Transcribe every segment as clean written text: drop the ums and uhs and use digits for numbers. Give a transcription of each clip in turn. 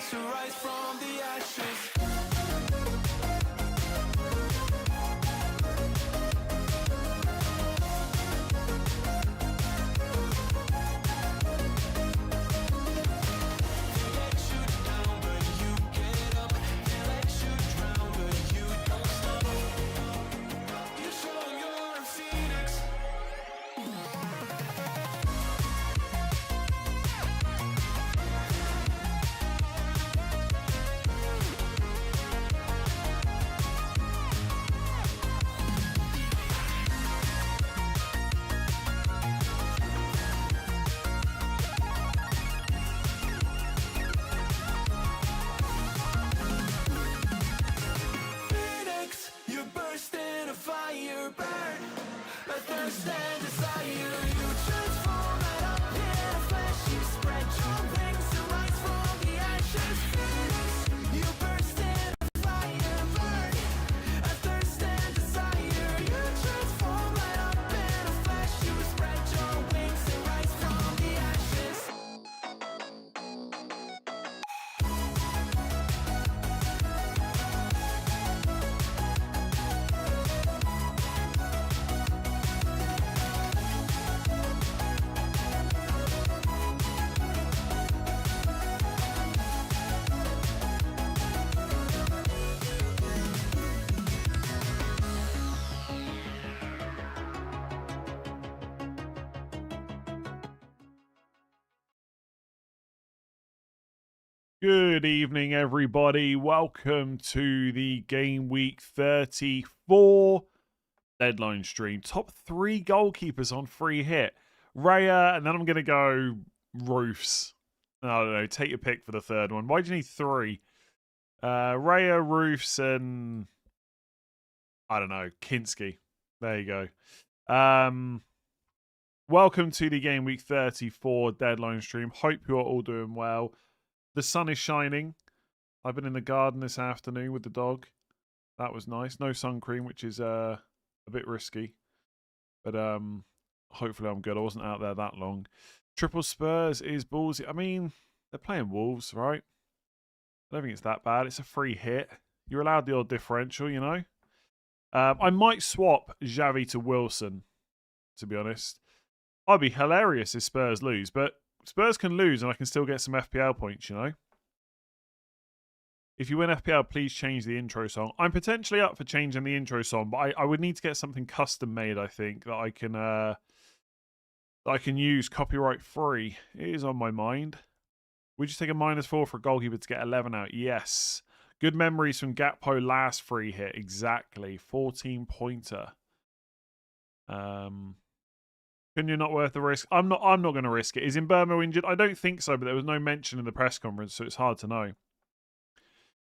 to rise from the ashes. Good evening, everybody. Welcome to the Game Week 34 deadline stream. Top 3 goalkeepers on free hit. Raya, and then I'm going to go Roofs. I don't know. Take your pick for the third one. Why do you need 3? Raya, Roofs, and I don't know, Kinski. There you go. Welcome to the Game Week 34 deadline stream. Hope you're all doing well. The sun is shining. I've been in the garden this afternoon with the dog. That was nice. No sun cream, which is a bit risky. But hopefully I'm good. I wasn't out there that long. Triple Spurs is ballsy. I mean, they're playing Wolves, right? I don't think it's that bad. It's a free hit. You're allowed the odd differential, you know? I might swap Xavi to Wilson, to be honest. I'd be hilarious if Spurs lose, but Spurs can lose and I can still get some FPL points, you know? If you win FPL, please change the intro song. I'm potentially up for changing the intro song, but I would need to get something custom made, I think, that I can use copyright free. It is on my mind. Would you take a -4 for a goalkeeper to get 11 out? Yes. Good memories from Gakpo last free hit. Exactly. 14-pointer. Cunha not worth the risk. I'm not going to risk it. Is Mbeumo injured? I don't think so, but there was no mention in the press conference, so it's hard to know.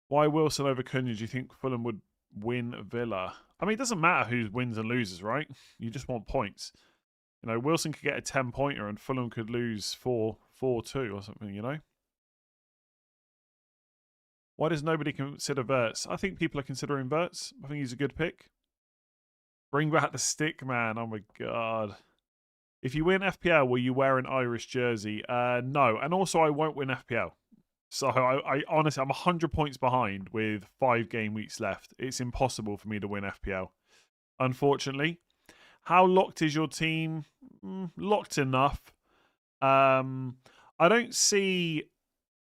Why Wilson over Cunha? Do you think Fulham would win Villa? I mean, it doesn't matter who wins and loses, right? You just want points. You know, Wilson could get a 10-pointer and Fulham could lose 4-2 or something, you know? Why does nobody consider Wirtz? I think people are considering Wirtz. I think he's a good pick. Bring back the stick, man. Oh, my God. If you win FPL, will you wear an Irish jersey? No. And also, I won't win FPL. So, I honestly, I'm 100 points behind with 5 game weeks left. It's impossible for me to win FPL, unfortunately. How locked is your team? Locked enough. I don't see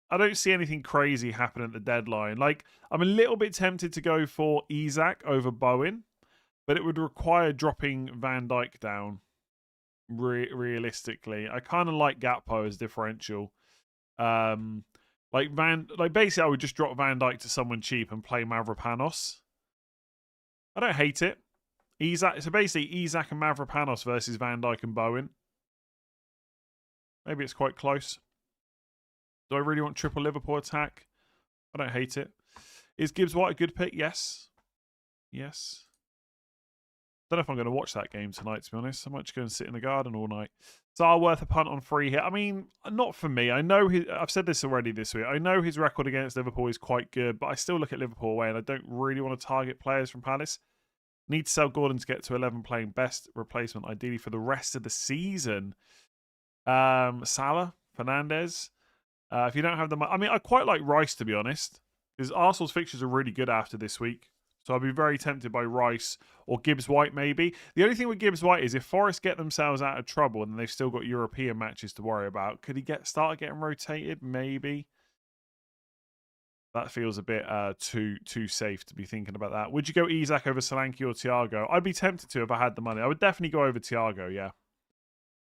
anything crazy happen at the deadline. Like, I'm a little bit tempted to go for Isak over Bowen, but it would require dropping Van Dijk down. Realistically, I kind of like Gakpo as differential. Basically, I would just drop Van Dijk to someone cheap and play Mavropanos. I don't hate it. So basically, Isak and Mavropanos versus Van Dijk and Bowen. Maybe it's quite close. Do I really want triple Liverpool attack? I don't hate it. Is Gibbs White a good pick? Yes. Yes. Don't know if I'm going to watch that game tonight, to be honest. I might just go and sit in the garden all night. Saar worth a punt on free hit. I mean, not for me. I know I've said this already this week. I know his record against Liverpool is quite good, but I still look at Liverpool away and I don't really want to target players from Palace. Need to sell Gordon to get to 11 playing best replacement, ideally for the rest of the season. Salah, Fernandez. If you don't have the money, I mean, I quite like Rice, to be honest, because Arsenal's fixtures are really good after this week. So I'd be very tempted by Rice or Gibbs White, maybe. The only thing with Gibbs White is if Forest get themselves out of trouble and they've still got European matches to worry about, could he start getting rotated? Maybe. That feels a bit too safe to be thinking about that. Would you go Isak over Solanke or Thiago? I'd be tempted to if I had the money. I would definitely go over Thiago, yeah.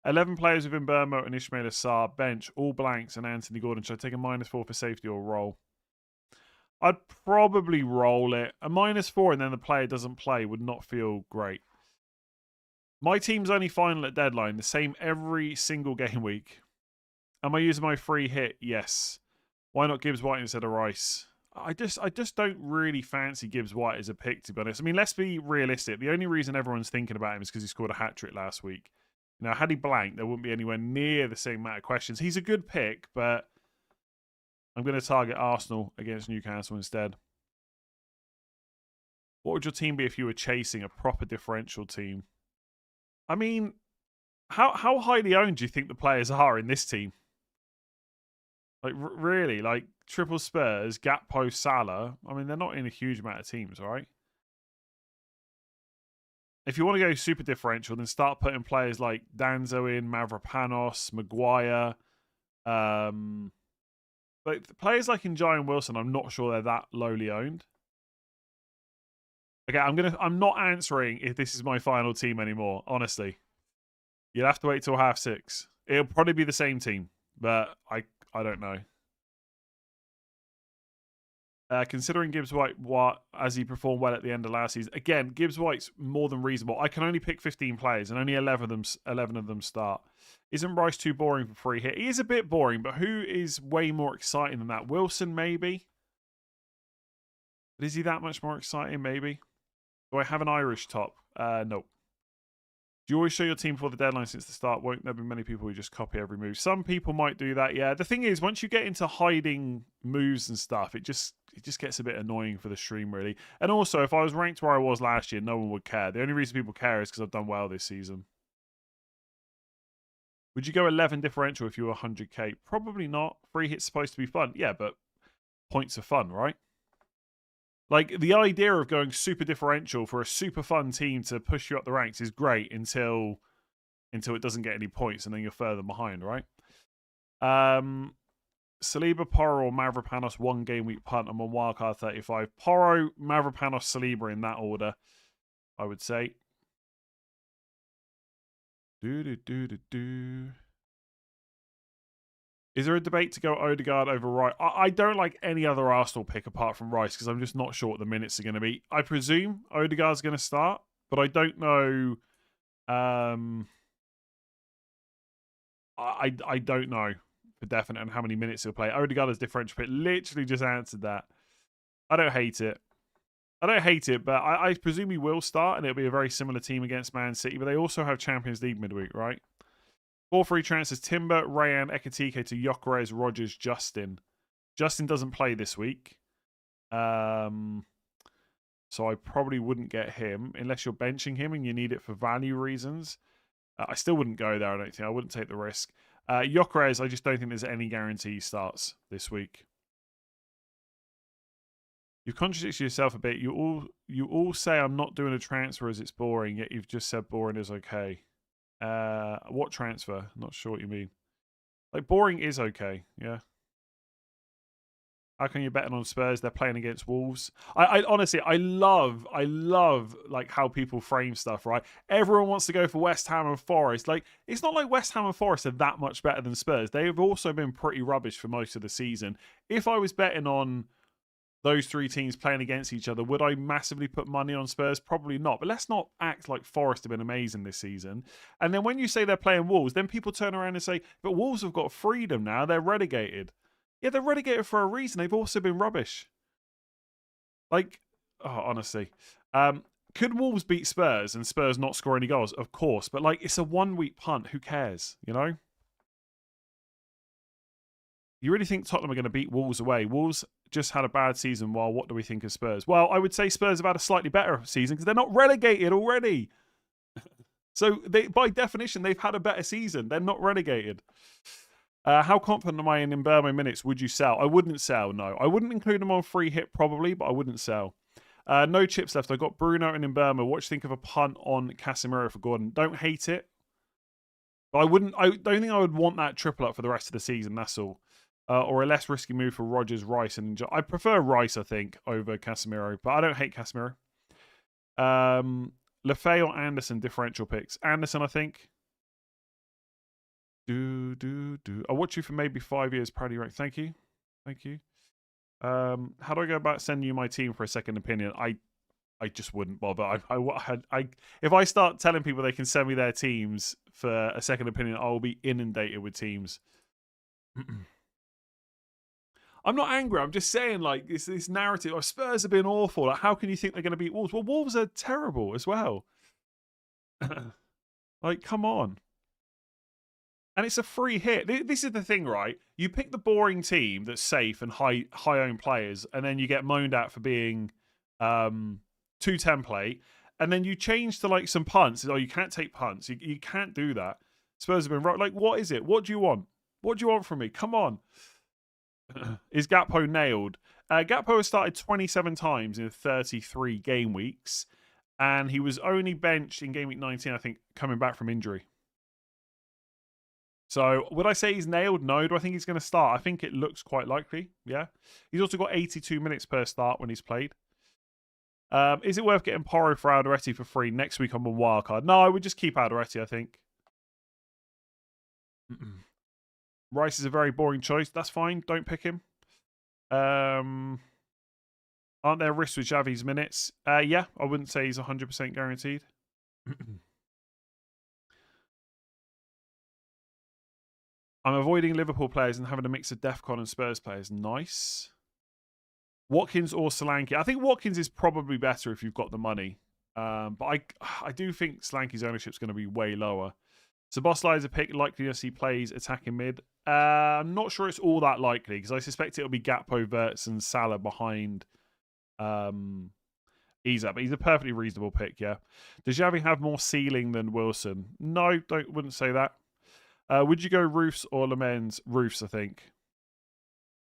11 players within Burma and Ismail Assar. Bench, all blanks, and Anthony Gordon. Should I take a -4 for safety or roll? I'd probably roll it. A -4 and then the player doesn't play would not feel great. My team's only final at deadline. The same every single game week. Am I using my free hit? Yes. Why not Gibbs White instead of Rice? I just don't really fancy Gibbs White as a pick, to be honest. I mean, let's be realistic. The only reason everyone's thinking about him is because he scored a hat-trick last week. Now, had he blanked, there wouldn't be anywhere near the same amount of questions. He's a good pick, but I'm going to target Arsenal against Newcastle instead. What would your team be if you were chasing a proper differential team? I mean, how highly owned do you think the players are in this team? Like, really? Like, triple Spurs, Gakpo, Salah. I mean, they're not in a huge amount of teams, right? If you want to go super differential, then start putting players like Danzo in, Mavropanos, Maguire. But players like Njai and Wilson, I'm not sure they're that lowly owned. Okay, I'm not answering if this is my final team anymore, honestly. You'll have to wait till 6:30. It'll probably be the same team, but I don't know. Considering Gibbs White, as he performed well at the end of last season, again, Gibbs White's more than reasonable. I can only pick 15 players, and only 11 of them start. Isn't Rice too boring for free hit? He is a bit boring, but who is way more exciting than that? Wilson, maybe. But is he that much more exciting? Maybe. Do I have an Irish top? No. Do you always show your team before the deadline since the start? Won't there be many people who just copy every move? Some people might do that, yeah. The thing is, once you get into hiding moves and stuff, it just gets a bit annoying for the stream, really. And also, if I was ranked where I was last year, no one would care. The only reason people care is because I've done well this season. Would you go 11 differential if you were 100k? Probably not. Free hit's supposed to be fun. Yeah, but points are fun, right? Like, the idea of going super differential for a super fun team to push you up the ranks is great until it doesn't get any points and then you're further behind, right? Saliba, Porro, or Mavropanos, 1 game week punt. I'm on Wildcard 35. Porro, Mavropanos, Saliba in that order, I would say. Is there a debate to go Odegaard over Rice? I don't like any other Arsenal pick apart from Rice because I'm just not sure what the minutes are going to be. I presume Odegaard's going to start, but I don't know. I don't know for definite on how many minutes he'll play. Odegaard is differential pick. Literally just answered that. I don't hate it. But I presume he will start, and it'll be a very similar team against Man City. But they also have Champions League midweek, right? 4 free transfers: Timber, Rayan, Ekatike to Gyökeres, Rogers, Justin. Justin doesn't play this week. So I probably wouldn't get him unless you're benching him and you need it for value reasons. I still wouldn't go there, I don't think. I wouldn't take the risk. Gyökeres, I just don't think there's any guarantee he starts this week. You've contradicted yourself a bit. You all say I'm not doing a transfer as it's boring, yet you've just said boring is okay. What transfer? Not sure what you mean. Like, boring is okay, yeah. How can you bet on Spurs? They're playing against Wolves. I honestly, I love like how people frame stuff, right? Everyone wants to go for West Ham and Forest. Like, it's not like West Ham and Forest are that much better than Spurs. They have also been pretty rubbish for most of the season. If I was betting on those 3 teams playing against each other, would I massively put money on Spurs? Probably not. But let's not act like Forest have been amazing this season. And then when you say they're playing Wolves, then people turn around and say, but Wolves have got freedom now. They're relegated. Yeah, they're relegated for a reason. They've also been rubbish. Like, honestly. Could Wolves beat Spurs and Spurs not score any goals? Of course. But, like, it's a 1-week punt. Who cares, you know? You really think Tottenham are going to beat Wolves away? Wolves just had a bad season, while what do we think of Spurs? Well, I would say Spurs have had a slightly better season because they're not relegated already. So, by definition, they've had a better season. They're not relegated. How confident am I in Mbeumo minutes? Would you sell? I wouldn't sell, no. I wouldn't include him on free hit probably, but I wouldn't sell. No chips left. I got Bruno and Mbeumo. What do you think of a punt on Casemiro for Gordon? Don't hate it. But I don't think I would want that triple up for the rest of the season, that's all. Or a less risky move for Rodgers, Rice, and I prefer Rice, I think, over Casemiro, but I don't hate Casemiro. Lefay or Anderson differential picks. Anderson, I think. I'll watch you for maybe 5 years, proud of you, right? Thank you. Thank you. How do I go about sending you my team for a second opinion? I just wouldn't bother. If I start telling people they can send me their teams for a second opinion, I'll be inundated with teams. I'm not angry. I'm just saying, like, this narrative. Oh, Spurs have been awful. Like, how can you think they're going to beat Wolves? Well, Wolves are terrible as well. Like, come on. And it's a free hit. This is the thing, right? You pick the boring team that's safe and high-owned players, and then you get moaned at for being 2 template, and then you change to, like, some punts. Oh, you can't take punts. You can't do that. Spurs have been right. Like, what is it? What do you want? What do you want from me? Come on. Is Gakpo nailed? Gakpo has started 27 times in 33 game weeks, and he was only benched in game week 19, I think, coming back from injury. So, would I say he's nailed? No. Do I think he's going to start? I think it looks quite likely, yeah. He's also got 82 minutes per start when he's played. Is it worth getting Porro for Alderete for free next week on the Wildcard? No, I would just keep Alderete, I think. Rice is a very boring choice. That's fine. Don't pick him. Aren't there risks with Xavi's minutes? Yeah, I wouldn't say he's 100% guaranteed. I'm avoiding Liverpool players and having a mix of Defcon and Spurs players. Nice. Watkins or Solanke. I think Watkins is probably better if you've got the money. But I do think Solanke's ownership is going to be way lower. Szoboszlai is a pick. Likeliness he plays attacking mid. I'm not sure it's all that likely because I suspect it'll be Gakpo, Wirtz, and Salah behind Isak. But he's a perfectly reasonable pick, yeah. Does Xavi have more ceiling than Wilson? No, wouldn't say that. Would you go Roofs or Lamens? Roofs, I think.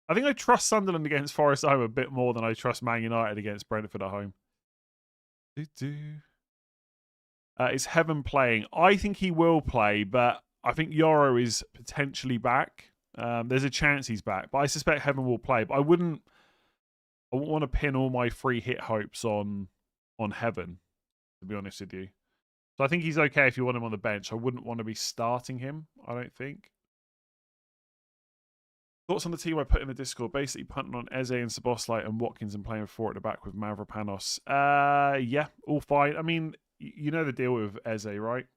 I think I trust Sunderland against Forest at home a bit more than I trust Man United against Brentford at home. Is Heaven playing? I think he will play, but I think Yoro is potentially back. There's a chance he's back, but I suspect Heaven will play. But I wouldn't want to pin all my free hit hopes on Heaven, to be honest with you. So I think he's okay if you want him on the bench. I wouldn't want to be starting him, I don't think. Thoughts on the team I put in the Discord? Basically punting on Eze and Szoboszlai and Watkins and playing 4 at the back with Mavropanos. Yeah, all fine. I mean, you know the deal with Eze, right?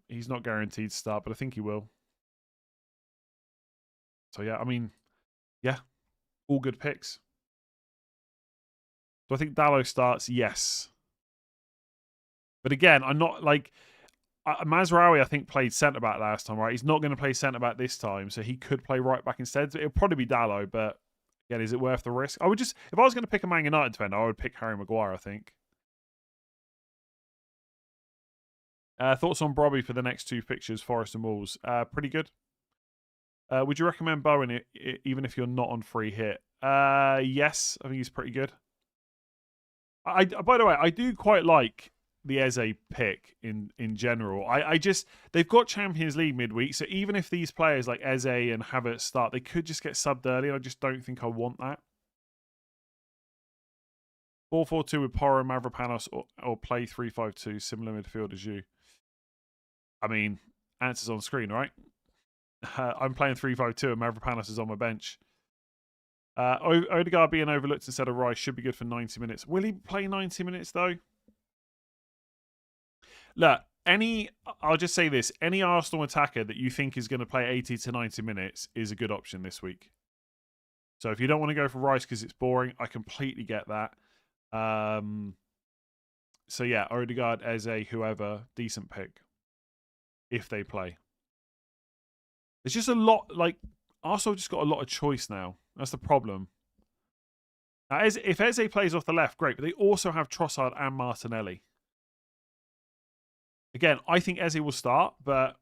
He's not guaranteed to start, but I think he will. So yeah, I mean, yeah, all good picks. Do I think Dalot starts? Yes. But again, I'm not like... Mazraoui, I think, played centre-back last time, right? He's not going to play centre-back this time, so he could play right-back instead. So it'll probably be Dalot, but again, is it worth the risk? I would just... If I was going to pick a Man United defender, I would pick Harry Maguire, I think. Thoughts on Brobby for the next 2 fixtures, Forest and Wolves? Pretty good. Would you recommend Bowen even if you're not on free hit? Yes, I think he's pretty good. By the way, I do quite like the Eze pick in general. They've got Champions League midweek, so even if these players like Eze and Havertz start, they could just get subbed early, and I just don't think I want that. 4-4-2 with Porro, Mavropanos, or play 3-5-2, similar midfield as you. I mean, answers on screen, right? I'm playing 3-5-2 and Mavropanos is on my bench. Odegaard being overlooked instead of Rice should be good for 90 minutes. Will he play 90 minutes, though? Look, I'll just say this. Any Arsenal attacker that you think is going to play 80 to 90 minutes is a good option this week. So if you don't want to go for Rice because it's boring, I completely get that. So yeah, Odegaard, Eze, whoever, decent pick. If they play. There's just a lot, like, Arsenal just got a lot of choice now. That's the problem. Now, if Eze plays off the left, great, but they also have Trossard and Martinelli. Again, I think Eze will start, but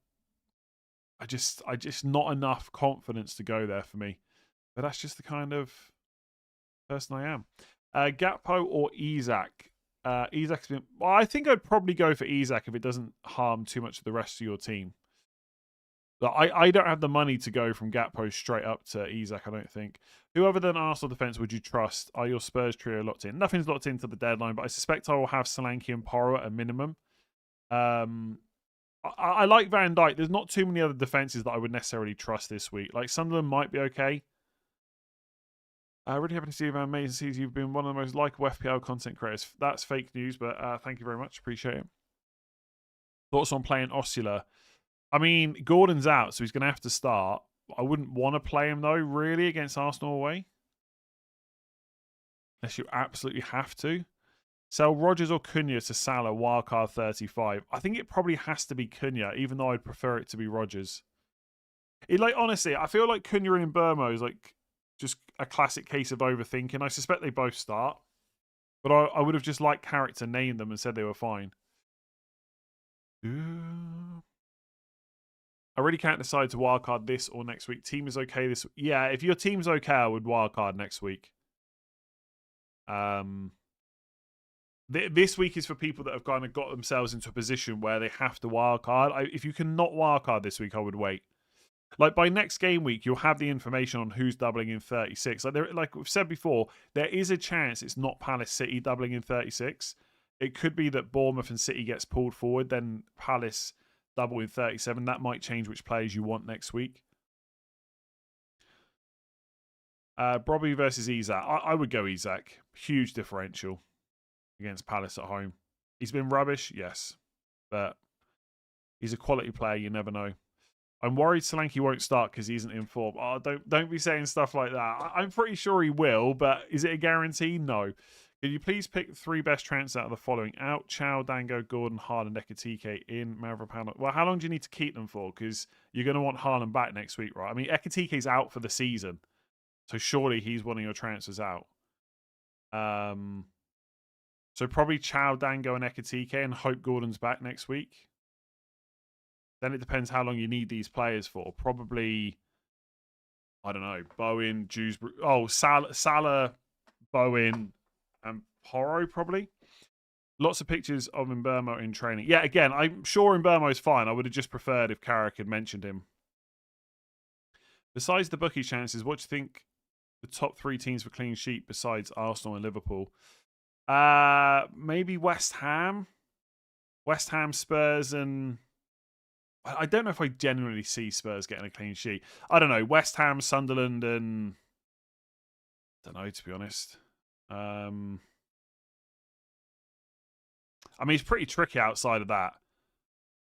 I just not enough confidence to go there for me. But that's just the kind of person I am. Gakpo or Isak? Isak's been. Well, I think I'd probably go for Isak if it doesn't harm too much of the rest of your team. But I don't have the money to go from Gakpo straight up to Isak, I don't think. Who other than Arsenal defence would you trust? Are your Spurs trio locked in? Nothing's locked into the deadline, but I suspect I will have Solanke and Porro at a minimum. I like Van Dijk. There's not too many other defences that I would necessarily trust this week. Like, some of them might be okay. Really happy to see you, Van Mason. You've been one of the most likable FPL content creators. That's fake news, but thank you very much. Appreciate it. Thoughts on playing Osula? I mean, Gordon's out, so he's going to have to start. I wouldn't want to play him, though, really, against Arsenal away. Unless you absolutely have to. Sell Rodgers or Cunha to Salah, wildcard 35. I think it probably has to be Cunha, even though I'd prefer it to be Rodgers. Honestly, I feel like Cunha and Mbeumo is just a classic case of overthinking. I suspect they both start. But I would have just liked Carrick to name them and said they were fine. I really can't decide to wildcard this or next week. Team is okay this week. Yeah, if your team's okay, I would wildcard next week. This week is for people that have kind of got themselves into a position where they have to wildcard. If you cannot wildcard this week, I would wait. Like, by next game week, you'll have the information on who's doubling in 36. Like we've said before, there is a chance it's not Palace City doubling in 36. It could be that Bournemouth and City gets pulled forward, then Palace double in 37. That might change which players you want next week. Brobby versus Isak. I would go Isak. Huge differential against Palace at home. He's been rubbish, yes. But he's a quality player, you never know. I'm worried Solanke won't start because he isn't in form. Oh, don't be saying stuff like that. I'm pretty sure he will, but is it a guarantee? No. Could you please pick the 3 best transfers out of the following? Out, Chow, Dango, Gordon, Haaland, Ekitike, in, Mavropanos. Well, how long do you need to keep them for? Because you're going to want Haaland back next week, right? I mean, Ekitike's out for the season. So surely he's one of your transfers out. So probably Chow, Dango, and Ekitike, and hope Gordon's back next week. Then it depends how long you need these players for. Probably, I don't know, Bowen, Dewsbury. Oh, Salah, Bowen, and Porro, probably. Lots of pictures of Mbeumo in training. Yeah, again, I'm sure Mbeumo's fine. I would have just preferred if Carrick had mentioned him. Besides the bookie chances, what do you think the top 3 teams for clean sheet besides Arsenal and Liverpool? Maybe West Ham. West Ham, Spurs, and I don't know if I genuinely see Spurs getting a clean sheet. I don't know. West Ham, Sunderland, and I don't know, to be honest. I mean, it's pretty tricky outside of that.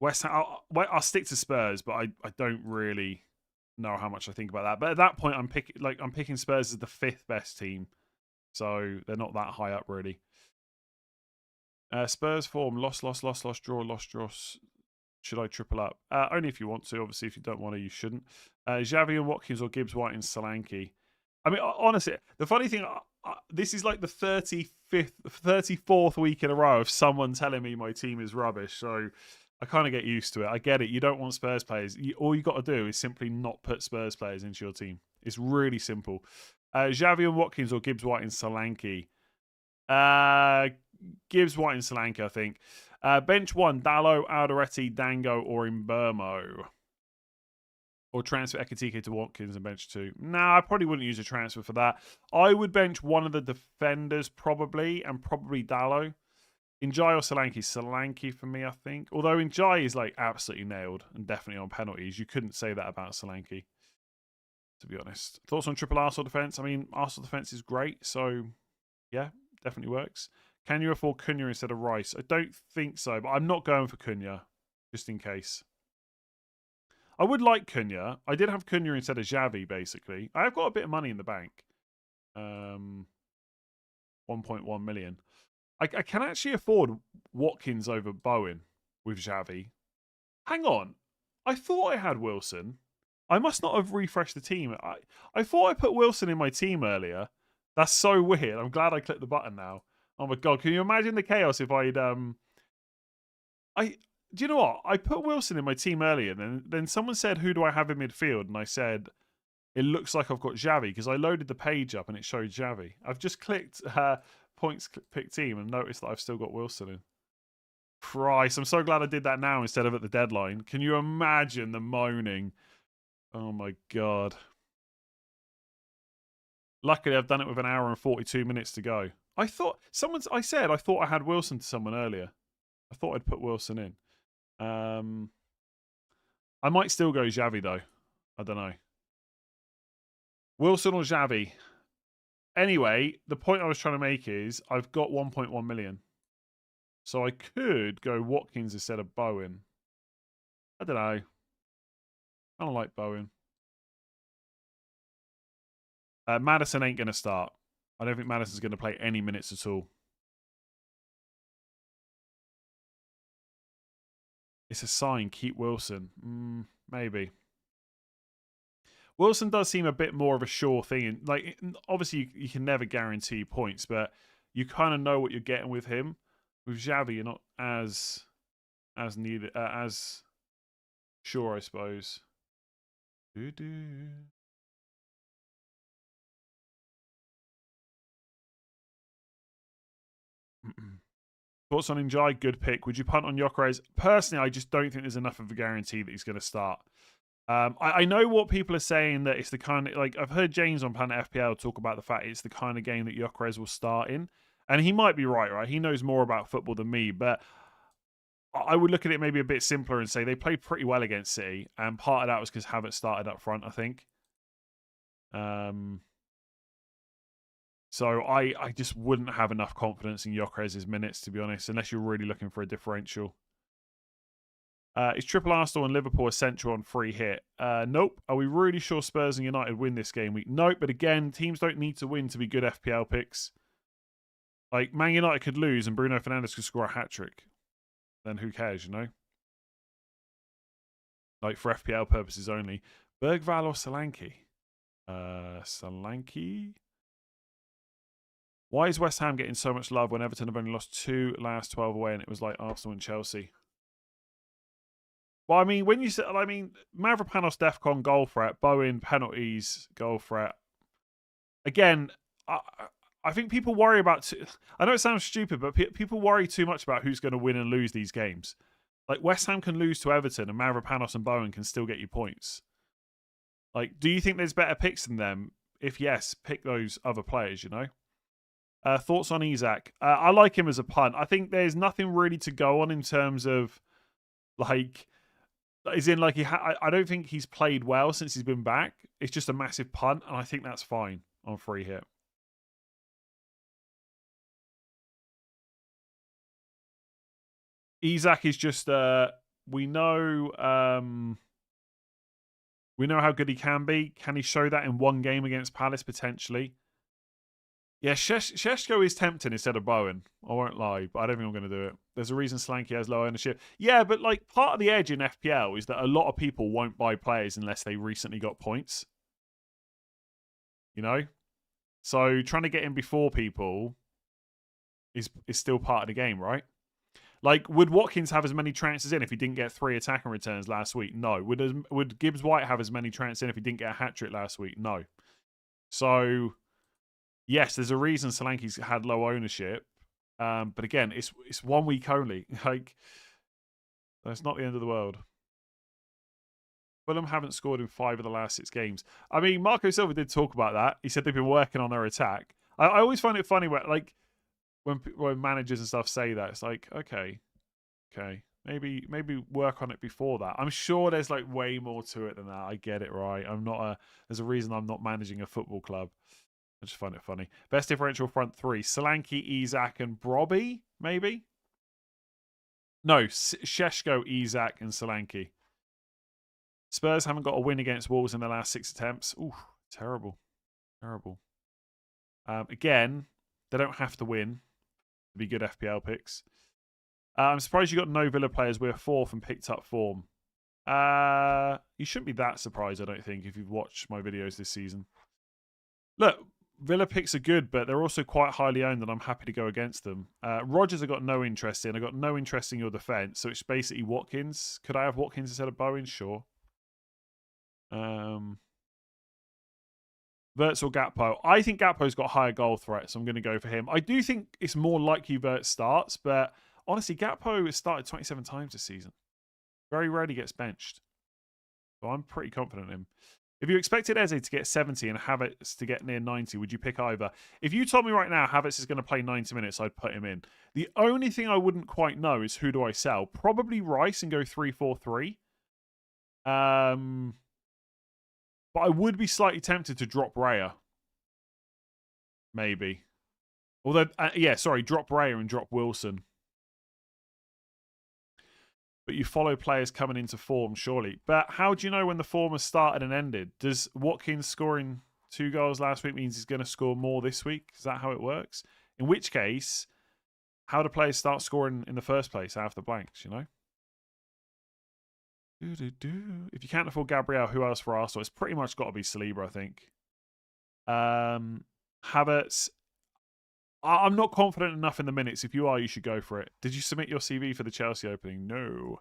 West Ham, I'll stick to Spurs, but I don't really know how much I think about that. But at that point, I'm picking Spurs as the 5th best team, so they're not that high up really. Spurs form loss, draw. Should I triple up? Only if you want to. Obviously, if you don't want to, you shouldn't. Xavi and Watkins or Gibbs White and Solanke. I mean, honestly, the funny thing, this is like the 34th week in a row of someone telling me my team is rubbish. So I kind of get used to it. I get it. You don't want Spurs players. All you got to do is simply not put Spurs players into your team. It's really simple. Xavi and Watkins or Gibbs White and Solanke. Gibbs White and Solanke, I think. Bench 1, Dallo, Alderete, Dango, or Mbeumo. Or transfer Ekitike to Watkins and bench 2. Nah, I probably wouldn't use a transfer for that. I would bench one of the defenders probably, and probably Dallo. Njai or Solanke? Solanke for me, I think. Although Njai is like absolutely nailed and definitely on penalties. You couldn't say that about Solanke, to be honest. Thoughts on triple Arsenal defence? I mean, Arsenal defence is great, so yeah, definitely works. Can you afford Cunha instead of Rice? I don't think so, but I'm not going for Cunha, just in case. I would like Cunha. I did have Cunha instead of Xavi, basically. I have got a bit of money in the bank. 1.1 million. I can actually afford Watkins over Bowen with Xavi. Hang on. I thought I had Wilson. I must not have refreshed the team. I thought I put Wilson in my team earlier. That's so weird. I'm glad I clicked the button now. Oh my god, can you imagine the chaos if I'd do you know what? I put Wilson in my team earlier, and then someone said, who do I have in midfield? And I said, it looks like I've got Xavi, because I loaded the page up and it showed Xavi. I've just clicked points pick team and noticed that I've still got Wilson in. Christ, I'm so glad I did that now instead of at the deadline. Can you imagine the moaning? Oh my God. Luckily, I've done it with an hour and 42 minutes to go. I thought I thought I had Wilson to someone earlier. I thought I'd put Wilson in. I might still go Xavi though. I don't know. Wilson or Xavi. Anyway, the point I was trying to make is I've got 1.1 million. So I could go Watkins instead of Bowen. I don't know. I don't like Bowen. Maddison ain't going to start. I don't think Maddison's going to play any minutes at all. It's a sign. Keep Wilson. Maybe. Wilson does seem a bit more of a sure thing. Like, obviously, you can never guarantee points, but you kind of know what you're getting with him. With Xavi, you're not as needed, as sure, I suppose. Thoughts on Njai? Good pick. Would you punt on Gyökeres? Personally, I just don't think there's enough of a guarantee that he's going to start. I know what people are saying, that it's the kind of, like, I've heard James on Planet FPL talk about the fact it's the kind of game that Gyökeres will start in. And he might be right? He knows more about football than me, but I would look at it maybe a bit simpler and say they played pretty well against City, and part of that was because Havertz started up front, I think. So I just wouldn't have enough confidence in Gyökeres' minutes, to be honest, unless you're really looking for a differential. Is Triple Arsenal and Liverpool essential on free hit? Nope. Are we really sure Spurs and United win this game week? Nope. But again, teams don't need to win to be good FPL picks. Like, Man United could lose and Bruno Fernandes could score a hat-trick. Then who cares, you know? Like, for FPL purposes only. Bergvall or Solanke? Solanke? Why is West Ham getting so much love when Everton have only lost 2 last 12 away and it was like Arsenal and Chelsea? Well, I mean, when you say, I mean, Mavropanos, DEFCON, goal threat, Bowen, penalties, goal threat. Again, I think people worry about... I know it sounds stupid, but people worry too much about who's going to win and lose these games. Like, West Ham can lose to Everton and Mavropanos and Bowen can still get you points. Like, do you think there's better picks than them? If yes, pick those other players, you know? Thoughts on Isak? I like him as a punt. I think there's nothing really to go on in terms of, like... As in, like, I don't think he's played well since he's been back. It's just a massive punt, and I think that's fine on free hit. Isak is just we know how good he can be. Can he show that in one game against Palace potentially? Yeah, Šeško is tempting instead of Bowen. I won't lie, but I don't think I'm going to do it. There's a reason Solanke has low ownership. Yeah, but like part of the edge in FPL is that a lot of people won't buy players unless they recently got points. You know? So trying to get in before people is still part of the game, right? Like, would Watkins have as many transfers in if he didn't get 3 attacking returns last week? No. Would Gibbs White have as many transfers in if he didn't get a hat-trick last week? No. So... yes, there's a reason Solanke's had low ownership, but again, it's 1 week only. Like, that's not the end of the world. Fulham haven't scored in 5 of the last 6 games. I mean, Marco Silva did talk about that. He said they've been working on their attack. I always find it funny when managers and stuff say that. It's like, okay, maybe work on it before that. I'm sure there's like way more to it than that. I get it, right? There's a reason I'm not managing a football club. I just find it funny. Best differential front 3. Solanke, Isak, and Brobby, maybe? No, Šeško, Isak, and Solanke. Spurs haven't got a win against Wolves in their last 6 attempts. Ooh, terrible. Terrible. Again, they don't have to win to be good FPL picks. I'm surprised you got no Villa players. We're 4th and picked up form. You shouldn't be that surprised, I don't think, if you've watched my videos this season. Look, Villa picks are good, but they're also quite highly owned, and I'm happy to go against them. Rodgers I got no interest in. I got no interest in your defence, so it's basically Watkins. Could I have Watkins instead of Bowen? Sure. Verts or Gakpo? I think Gakpo's got higher goal threat, so I'm going to go for him. I do think it's more likely Verts starts, but honestly, Gakpo has started 27 times this season. Very rarely gets benched. So I'm pretty confident in him. If you expected Eze to get 70 and Havertz to get near 90, would you pick either? If you told me right now Havertz is going to play 90 minutes, I'd put him in. The only thing I wouldn't quite know is who do I sell? Probably Rice and go 3-4-3. But I would be slightly tempted to drop Raya. Maybe. Although, yeah, sorry, drop Raya and drop Wilson. But you follow players coming into form, surely. But how do you know when the form has started and ended? Does Watkins scoring 2 goals last week means he's going to score more this week? Is that how it works? In which case, how do players start scoring in the first place out of the blanks, you know? If you can't afford Gabriel, who else for Arsenal? It's pretty much got to be Saliba, I think. Havertz. I'm not confident enough in the minutes. If you are, you should go for it. Did you submit your CV for the Chelsea opening? No.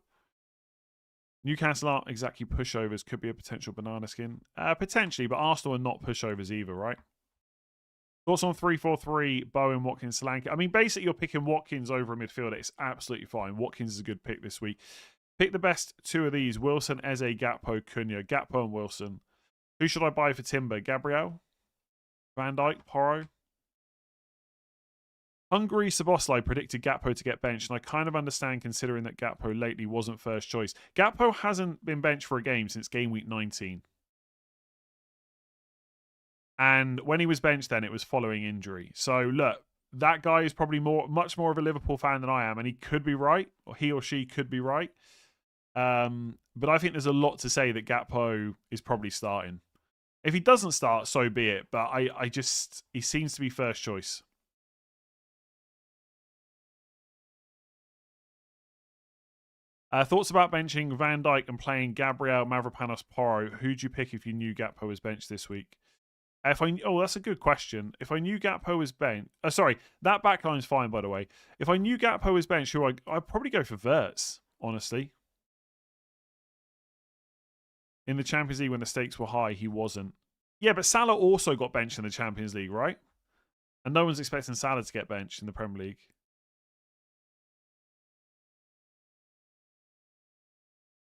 Newcastle aren't exactly pushovers. Could be a potential banana skin. Potentially, but Arsenal are not pushovers either, right? Thoughts on 3-4-3, Bowen, Watkins, Solanke? I mean, basically, you're picking Watkins over a midfielder. It's absolutely fine. Watkins is a good pick this week. Pick the best 2 of these. Wilson, Eze, Gakpo, Cunha. Gakpo and Wilson. Who should I buy for Timber? Gabriel? Van Dijk? Porro? Hungary Szoboszlai predicted Gakpo to get benched, and I kind of understand considering that Gakpo lately wasn't first choice. Gakpo hasn't been benched for a game since game week 19. And when he was benched then, it was following injury. So, look, that guy is probably much more of a Liverpool fan than I am, and he could be right, or he or she could be right. But I think there's a lot to say that Gakpo is probably starting. If he doesn't start, so be it. But he seems to be first choice. Thoughts about benching Van Dijk and playing Gabriel, Mavropanos, Porro. Who'd you pick if you knew Gakpo was benched this week? That's a good question. If I knew Gakpo was benched... sorry, that backline's fine, by the way. If I knew Gakpo was benched, I'd probably go for Verts, honestly. In the Champions League, when the stakes were high, he wasn't. Yeah, but Salah also got benched in the Champions League, right? And no one's expecting Salah to get benched in the Premier League.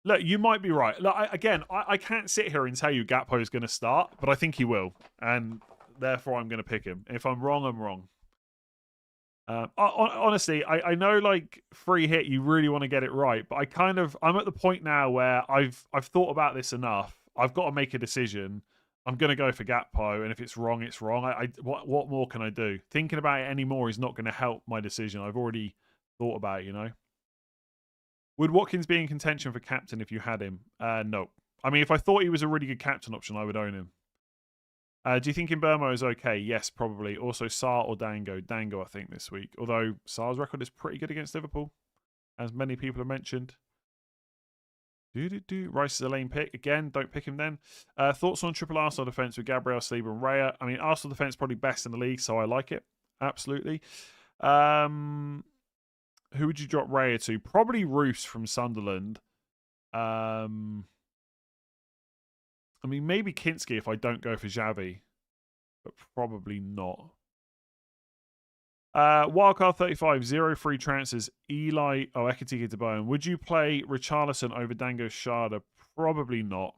Look, you might be right. Look, I can't sit here and tell you Gakpo is going to start, but I think he will. And therefore, I'm going to pick him. If I'm wrong, I'm wrong. Honestly, I know, like, free hit, you really want to get it right, but I'm at the point now where I've thought about this enough. I've got to make a decision. I'm going to go for Gakpo, and if it's wrong, it's wrong. What more can I do? Thinking about it anymore is not going to help my decision. I've already thought about it, you know? Would Watkins be in contention for captain if you had him? No. I mean, if I thought he was a really good captain option, I would own him. Do you think Mbeumo is okay? Yes, probably. Also, Sarr or Dango? Dango, I think, this week. Although Sarr's record is pretty good against Liverpool, as many people have mentioned. Rice is a lame pick. Again, don't pick him then. Thoughts on triple Arsenal defence with Gabriel, Saliba and Raya? I mean, Arsenal defence probably best in the league, so I like it. Absolutely. Who would you drop Raya to? Probably Roos from Sunderland. I mean, maybe Kinski if I don't go for Xavi, but probably not. Wildcard 35, 0 free transfers. Ekitike to Bowen. Would you play Richarlison over Dango Sharda? Probably not.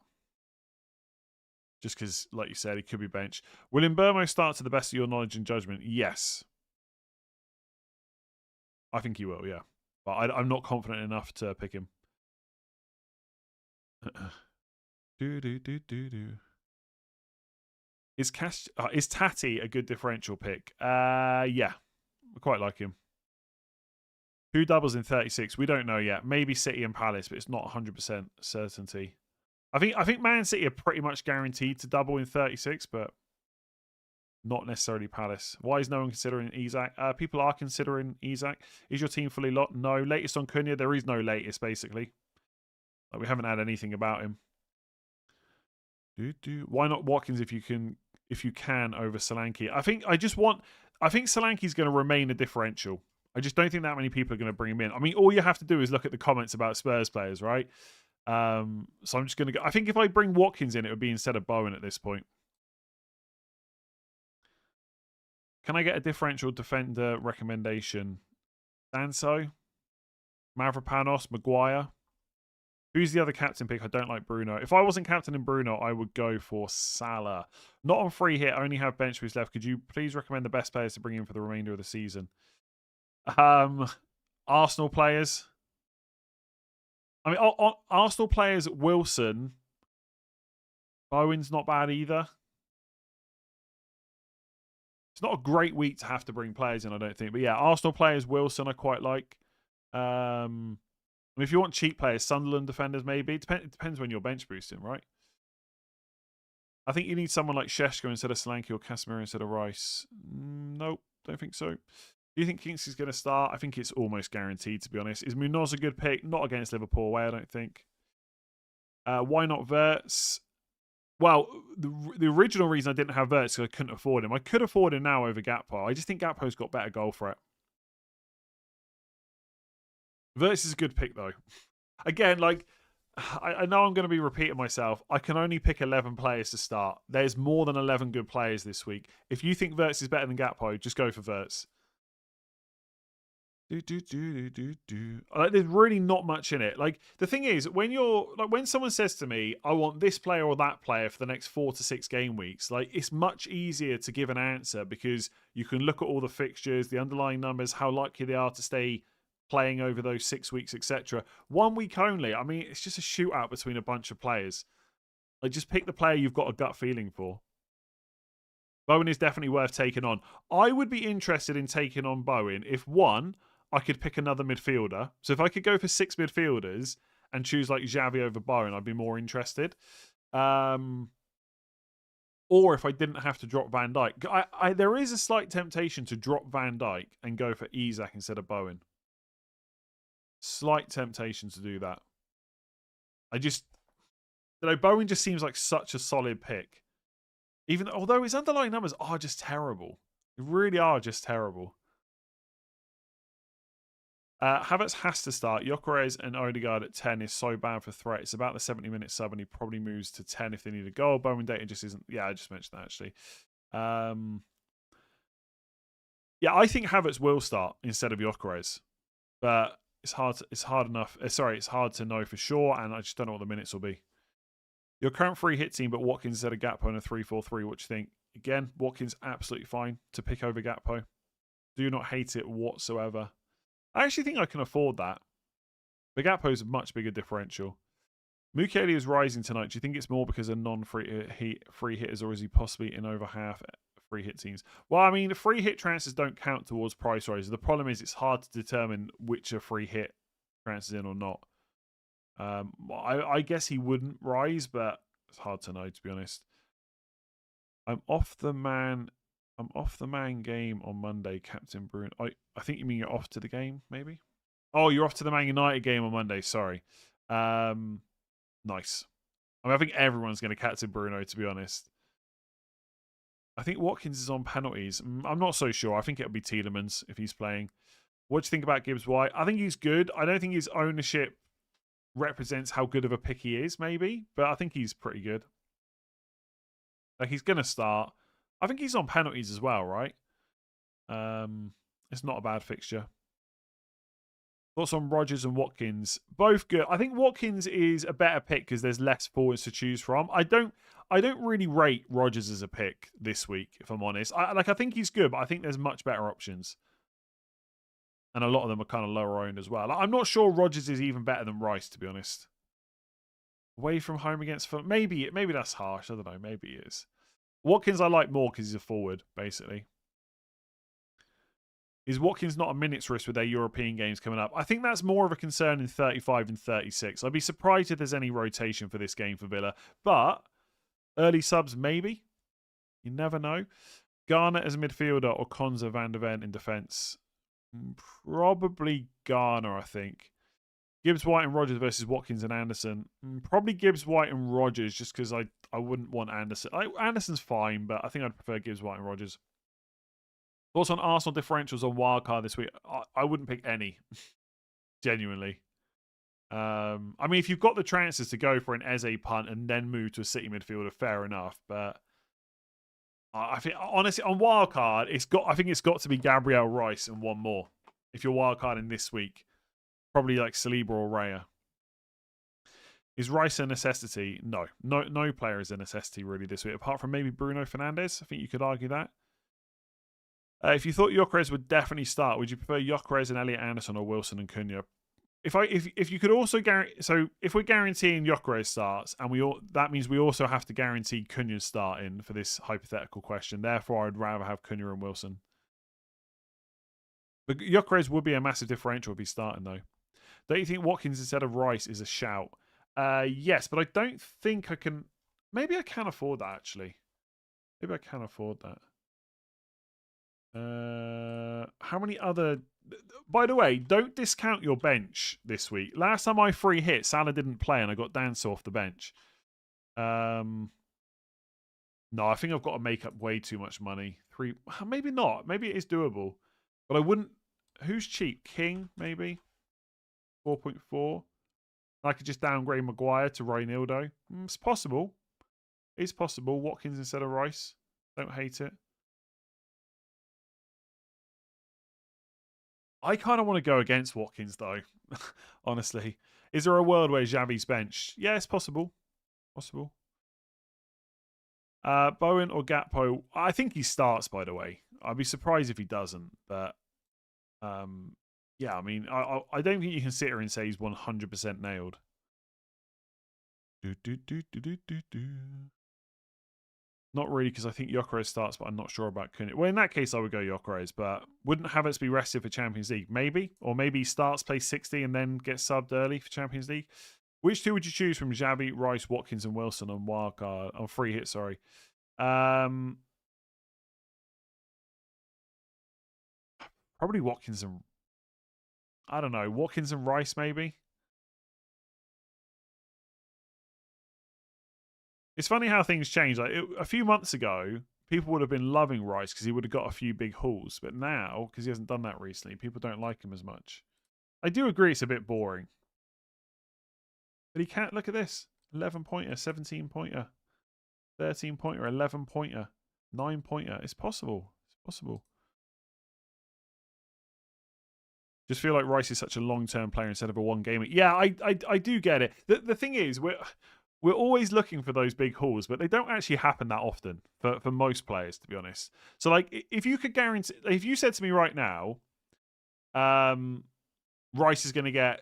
Just because, like you said, he could be benched. Will Mbeumo start to the best of your knowledge and judgment? Yes. I think he will, yeah. But I'm not confident enough to pick him. Is Tati a good differential pick? Yeah. I quite like him. Who doubles in 36? We don't know yet. Maybe City and Palace, but it's not 100% certainty. I think Man City are pretty much guaranteed to double in 36, but not necessarily Palace. Why is no one considering Isak? People are considering Isak. Is your team fully locked? No. Latest on Cunha? There is no latest, basically. Like, we haven't had anything about him. Why not Watkins if you can if you can over Solanke. I think Solanke's going to remain a differential. I just don't think that many people are going to bring him in. I mean, all you have to do is look at the comments about Spurs players, right? So I'm just going to go. I think if I bring Watkins in, it would be instead of Bowen at this point. Can I get a differential defender recommendation? Danso, Mavropanos, Maguire. Who's the other captain pick? I don't like Bruno. If I wasn't captaining Bruno, I would go for Salah. Not on free hit. I only have bench boost left. Could you please recommend the best players to bring in for the remainder of the season? Arsenal players. I mean, Arsenal players, Wilson. Bowen's not bad either. It's not a great week to have to bring players in, I don't think. But yeah, Arsenal players, Wilson, I quite like. I mean, if you want cheap players, Sunderland defenders maybe. It depends when you're bench boosting, right? I think you need someone like Šeško instead of Solanke or Casemiro instead of Rice. Nope, don't think so. Do you think Kingsley's going to start? I think it's almost guaranteed, to be honest. Is Munoz a good pick? Not against Liverpool away, I don't think. Why not Wirtz? Well, the original reason I didn't have Wirtz is I couldn't afford him. I could afford him now over Gakpo. I just think Gakpo's got better goal threat. Wirtz is a good pick, though. Again, like, I know I'm going to be repeating myself. I can only pick 11 players to start. There's more than 11 good players this week. If you think Wirtz is better than Gakpo, just go for Wirtz. Like, there's really not much in it. Like, the thing is, when someone says to me, I want this player or that player for the next 4 to 6 game weeks, like, it's much easier to give an answer because you can look at all the fixtures, the underlying numbers, how likely they are to stay playing over those 6 weeks, etc. 1 week only. I mean, it's just a shootout between a bunch of players. Like, just pick the player you've got a gut feeling for. Bowen is definitely worth taking on. I would be interested in taking on Bowen if, one, I could pick another midfielder. So if I could go for 6 midfielders and choose like Xavi over Bowen, I'd be more interested. Or if I didn't have to drop Van Dijk. There is a slight temptation to drop Van Dijk and go for Isak instead of Bowen. Slight temptation to do that. Bowen just seems like such a solid pick. Although his underlying numbers are just terrible. They really are just terrible. Havertz has to start. Gyökeres and Odegaard at 10 is so bad for threat. It's about the 70-minute sub, and he probably moves to 10 if they need a goal. Bowman data just isn't. Yeah, I just mentioned that actually. Yeah, I think Havertz will start instead of Gyökeres, but it's hard to know for sure, and I just don't know what the minutes will be. Your current free hit team, but Watkins instead of Gakpo in a 3-4-3. What do you think? Again, Watkins absolutely fine to pick over Gakpo. Do not hate it whatsoever. I actually think I can afford that. But Gakpo's a much bigger differential. Mukiele is rising tonight. Do you think it's more because of non-free hitters, or is he possibly in over half free hit teams? Well, I mean, free hit transfers don't count towards price rises. The problem is it's hard to determine which are free hit transfers in or not. I guess he wouldn't rise, but it's hard to know, to be honest. I'm off the man game on Monday, Captain Bruno. I think you mean you're off to the game, maybe? Oh, you're off to the Man United game on Monday. Sorry. Nice. I mean, I think everyone's going to Captain Bruno, to be honest. I think Watkins is on penalties. I'm not so sure. I think it'll be Tielemans if he's playing. What do you think about Gibbs White? I think he's good. I don't think his ownership represents how good of a pick he is, maybe, but I think he's pretty good. Like, he's going to start. I think he's on penalties as well, right? It's not a bad fixture. Thoughts on Rodgers and Watkins? Both good. I think Watkins is a better pick because there's less forwards to choose from. I don't really rate Rodgers as a pick this week, if I'm honest. I think he's good, but I think there's much better options. And a lot of them are kind of lower owned as well. I'm not sure Rodgers is even better than Rice, to be honest. Away from home against Fulham. Maybe that's harsh. I don't know. Maybe it is. Watkins I like more because he's a forward, basically. Is Watkins not a minutes risk with their European games coming up? I think that's more of a concern in 35 and 36. I'd be surprised if there's any rotation for this game for Villa. But early subs, maybe. You never know. Garner as a midfielder or Konza Van der Ven in defence? Probably Garner, I think. Gibbs White and Rodgers versus Watkins and Anderson. Probably Gibbs White and Rodgers, just because I wouldn't want Anderson. Anderson's fine, but I think I'd prefer Gibbs, White, and Rodgers. Thoughts on Arsenal differentials on wildcard this week? I wouldn't pick any, genuinely. I mean, if you've got the chances to go for an Eze punt and then move to a City midfielder, fair enough. But I think honestly on wildcard, I think it's got to be Gabriel, Rice, and one more. If you're wildcarding this week, probably like Saliba or Raya. Is Rice a necessity? No player is a necessity really this week, apart from maybe Bruno Fernandes. I think you could argue that. If you thought Gyökeres would definitely start, would you prefer Gyökeres and Elliot Anderson or Wilson and Cunha? If you could also guarantee, so if we're guaranteeing Gyökeres starts, and that means we also have to guarantee Cunha's starting for this hypothetical question. Therefore, I'd rather have Cunha and Wilson. But Gyökeres would be a massive differential if he's starting though. Don't you think Watkins instead of Rice is a shout? Yes, but I don't think I can. Maybe I can afford that actually. Maybe I can afford that. How many other... By the way, don't discount your bench this week. Last time I free hit, Salah didn't play and I got Danso off the bench. No, I think I've got to make up way too much money. Maybe not. Maybe it is doable. But I wouldn't... Who's cheap? King, maybe? 4.4. I could just downgrade Maguire to Reinildo. It's possible. It's possible. Watkins instead of Rice. Don't hate it. I kind of want to go against Watkins, though. Honestly. Is there a world where Xavi's benched? Yeah, it's possible. Possible. Bowen or Gakpo? I think he starts, by the way. I'd be surprised if he doesn't. But, yeah, I mean, I don't think you can sit here and say he's 100% nailed. Not really, because I think Gyökeres starts, but I'm not sure about Cunha. Well, in that case, I would go Gyökeres, but wouldn't Havertz be rested for Champions League? Maybe. Or maybe he starts, plays 60, and then gets subbed early for Champions League. Which two would you choose from Xavi, Rice, Watkins, and Wilson on wildcard? On free hit, sorry. Probably Watkins and... I don't know. Watkins and Rice, maybe? It's funny how things change. Like a few months ago, people would have been loving Rice because he would have got a few big hauls. But now, because he hasn't done that recently, people don't like him as much. I do agree it's a bit boring. But he can't. Look at this. 11-pointer, 17-pointer, 13-pointer, 11-pointer, 9-pointer. It's possible. It's possible. Just feel like Rice is such a long-term player instead of a one-gamer. Yeah, I do get it. The thing is, we're always looking for those big hauls, but they don't actually happen that often for most players, to be honest. So, like, if you could guarantee, if you said to me right now, Rice is going to get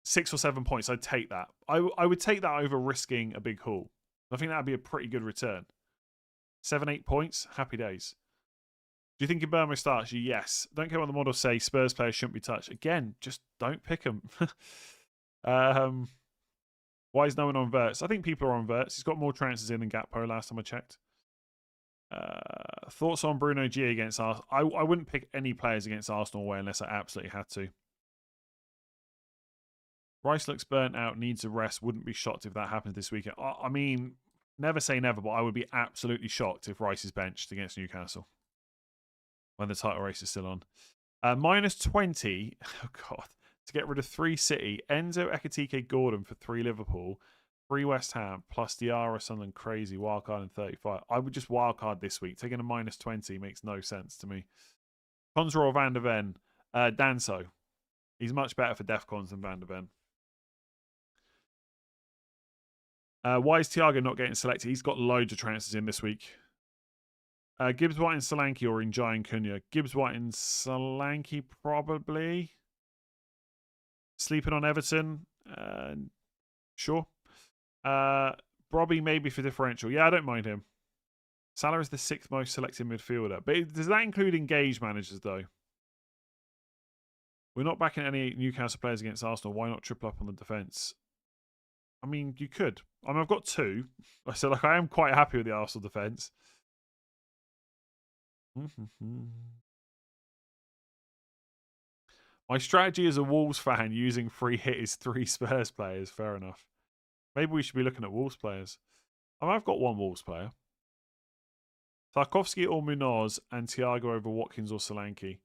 6 or 7 points, I'd take that. I would take that over risking a big haul. I think that would be a pretty good return. 7, 8 points, happy days. Do you think Mbeumo starts? Yes. Don't care what the models say. Spurs players shouldn't be touched. Again, just don't pick them. Why is no one on Verts? I think people are on Verts. He's got more transfers in than Gakpo last time I checked. Thoughts on Bruno G against Arsenal? I wouldn't pick any players against Arsenal away unless I absolutely had to. Rice looks burnt out, needs a rest. Wouldn't be shocked if that happens this weekend. I mean, never say never, but I would be absolutely shocked if Rice is benched against Newcastle when the title race is still on. Minus 20. Oh, God. To get rid of 3 City, Enzo, Ekitike, Gordon for 3 Liverpool, 3 West Ham, plus Diarra, Sunderland, crazy, wildcard in 35. I would just wildcard this week. Taking a minus 20 makes no sense to me. Konza or Van der Ven? Danso. He's much better for Defcons than Van der Ven. Why is Thiago not getting selected? He's got loads of transfers in this week. Gibbs, White, and Solanke or Njai and Cunha? Gibbs, White, and Solanke probably. Sleeping on Everton? Sure. Robbie maybe for differential. Yeah, I don't mind him. Salah is the 6th most selected midfielder. But does that include engaged managers, though? We're not backing any Newcastle players against Arsenal. Why not triple up on the defence? I mean, you could. I mean, I've got 2. So, like, I am quite happy with the Arsenal defence. My strategy as a Wolves fan using free hit is 3 Spurs players. Fair enough. Maybe we should be looking at Wolves players. I've got one Wolves player. Tarkovsky or Munoz and Thiago over Watkins or Solanke.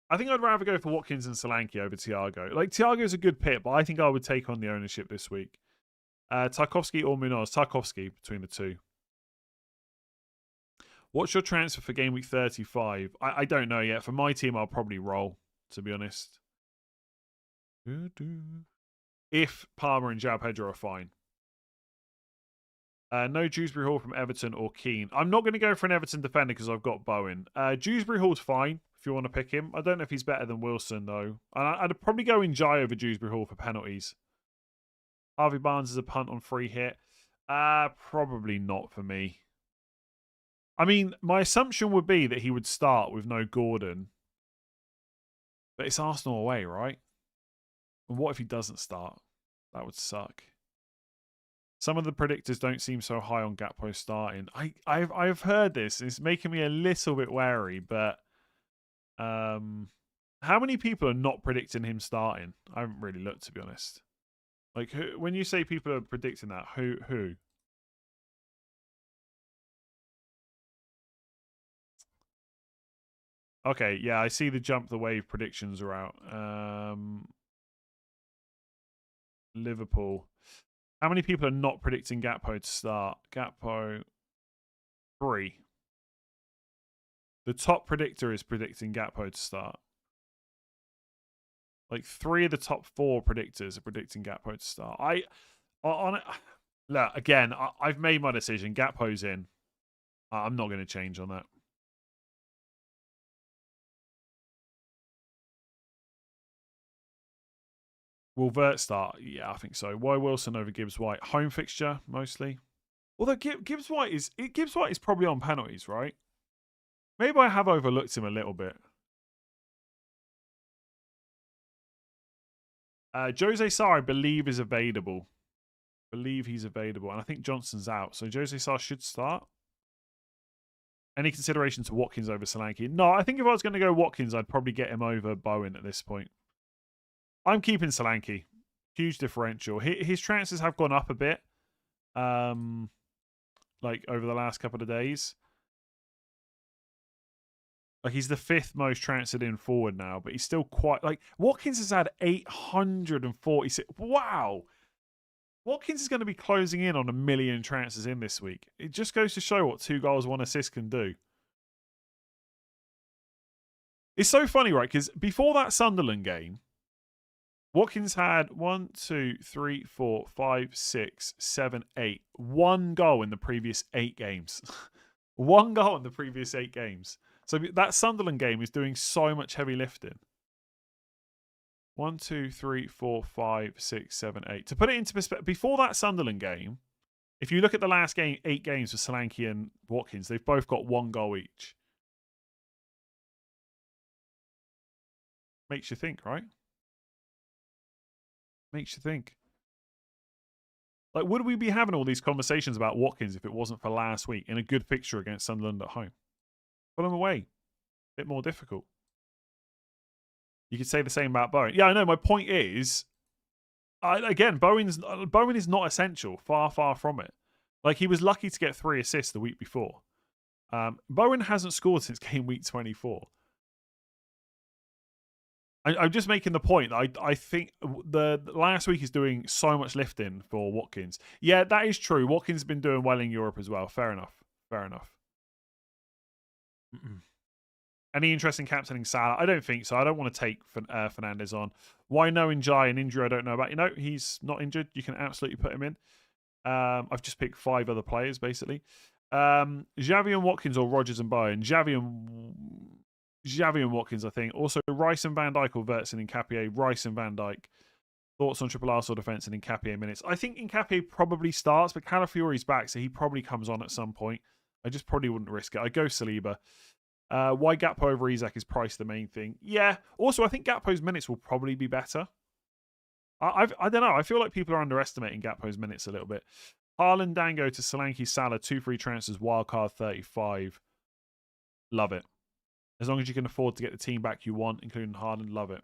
I think I'd rather go for Watkins and Solanke over Thiago. Like, Thiago's a good pick, but I think I would take on the ownership this week. Tarkovsky or Munoz? Tarkovsky between the two. What's your transfer for game week 35? I don't know yet. For my team, I'll probably roll, to be honest. If Palmer and João Pedro are fine. No Dewsbury Hall from Everton or Keane. I'm not going to go for an Everton defender because I've got Bowen. Dewsbury Hall's fine if you want to pick him. I don't know if he's better than Wilson, though. And I'd probably go in Jai over Dewsbury Hall for penalties. Harvey Barnes is a punt on free hit. Probably not for me. I mean, my assumption would be that he would start with no Gordon. But it's Arsenal away, right? And what if he doesn't start? That would suck. Some of the predictors don't seem so high on Gakpo starting. I've heard this. It's making me a little bit wary, but how many people are not predicting him starting? I haven't really looked, to be honest. Like, when you say people are predicting that, who? Okay, yeah, I see the jump the wave predictions are out. Liverpool. How many people are not predicting Gakpo to start? Gakpo, 3. The top predictor is predicting Gakpo to start. Like 3 of the top 4 predictors are predicting Gakpo to start. Look, again, I've made my decision. Gakpo's in. I'm not going to change on that. Will Vert start? Yeah, I think so. Why Wilson over Gibbs White? Home fixture mostly. Although Gibbs White is probably on penalties, right? Maybe I have overlooked him a little bit. Jose Sarr, I believe, is available. Believe he's available, and I think Johnson's out, so Jose Sarr should start. Any consideration to Watkins over Solanke? No, I think if I was going to go Watkins, I'd probably get him over Bowen at this point. I'm keeping Solanke. Huge differential. His chances have gone up a bit, like over the last couple of days. Like, he's the 5th most transferred in forward now, but he's still quite... Like, Watkins has had 846... Wow! Watkins is going to be closing in on 1 million transfers in this week. It just goes to show what 2 goals, 1 assist can do. It's so funny, right? Because before that Sunderland game, Watkins had 1, 2, 3, 4, 5, 6, 7, 8. 1 goal in the previous 8 games. 1 goal in the previous 8 games. So that Sunderland game is doing so much heavy lifting. 1, 2, 3, 4, 5, 6, 7, 8. To put it into perspective, before that Sunderland game, if you look at the last 8 games for Solanke and Watkins, they've both got 1 goal each. Makes you think, right? Makes you think. Like, would we be having all these conversations about Watkins if it wasn't for last week in a good fixture against Sunderland at home? Put him away. A bit more difficult. You could say the same about Bowen. Yeah, I know. My point is, again, Bowen is not essential. Far, far from it. Like, he was lucky to get 3 assists the week before. Bowen hasn't scored since game week 24. I'm just making the point. I think the last week is doing so much lifting for Watkins. Yeah, that is true. Watkins has been doing well in Europe as well. Fair enough. Fair enough. Any interest in captaining Salah? I don't think so. I don't want to take Fernandez on. Why no Njai? An injury I don't know about. You know, he's not injured. You can absolutely put him in. I've just picked 5 other players, basically. Xavi and Watkins or Rodgers and Bowen? Xavi and Watkins, I think. Also, Rice and Van Dijk or Vertson and Nkapie. Rice and Van Dijk. Thoughts on Triple Arsenal defence and Nkapie minutes? I think Nkapie probably starts, but Calafiori's back, so he probably comes on at some point. I just probably wouldn't risk it. I'd go Saliba. Why Gakpo over Isak is price the main thing. Yeah. Also, I think Gakpo's minutes will probably be better. I don't know. I feel like people are underestimating Gakpo's minutes a little bit. Haaland, Dango to Solanke, Salah, 2 free transfers, wildcard 35. Love it. As long as you can afford to get the team back you want, including Haaland, love it.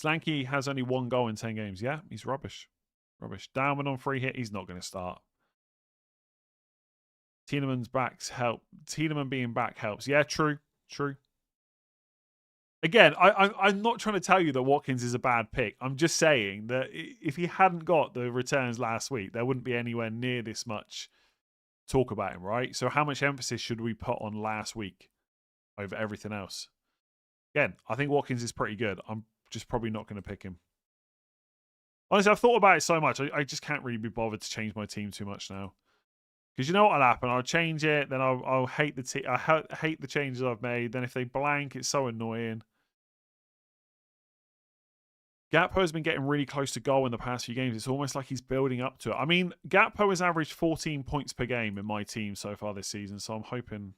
Solanke has only 1 goal in 10 games. Yeah, he's rubbish. Rubbish. Downward on free hit, he's not going to start. Tielemann's backs help. Tiedemann being back helps. Yeah, true. Again, I'm not trying to tell you that Watkins is a bad pick. I'm just saying that if he hadn't got the returns last week, there wouldn't be anywhere near this much talk about him, right? So how much emphasis should we put on last week over everything else? Again, I think Watkins is pretty good. I'm just probably not going to pick him. Honestly, I've thought about it so much. I just can't really be bothered to change my team too much now. Because you know what'll happen? I'll change it, then I'll hate the I hate the changes I've made. Then if they blank, it's so annoying. Gakpo has been getting really close to goal in the past few games. It's almost like he's building up to it. I mean, Gakpo has averaged 14 points per game in my team so far this season, so I'm hoping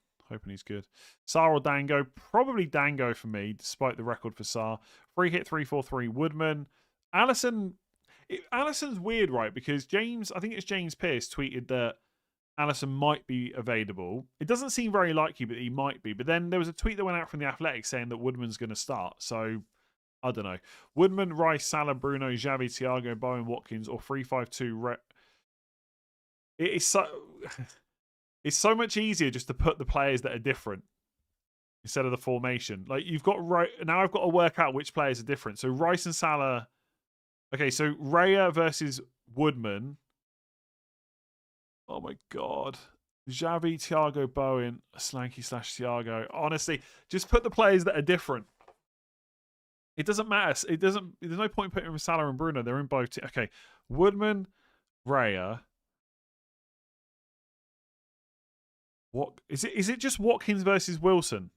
he's good. Sarr or Dango? Probably Dango for me, despite the record for Sarr. Free hit 343. Woodman. Allison's weird, right? Because I think it's James Pearce tweeted that Allison might be available. It doesn't seem very likely, but he might be. But then there was a tweet that went out from the Athletic saying that Woodman's going to start. So I don't know. Woodman, Rice, Salah, Bruno, Xavi, Thiago, Bowen, Watkins, or 3-5-2. It's so it's so much easier just to put the players that are different instead of the formation. Like you've got now I've got to work out which players are different. So Rice and Salah. Okay, so Raya versus Woodman. Oh my god. Xavi, Thiago, Bowen, Slanky / Thiago. Honestly, just put the players that are different. It doesn't matter. There's no point putting in Salah and Bruno. They're in both. Okay, Woodman, Raya. What is it? Is it just Watkins versus Wilson?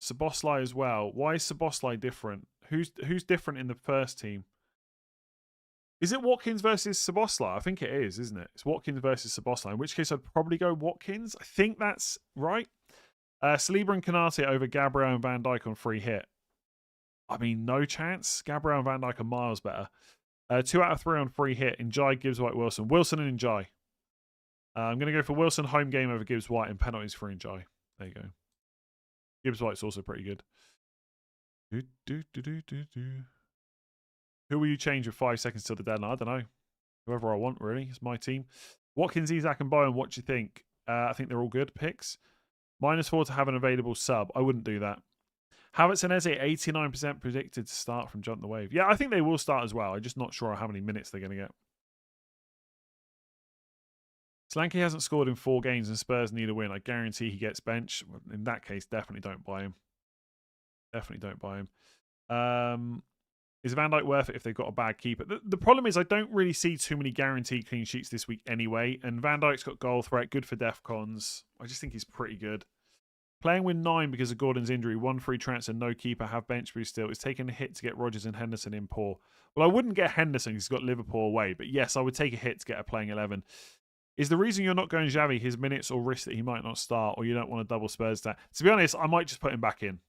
Szoboszlai as well. Why is Szoboszlai different? Who's different in the first team? Is it Watkins versus Szoboszlai? I think it is, isn't it? It's Watkins versus Szoboszlai. In which case, I'd probably go Watkins. I think that's right. Saliba and Konate over Gabriel and Van Dijk on free hit. I mean, no chance. Gabriel and Van Dijk are miles better. 2 out of 3 on free hit. Njai, Gibbs White, Wilson. Wilson and Njai. I'm going to go for Wilson home game over Gibbs White and penalties for Njai. There you go. Gibbs White's also pretty good. Who will you change with 5 seconds till the deadline? I don't know. Whoever I want, really. It's my team. Watkins, Isak, and Bowen, what do you think? I think they're all good picks. -4 to have an available sub. I wouldn't do that. Havertz and Eze, 89% predicted to start from Jump the Wave. Yeah, I think they will start as well. I'm just not sure how many minutes they're going to get. Solanke hasn't scored in 4 games and Spurs need a win. I guarantee he gets bench. In that case, definitely don't buy him. Definitely don't buy him. Is Van Dijk worth it if they've got a bad keeper? The problem is I don't really see too many guaranteed clean sheets this week anyway. And Van Dijk's got goal threat, good for defcons. I just think he's pretty good. Playing with 9 because of Gordon's injury, 1 free transfer, no keeper, have bench boost still. Is taking a hit to get Rodgers and Henderson in poor. Well, I wouldn't get Henderson because he's got Liverpool away. But yes, I would take a hit to get a playing 11. Is the reason you're not going Xavi his minutes or risk that he might not start, or you don't want to double Spurs that? To be honest, I might just put him back in.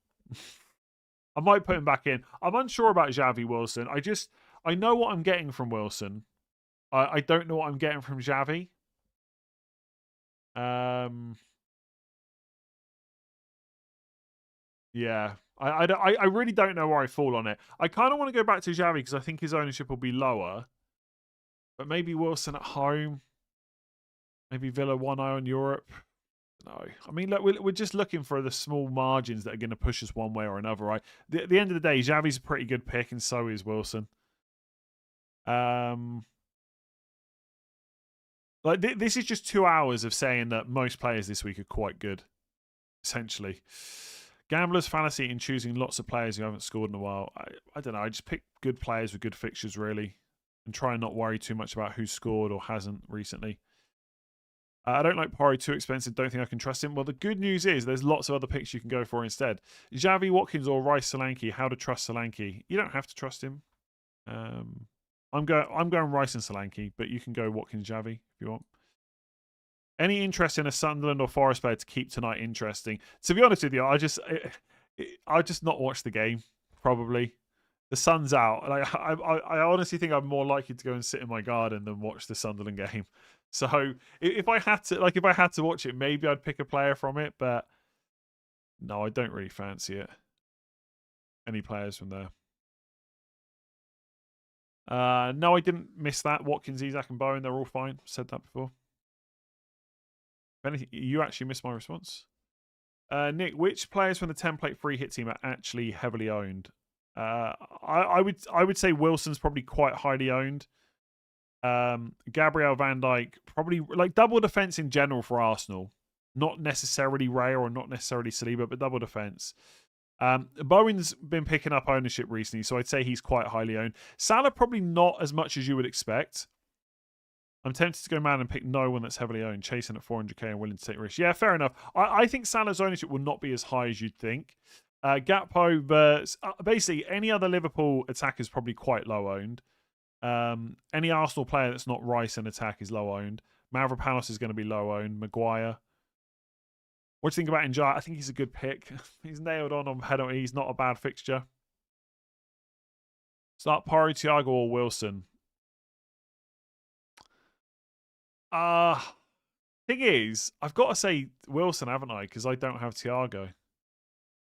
I might put him back in. I'm unsure about Xavi Wilson. I know what I'm getting from Wilson. I don't know what I'm getting from Xavi. Yeah. I really don't know where I fall on it. I kind of want to go back to Xavi because I think his ownership will be lower. But maybe Wilson at home. Maybe Villa 1 eye on Europe. No. I mean, look, we're just looking for the small margins that are going to push us one way or another, right? At the end of the day, Xavi's a pretty good pick, and so is Wilson. This is just 2 hours of saying that most players this week are quite good, essentially. Gambler's fallacy in choosing lots of players who haven't scored in a while. I don't know. I just pick good players with good fixtures, really, and try and not worry too much about who scored or hasn't recently. I don't like Pari, too expensive. Don't think I can trust him. Well, the good news is there's lots of other picks you can go for instead. Xavi, Watkins, or Rice Solanke. How to trust Solanke? You don't have to trust him. I'm going Rice and Solanke, but you can go Watkins, Xavi if you want. Any interest in a Sunderland or Forest player to keep tonight interesting? To be honest with you, I'll just not watch the game. Probably. The sun's out. Like I honestly think I'm more likely to go and sit in my garden than watch the Sunderland game. So if I had to watch it, maybe I'd pick a player from it, but no, I don't really fancy it. Any players from there? No, I didn't miss that. Watkins, Isak, and Bowen, they're all fine. Said that before. If anything, you actually missed my response. Nick, which players from the template free hit team are actually heavily owned? I would say Wilson's probably quite highly owned. Gabriel Van Dijk, probably like double defense in general for Arsenal. Not necessarily Raya or not necessarily Saliba, but double defense. Bowen's been picking up ownership recently, so I'd say he's quite highly owned. Salah probably not as much as you would expect. I'm tempted to go mad and pick no one that's heavily owned, chasing at 400k and willing to take risks. Yeah, fair enough. I think Salah's ownership will not be as high as you'd think. Gakpo, basically any other Liverpool attacker is probably quite low owned. Any Arsenal player that's not Rice in attack is low owned. Mavropanos is going to be low owned. Maguire. What do you think about Njai? I think he's a good pick. He's nailed on penalty. He's not a bad fixture. Start Paro, Thiago, or Wilson. Thing is, I've got to say Wilson, haven't I? Because I don't have Thiago.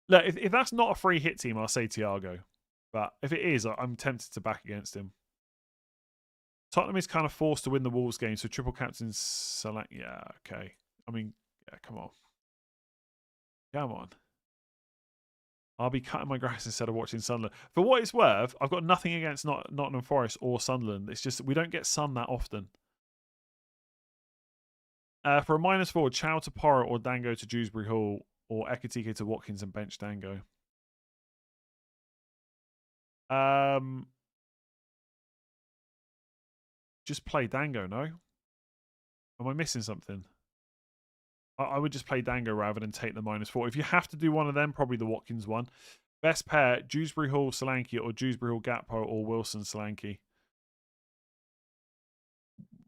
Look, if that's not a free hit team, I'll say Thiago. But if it is, I'm tempted to back against him. Tottenham is kind of forced to win the Wolves game, so triple captain select. Yeah, okay. I mean, yeah, come on. Come on. I'll be cutting my grass instead of watching Sunderland. For what it's worth, I've got nothing against Nottingham Forest or Sunderland. It's just we don't get Sun that often. For a -4, Chow to Porro or Dango to Dewsbury Hall or Ekatike to Watkins and bench Dango. Just play Dango, no? Am I missing something? I would just play Dango rather than take the -4. If you have to do one of them, probably the Watkins one. Best pair, Dewsbury Hall Solanke or Dewsbury Hall Gakpo or Wilson Solanke.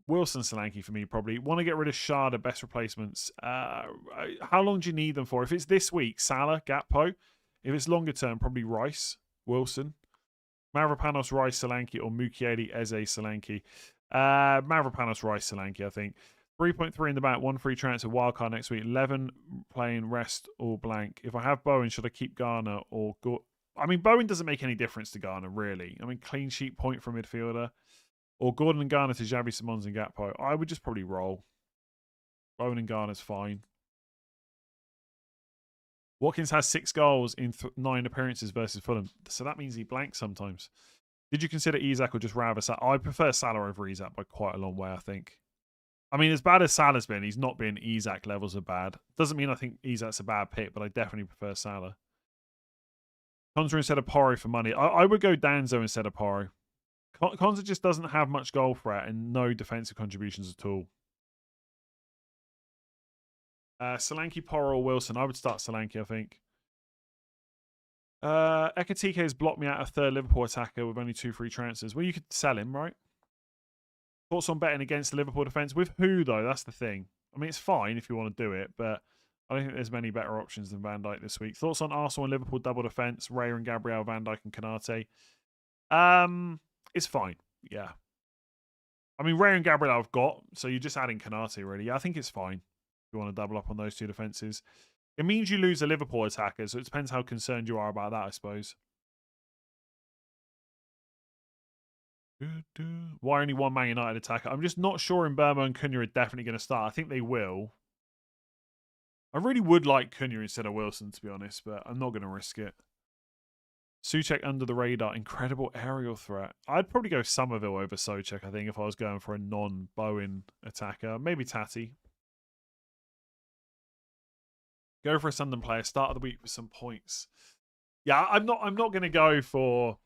Wilson Solanke for me, probably. Want to get rid of Shada, best replacements. How long do you need them for? If it's this week, Salah, Gakpo. If it's longer term, probably Rice, Wilson. Mavropanos, Rice, Solanke, or Mukiele, Eze, Solanke. Mavropanos, Rice, Solanke, I think. 3.3 in the back, 1 free transfer, wildcard next week. 11 playing rest or blank. If I have Bowen, should I keep Garner or go? I mean, Bowen doesn't make any difference to Garner, really. I mean, clean sheet point for midfielder. Or Gordon and Garner to Xavi Simons and Gakpo. I would just probably roll. Bowen and Garner's fine. Watkins has 6 goals in 9 appearances versus Fulham. So that means he blanks sometimes. Did you consider Isak or just rather Salah? I prefer Salah over Isak by quite a long way, I think. I mean, as bad as Salah's been, he's not been Isak levels of bad. Doesn't mean I think Isak's a bad pick, but I definitely prefer Salah. Konza instead of Porro for money. I would go Danzo instead of Porro. Konza just doesn't have much goal threat and no defensive contributions at all. Solanke, Porro, or Wilson. I would start Solanke, I think. Ekatike has blocked me out a third Liverpool attacker with only 2 free transfers. Well, you could sell him, right? Thoughts on betting against the Liverpool defence? With who, though? That's the thing. I mean, it's fine if you want to do it, but I don't think there's many better options than Van Dijk this week. Thoughts on Arsenal and Liverpool double defence? Raya and Gabriel, Van Dijk and Konate. It's fine. Yeah. I mean, Raya and Gabriel I've got, so you're just adding Konate, really. Yeah, I think it's fine if you want to double up on those 2 defences. It means you lose a Liverpool attacker, so it depends how concerned you are about that, I suppose. Why only 1 Man United attacker? I'm just not sure in Burma and Cunha are definitely going to start. I think they will. I really would like Cunha instead of Wilson, to be honest, but I'm not going to risk it. Souček under the radar. Incredible aerial threat. I'd probably go Somerville over Souček, I think, if I was going for a non-Bowen attacker. Maybe Tati. Go for a Sunderland player. Start of the week with some points. Yeah, I'm not going to go for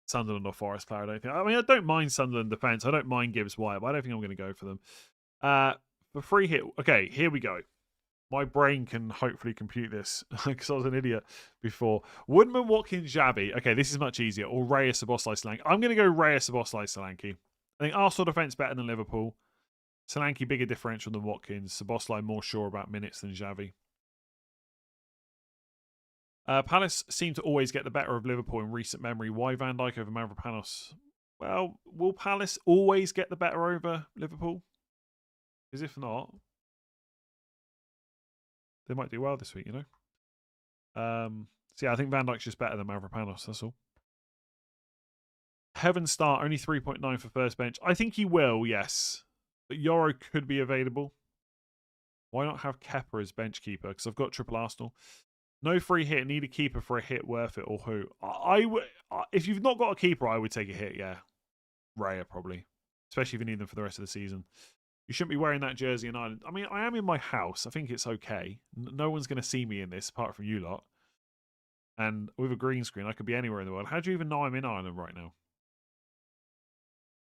Sunderland or Forest player, I don't think. I mean, I don't mind Sunderland defence. I don't mind Gibbs White, but I don't think I'm going to go for them. For free hit. Okay, here we go. My brain can hopefully compute this because I was an idiot before. Woodman, Watkins, Xavi. Okay, this is much easier. Or Raya, Szoboszlai, Solanke. I'm going to go Raya, Szoboszlai, Solanke. I think Arsenal defence better than Liverpool. Solanke bigger differential than Watkins. Szoboszlai more sure about minutes than Xavi. Palace seem to always get the better of Liverpool in recent memory. Why Van Dijk over Mavropanos? Well, will Palace always get the better over Liverpool? Because if not, they might do well this week, you know? So yeah, I think Van Dijk's just better than Mavropanos, that's all. Heaven start, only 3.9 for first bench. I think he will, yes. But Yoro could be available. Why not have Kepa as bench keeper? Because I've got triple Arsenal. No free hit. Need a keeper for a hit worth it, or who? If you've not got a keeper, I would take a hit. Yeah, Raya probably, especially if you need them for the rest of the season. You shouldn't be wearing that jersey in Ireland. I mean, I am in my house. I think it's okay. No one's going to see me in this apart from you lot. And with a green screen, I could be anywhere in the world. How do you even know I'm in Ireland right now?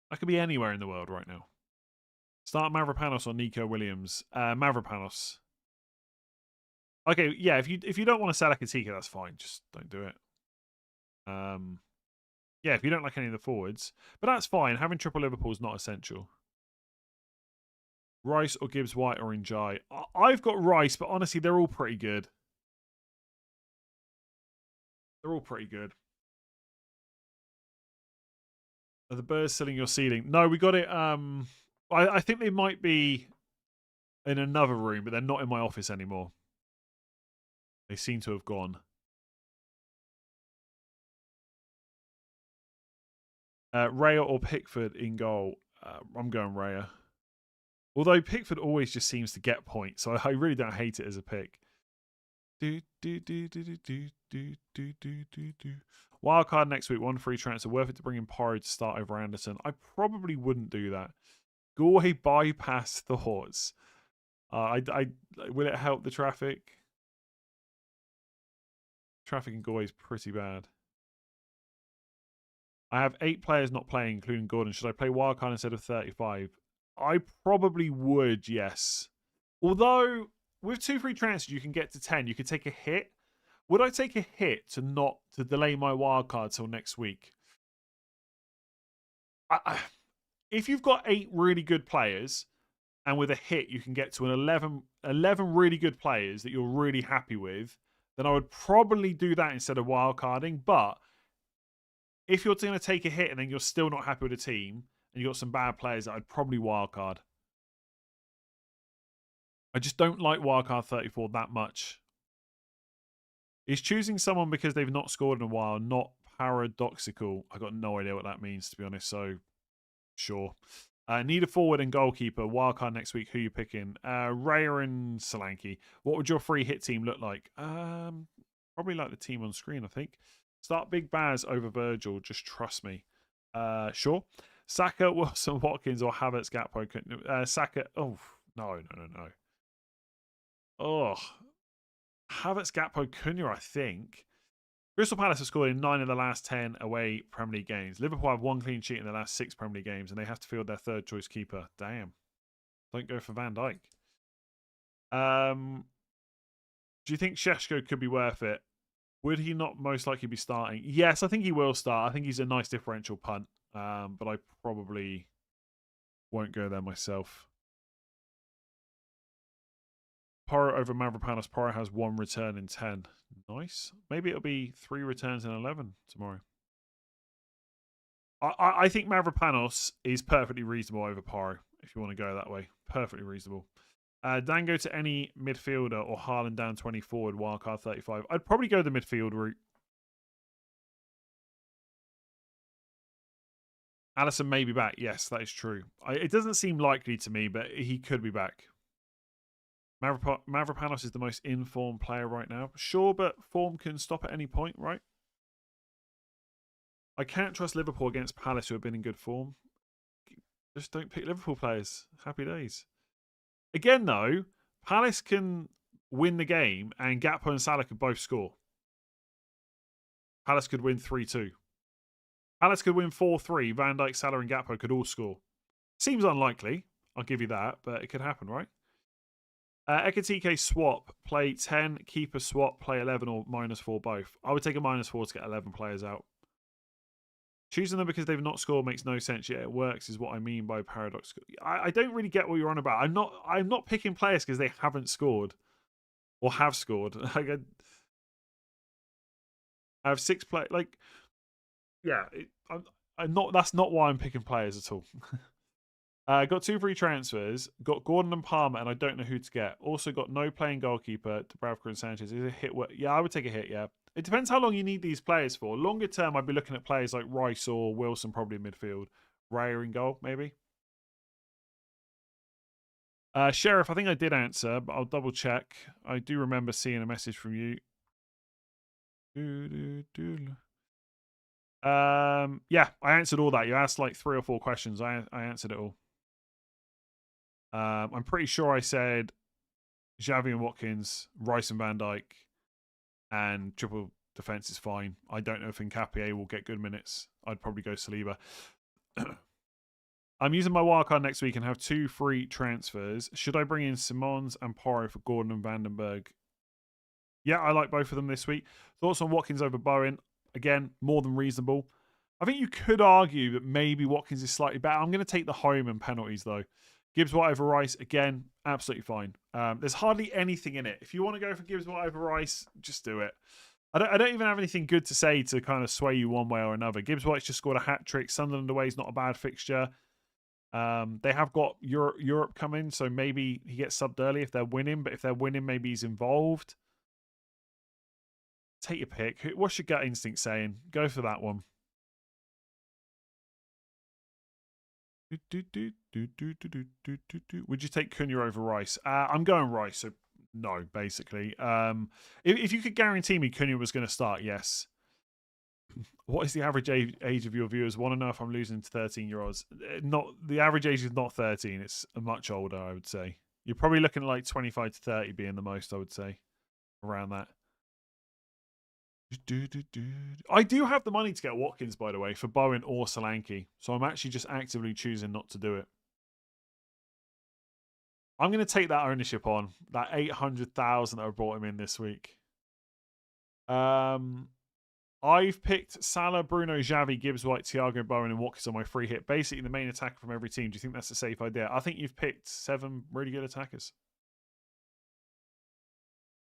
I could be anywhere in the world right now. Start Mavropanos or Nico Williams. Mavropanos. Okay, yeah. If you don't want to sell Akatika, that's fine. Just don't do it. Yeah, if you don't like any of the forwards, but that's fine. Having triple Liverpool is not essential. Rice or Gibbs White or Njai. I've got Rice, but honestly, they're all pretty good. They're all pretty good. Are the birds still in your ceiling? No, we got it. I think they might be in another room, but they're not in my office anymore. They seem to have gone. Raya or Pickford in goal. I'm going Raya. Although Pickford always just seems to get points, so I really don't hate it as a pick. Wildcard next week. 1 free transfer. Worth it to bring in Porro to start over Anderson. I probably wouldn't do that. Galway bypass thoughts. Will it help the traffic? Traffic in Galway is pretty bad. I have 8 players not playing, including Gordon. Should I play wildcard instead of 35? I probably would, yes. Although, with 2 free transfers, you can get to 10. You could take a hit. Would I take a hit to delay my wildcard till next week? If you've got 8 really good players, and with a hit you can get to an 11 really good players that you're really happy with, then I would probably do that instead of wildcarding. But if you're going to take a hit and then you're still not happy with the team, and you've got some bad players, I'd probably wildcard. I just don't like wildcard 34 that much. Is choosing someone because they've not scored in a while not paradoxical? I got no idea what that means, to be honest, so sure. Need a forward and goalkeeper. Wildcard next week. Who you picking? Raya and Solanke. What would your free hit team look like? Probably like the team on screen, I think. Start Big Baz over Virgil. Just trust me. Sure. Saka, Wilson, Watkins, or Havertz, Gakpo. Saka. Oh, no. Oh. Havertz, Gakpo, Cunha, I think. Crystal Palace have scored in 9 of the last 10 away Premier League games. Liverpool have 1 clean sheet in the last 6 Premier League games, and they have to field their 3rd choice keeper. Damn. Don't go for Van Dijk. Do you think Šeško could be worth it? Would he not most likely be starting? Yes, I think he will start. I think he's a nice differential punt, but I probably won't go there myself. Porro over Mavropanos. Porro has 1 return in 10. Nice. Maybe it'll be 3 returns in 11 tomorrow. I think Mavropanos is perfectly reasonable over Porro, if you want to go that way. Perfectly reasonable. Dango to any midfielder or Haaland down 20 forward, wildcard 35. I'd probably go the midfield route. Alisson may be back. Yes, that is true. It doesn't seem likely to me, but he could be back. Mavropanos is the most informed player right now. Sure, but form can stop at any point, right? I can't trust Liverpool against Palace, who have been in good form. Just don't pick Liverpool players. Happy days. Again, though, Palace can win the game and Gakpo and Salah could both score. Palace could win 3-2. Palace could win 4-3. Van Dijk, Salah and Gakpo could all score. Seems unlikely. I'll give you that, but it could happen, right? Ekatike swap, play 10, keeper swap, play 11 or -4 both. I would take a -4 to get 11 players out. Choosing them because they've not scored makes no sense yet. It works is what I mean by paradox. I don't really get what you're on about. I'm not picking players because they haven't scored or have scored. Like I have 6 players. Like, yeah, I'm not. That's not why I'm picking players at all. Got 2 free transfers. Got Gordon and Palmer, and I don't know who to get. Also got no playing goalkeeper. Dubravka and Sanchez. Is a hit? Yeah, I would take a hit. Yeah. It depends how long you need these players for. Longer term, I'd be looking at players like Rice or Wilson, probably in midfield. Raya in goal, maybe. Sheriff, I think I did answer, but I'll double check. I do remember seeing a message from you. Yeah, I answered all that. You asked like 3 or 4 questions. I answered it all. I'm pretty sure I said Xavi and Watkins, Rice and Van Dijk, and triple defense is fine. I don't know if Nkapie will get good minutes. I'd probably go Saliba. I'm using my wildcard next week and have 2 free transfers. Should I bring in Simons and Porro for Gordon and Vandenberg? Yeah, I like both of them this week. Thoughts on Watkins over Bowen? Again, more than reasonable. I think you could argue that maybe Watkins is slightly better. I'm going to take the home and penalties, though. Gibbs White over Rice, again, absolutely fine. There's hardly anything in it. If you want to go for Gibbs White over Rice, just do it. I don't even have anything good to say to kind of sway you one way or another. Gibbs White's just scored a hat-trick. Sunderland away is not a bad fixture. They have got Europe coming, so maybe he gets subbed early if they're winning. But if they're winning, maybe he's involved. Take your pick. What's your gut instinct saying? Go for that one. Would you take Cunha over Rice? I'm going Rice, so no, basically. If you could guarantee me Cunha was going to start, yes. What is the average age of your viewers? Want to know if I'm losing to 13-year-olds? Not the average age is not 13. It's much older, I would say. You're probably looking at like 25 to 30 being the most, I would say, around that. I do have the money to get Watkins, by the way, for Bowen or Solanke. So I'm actually just actively choosing not to do it. I'm going to take that ownership on. That 800,000 that I brought him in this week. I've picked Salah, Bruno, Xavi, Gibbs White, Thiago, Bowen, and Watkins on my free hit. Basically, the main attacker from every team. Do you think that's a safe idea? I think you've picked 7 really good attackers.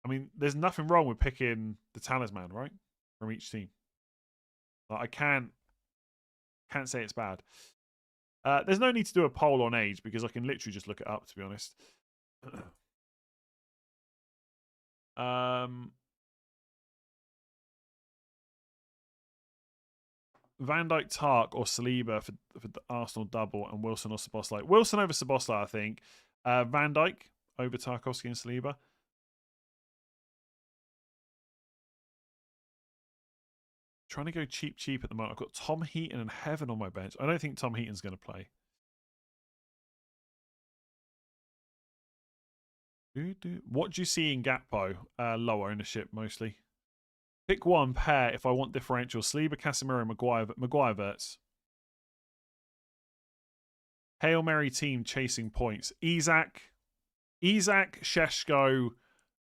I mean, there's nothing wrong with picking the talisman, right? From each team. I can't say it's bad. There's no need to do a poll on age because I can literally just look it up, to be honest. Van Dijk, Tark, or Saliba for the Arsenal double, and Wilson or Szoboszlai. Wilson over Szoboszlai, I think. Van Dijk over Tarkowski and Saliba. Trying to go cheap at the moment. I've got Tom Heaton and Heaven on my bench. I don't think Tom Heaton's going to play. What do you see in Gakpo? Low ownership, mostly. Pick one pair if I want differential. Saliba, Casemiro, Maguire Verts. Hail Mary team chasing points. Isak, Sheshko,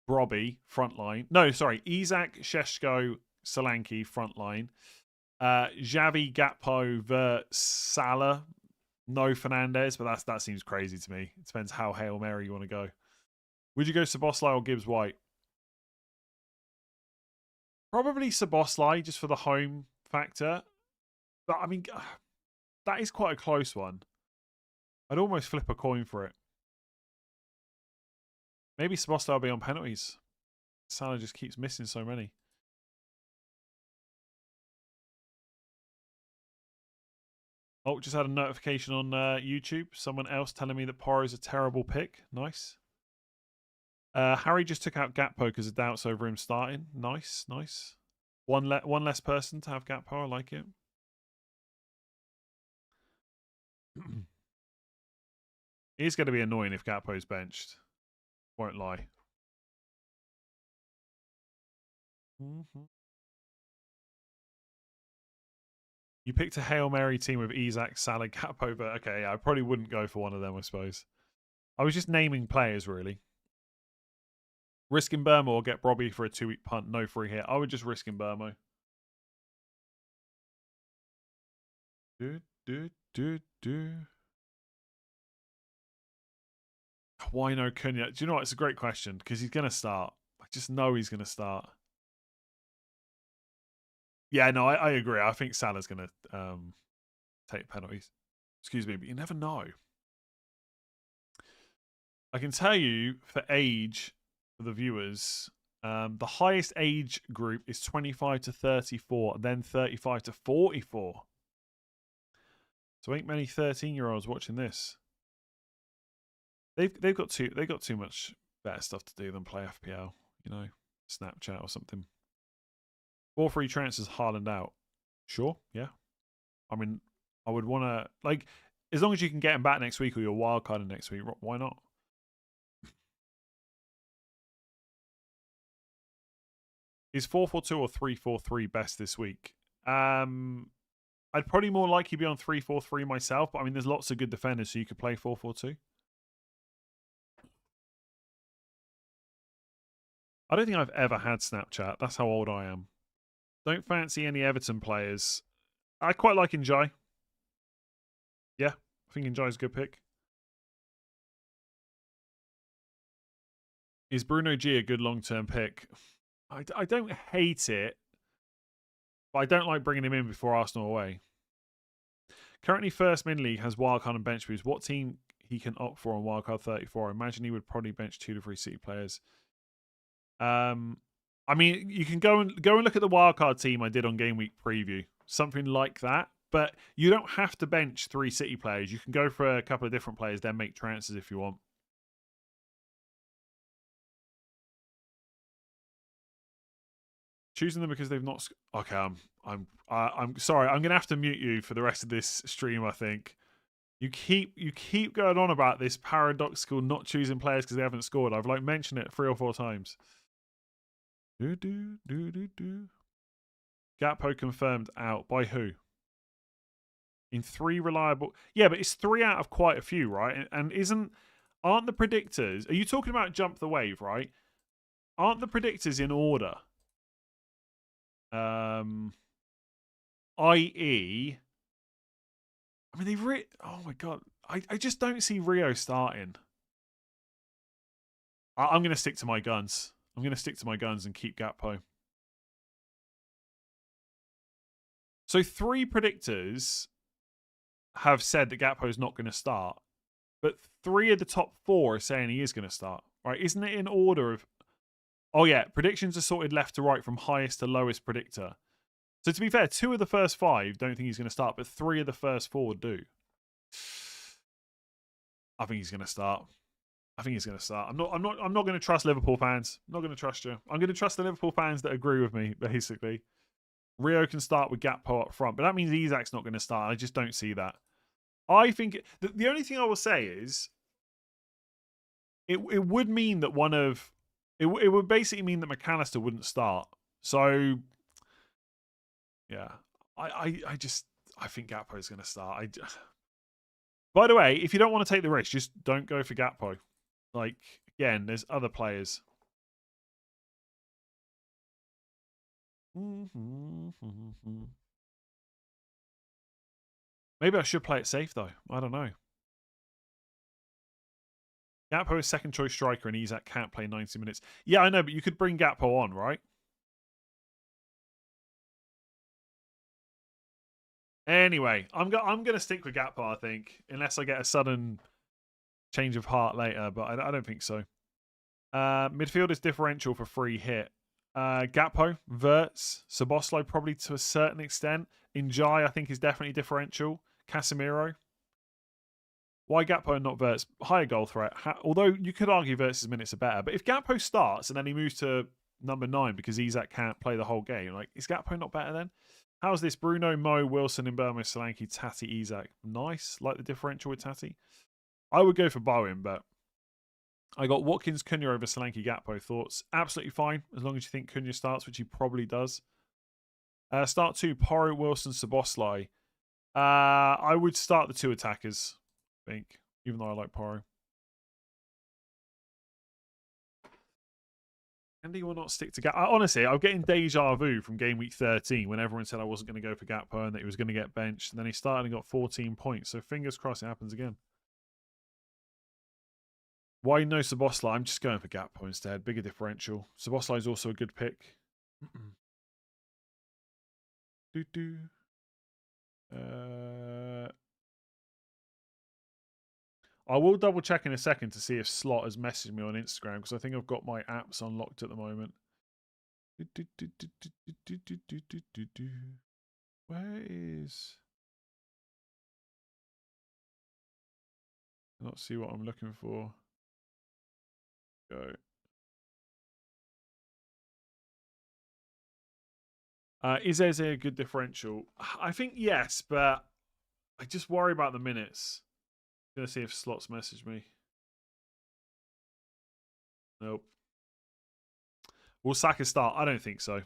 Brobby, front line. No, sorry. Isak, Sheshko, Solanke, front line. Xavi, Gakpo, Verts, Salah. No Fernandez, but that seems crazy to me. It depends how Hail Mary you want to go. Would you go Szoboszlai or Gibbs White? Probably Szoboszlai just for the home factor. But I mean, that is quite a close one. I'd almost flip a coin for it. Maybe Szoboszlai will be on penalties. Salah just keeps missing so many. Oh, just had a notification on YouTube. Someone else telling me that Porro is a terrible pick. Nice. Harry just took out Gakpo because of doubts over him starting. Nice. One less person to have Gakpo. I like it. It is going to be annoying if Gakpo's benched. Won't lie. You picked a Hail Mary team with Isak, Salah, Gakpo, but okay, yeah, I probably wouldn't go for one of them, I suppose. I was just naming players, really. Risk in Burma or get Brobby for a 2-week punt, no free hit. I would just risk in Burma. Why no Cunha? Do you know what? It's a great question because he's going to start. I just know he's going to start. Yeah, no, I agree. I think Salah's going to take penalties. Excuse me, but you never know. I can tell you for age, for the viewers, the highest age group is 25 to 34, then 35 to 44. So ain't many 13-year-olds watching this. They've got too much better stuff to do than play FPL. You know, Snapchat or something. 4 free transfers, Haaland out. Sure, yeah. I mean, I would want to like as long as you can get him back next week or your wild card next week. Why not? Is 4-4-2 or 3-4-3 best this week? I'd probably more likely be on 3-4-3 myself, but I mean, there's lots of good defenders, so you could play 4-4-2. I don't think I've ever had Snapchat. That's how old I am. Don't fancy any Everton players. I quite like Njai. Yeah, I think Njai's a good pick. Is Bruno G a good long-term pick? I don't hate it, but I don't like bringing him in before Arsenal away. Currently, first min league has wildcard and bench boost. What team he can opt for on wildcard 34? I imagine he would probably bench 2 to 3 City players. I mean, you can go and look at the wildcard team I did on Game Week preview, something like that. But you don't have to bench 3 City players. You can go for a couple of different players, then make transfers if you want. Choosing them because they've not. Okay, I'm sorry. I'm gonna have to mute you for the rest of this stream. I think you keep going on about this paradoxical not choosing players because they haven't scored. I've like mentioned it 3 or 4 times. Gakpo confirmed out by who? In 3 reliable. Yeah, but it's 3 out of quite a few, right? And aren't the predictors? Are you talking about jump the wave, right? Aren't the predictors in order? I.e. I mean, oh my god, I just don't see Rio starting. I'm going to stick to my guns. I'm going to stick to my guns and keep Gakpo. So 3 predictors have said that Gakpo is not going to start, but 3 of the top 4 are saying he is going to start. Right? Isn't it in order of? Oh yeah, predictions are sorted left to right from highest to lowest predictor. So to be fair, 2 of the first 5 don't think he's going to start, but 3 of the first 4 do. I think he's going to start. I'm not going to trust Liverpool fans. I'm not going to trust you. I'm going to trust the Liverpool fans that agree with me, basically. Rio can start with Gakpo up front, but that means Isak's not going to start. I just don't see that. I think the only thing I will say is it would mean that it would basically mean that McAllister wouldn't start. So yeah, I think Gakpo is going to start. By the way, if you don't want to take the risk, just don't go for Gakpo. Like, again, there's other players. Maybe I should play it safe, though. I don't know. Gakpo is second choice striker and Isak can't play 90 minutes. Yeah, I know, but you could bring Gakpo on, right? Anyway, I'm going to stick with Gakpo, I think, unless I get a sudden change of heart later, but I don't think so. Midfield is differential for free hit. Gakpo, Wirtz, Szoboszlai probably to a certain extent. Njai, I think, is definitely differential. Casemiro. Why Gakpo and not Wirtz? Higher goal threat. Although you could argue Wirtz's minutes are better. But if Gakpo starts and then he moves to number 9 because Isak can't play the whole game, like, is Gakpo not better then? How's this? Bruno, Mo, Wilson, Mbeumo, Solanke, Tati, Isak. Nice. Like the differential with Tati. I would go for Bowen, but I got Watkins, Cunha over Solanke, Gakpo. Thoughts? Absolutely fine, as long as you think Cunha starts, which he probably does. Start 2, Porro, Wilson, Szoboszlai. I would start the 2 attackers, I think, even though I like Porro. And he will not stick to Gakpo. Honestly, I'm getting deja vu from game week 13 when everyone said I wasn't going to go for Gakpo and that he was going to get benched. And then he started and got 14 points. So fingers crossed it happens again. Why no Szoboszlai? I'm just going for Gakpo instead. Bigger differential. Szoboszlai is also a good pick. I will double check in a second to see if Slot has messaged me on Instagram because I think I've got my apps unlocked at the moment. Where is? Not see what I'm looking for. go. Is Eze a good differential? I think yes, but I just worry about the minutes. Gonna see if slots message me. Nope. Will Saka start? I don't think so.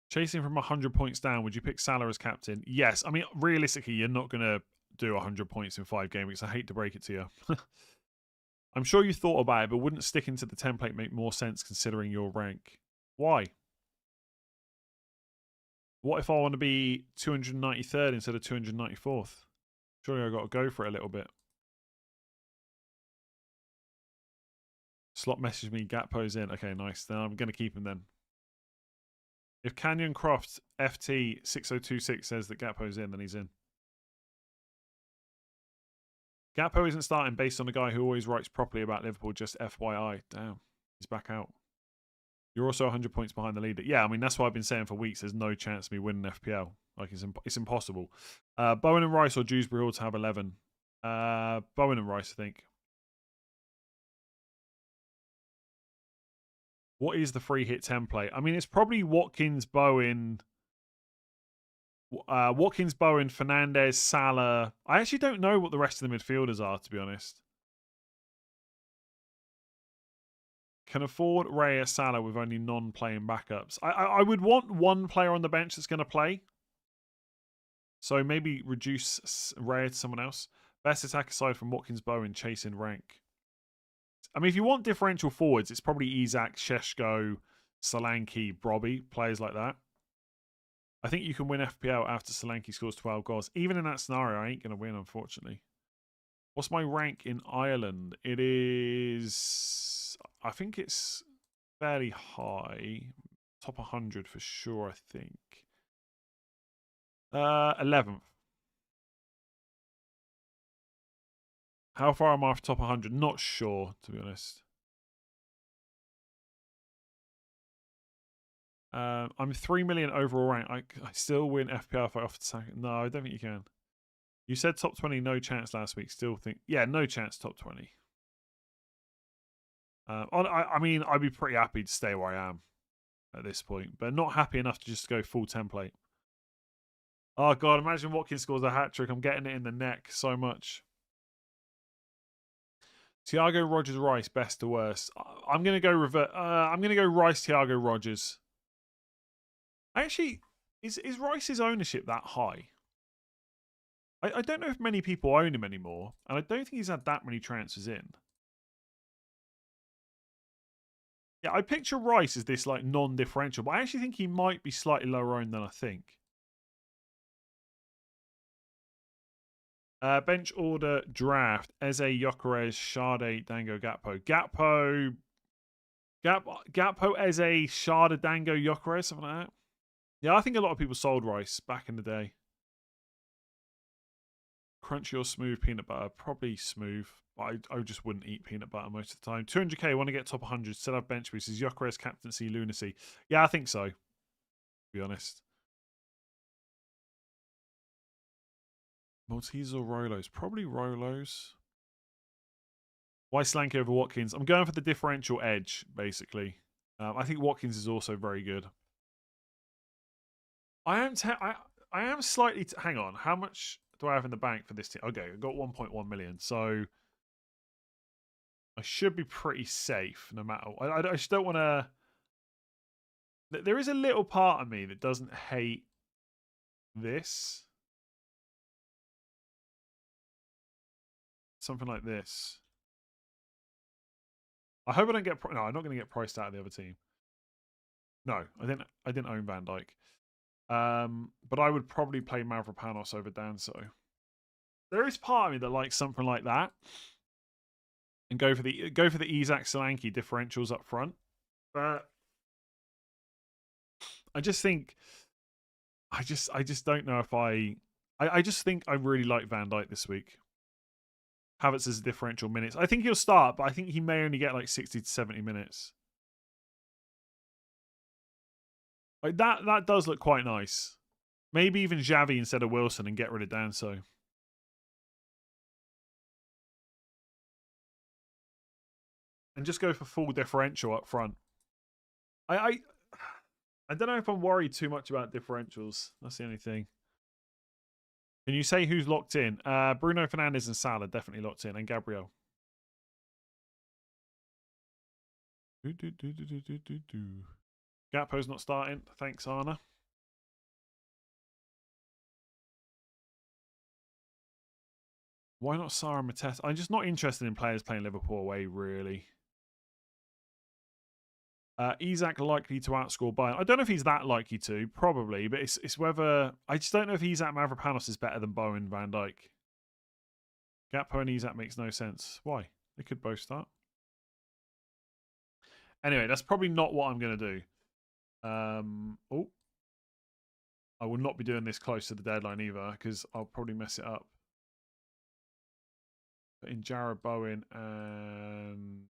Chasing from 100 points down, would you pick Salah as captain? Yes. I mean, realistically, you're not going to do 100 points in 5 game weeks. I hate to break it to you. I'm sure you thought about it, but wouldn't sticking to the template make more sense considering your rank? Why? What if I want to be 293rd instead of 294th? Surely I've got to go for it a little bit. Slot message me, Gatpo's in. Okay, nice. Then I'm going to keep him then. If Canyon Croft FT 6026 says that Gatpo's in, then he's in. Gatpo isn't starting based on a guy who always writes properly about Liverpool, just FYI. Damn, he's back out. You're also 100 points behind the leader. Yeah, I mean, that's what I've been saying for weeks. There's no chance of me winning FPL. Like, it's impossible. Bowen and Rice or Dewsbury all to have 11. Bowen and Rice, I think. What is the free hit template? I mean, it's probably Watkins, Bowen, Fernandez, Salah. I actually don't know what the rest of the midfielders are, to be honest. Can afford Raya Salah with only non-playing backups. I would want one player on the bench that's going to play. So maybe reduce Raya to someone else. Best attack aside from Watkins, Bowen, chasing rank. I mean, if you want differential forwards, it's probably Isak, Sheshko, Solanke, Brobby, players like that. I think you can win FPL after Solanke scores 12 goals. Even in that scenario, I ain't going to win, unfortunately. What's my rank in Ireland? It is... I think it's fairly high. Top 100 for sure, I think. 11th. How far am I off top 100? Not sure, to be honest. I'm 3 million overall rank. I still win FPL if I offer to sack it. No, I don't think you can. You said top 20, no chance last week. Still think, yeah, no chance top 20. I mean, I'd be pretty happy to stay where I am at this point, but not happy enough to just go full template. Oh, God, imagine Watkins scores a hat-trick. I'm getting it in the neck so much. Thiago, Rogers, Rice, best to worst. I'm going to go I'm going to go Rice, Thiago, Rogers. Actually, is Rice's ownership that high? I don't know if many people own him anymore, and I don't think he's had that many transfers in. Yeah, I picture Rice as this like non-differential, but I actually think he might be slightly lower owned than I think. Bench order draft: Eze, Gyökeres, Sade, Dango, Gakpo, Gakpo, Eze, Sade, Dango, Gyökeres, something like that. Yeah, I think a lot of people sold Rice back in the day. Crunchy or smooth peanut butter? Probably smooth. I just wouldn't eat peanut butter most of the time. 200k, want to get top 100. Still have bench boosts. Is Gyökeres captaincy lunacy? Yeah, I think so. To be honest. Maltese or Rolos? Probably Rolos. Why Solanke over Watkins? I'm going for the differential edge, basically. I think Watkins is also very good. I am slightly... hang on. How much do I have in the bank for this team? Okay, I've got 1.1 million. So I should be pretty safe no matter... I just don't want to... There is a little part of me that doesn't hate this. Something like this. I hope I don't get... No, I'm not going to get priced out of the other team. No, I didn't own Van Dijk. But I would probably play Mavropanos over Danso. There is part of me that likes something like that, and go for the Isak Solanke differentials up front. But I just think I just don't know if I just think I really like Van Dijk this week. Havertz as differential minutes. I think he'll start, but I think he may only get like 60 to 70 minutes. Like that does look quite nice. Maybe even Xavi instead of Wilson and get rid of Danso. And just go for full differential up front. I don't know if I'm worried too much about differentials. That's the only thing. Can you say who's locked in? Bruno Fernandes and Salah definitely locked in, and Gabriel. Gakpo's not starting. Thanks, Anna. Why not Sarah Mateta? I'm just not interested in players playing Liverpool away, really. Isak likely to outscore Bayern. I don't know if he's that likely to, probably, but it's whether... I just don't know if Isak Mavropanos is better than Bowen Van Dijk. Gakpo and Isak makes no sense. Why? They could both start. Anyway, that's probably not what I'm going to do. Oh. I will not be doing this close to the deadline either, because I'll probably mess it up. But in Jarrod Bowen and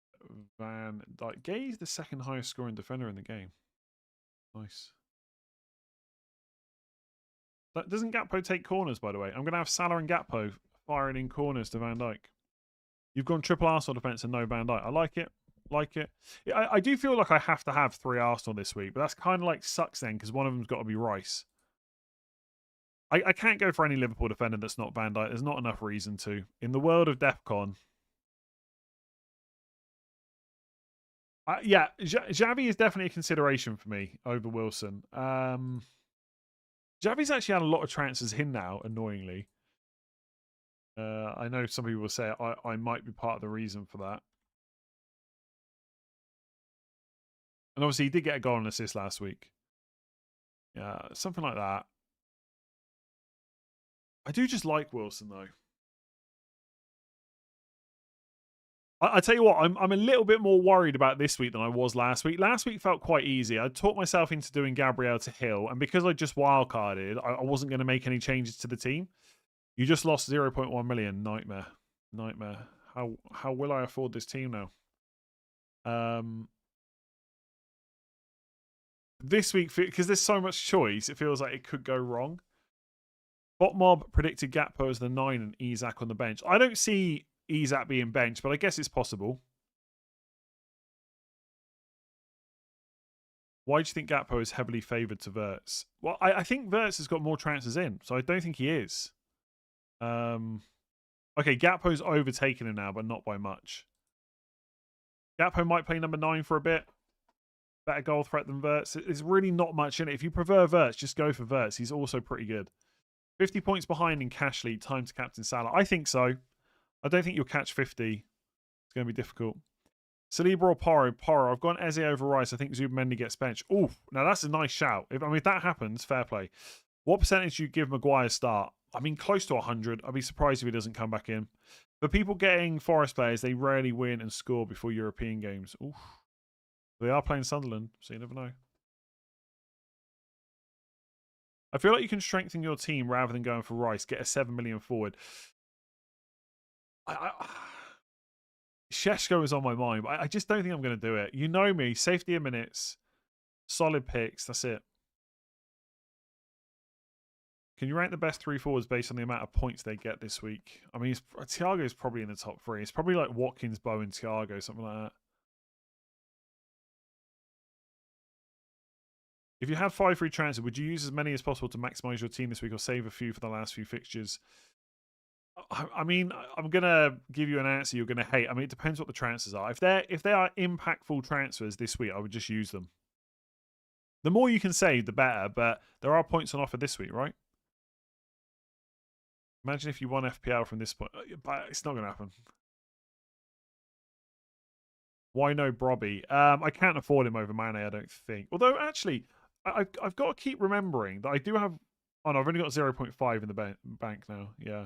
Van Dijk. Gay's the second highest scoring defender in the game. Nice. That doesn't Gakpo take corners, by the way? I'm going to have Salah and Gakpo firing in corners to Van Dijk. You've gone triple Arsenal defence and no Van Dijk. I like it. Like it. I do feel like I have to have 3 Arsenal this week, but that's kind of like sucks then because one of them's got to be Rice. I can't go for any Liverpool defender that's not Van Dijk. There's not enough reason to. In the world of DEFCON. Yeah, Xavi is definitely a consideration for me over Wilson. Xavi's actually had a lot of transfers in now, annoyingly. I know some people will say I might be part of the reason for that. And obviously, he did get a goal and assist last week. Yeah, something like that. I do just like Wilson, though. I tell you what, I'm a little bit more worried about this week than I was last week. Last week felt quite easy. I talked myself into doing Gabriel to Hill, and because I just wildcarded, I wasn't going to make any changes to the team. You just lost 0.1 million. Nightmare. Nightmare. How will I afford this team now? This week, because there's so much choice, it feels like it could go wrong. Botmob predicted Gakpo as the 9 and Isak on the bench. I don't see Isak being benched, but I guess it's possible. Why do you think Gakpo is heavily favoured to Wirtz? Well, I think Wirtz has got more transfers in, so I don't think he is. Okay, Gakpo's overtaken him now, but not by much. Gakpo might play number 9 for a bit. Better goal threat than Wirtz. There's really not much in it. If you prefer Wirtz, just go for Wirtz. He's also pretty good. 50 points behind in cash lead. Time to captain Salah. I think so. I don't think you'll catch 50. It's going to be difficult. Saliba or Porro. I've gone Eze over Rice. I think Zubimendi gets benched. Ooh, now that's a nice shout. If that happens, fair play. What percentage do you give Maguire start? I mean, close to 100. I'd be surprised if he doesn't come back in. For people getting Forest players, they rarely win and score before European games. Ooh. They are playing Sunderland, so you never know. I feel like you can strengthen your team rather than going for Rice. Get a 7 million forward. Sheshko is on my mind, but I just don't think I'm going to do it. You know me. Safety of minutes. Solid picks. That's it. Can you rank the best 3 forwards based on the amount of points they get this week? I mean, Thiago is probably in the top 3. It's probably like Watkins, Bowen, Thiago, something like that. If you had 5 free transfers, would you use as many as possible to maximize your team this week or save a few for the last few fixtures? I mean, I'm going to give you an answer you're going to hate. I mean, it depends what the transfers are. If they are impactful transfers this week, I would just use them. The more you can save, the better, but there are points on offer this week, right? Imagine if you won FPL from this point. But it's not going to happen. Why no Brobby? I can't afford him over Mane, I don't think. Although, actually, I've got to keep remembering that I do have... Oh, no, I've only got 0.5 in the bank now. Yeah.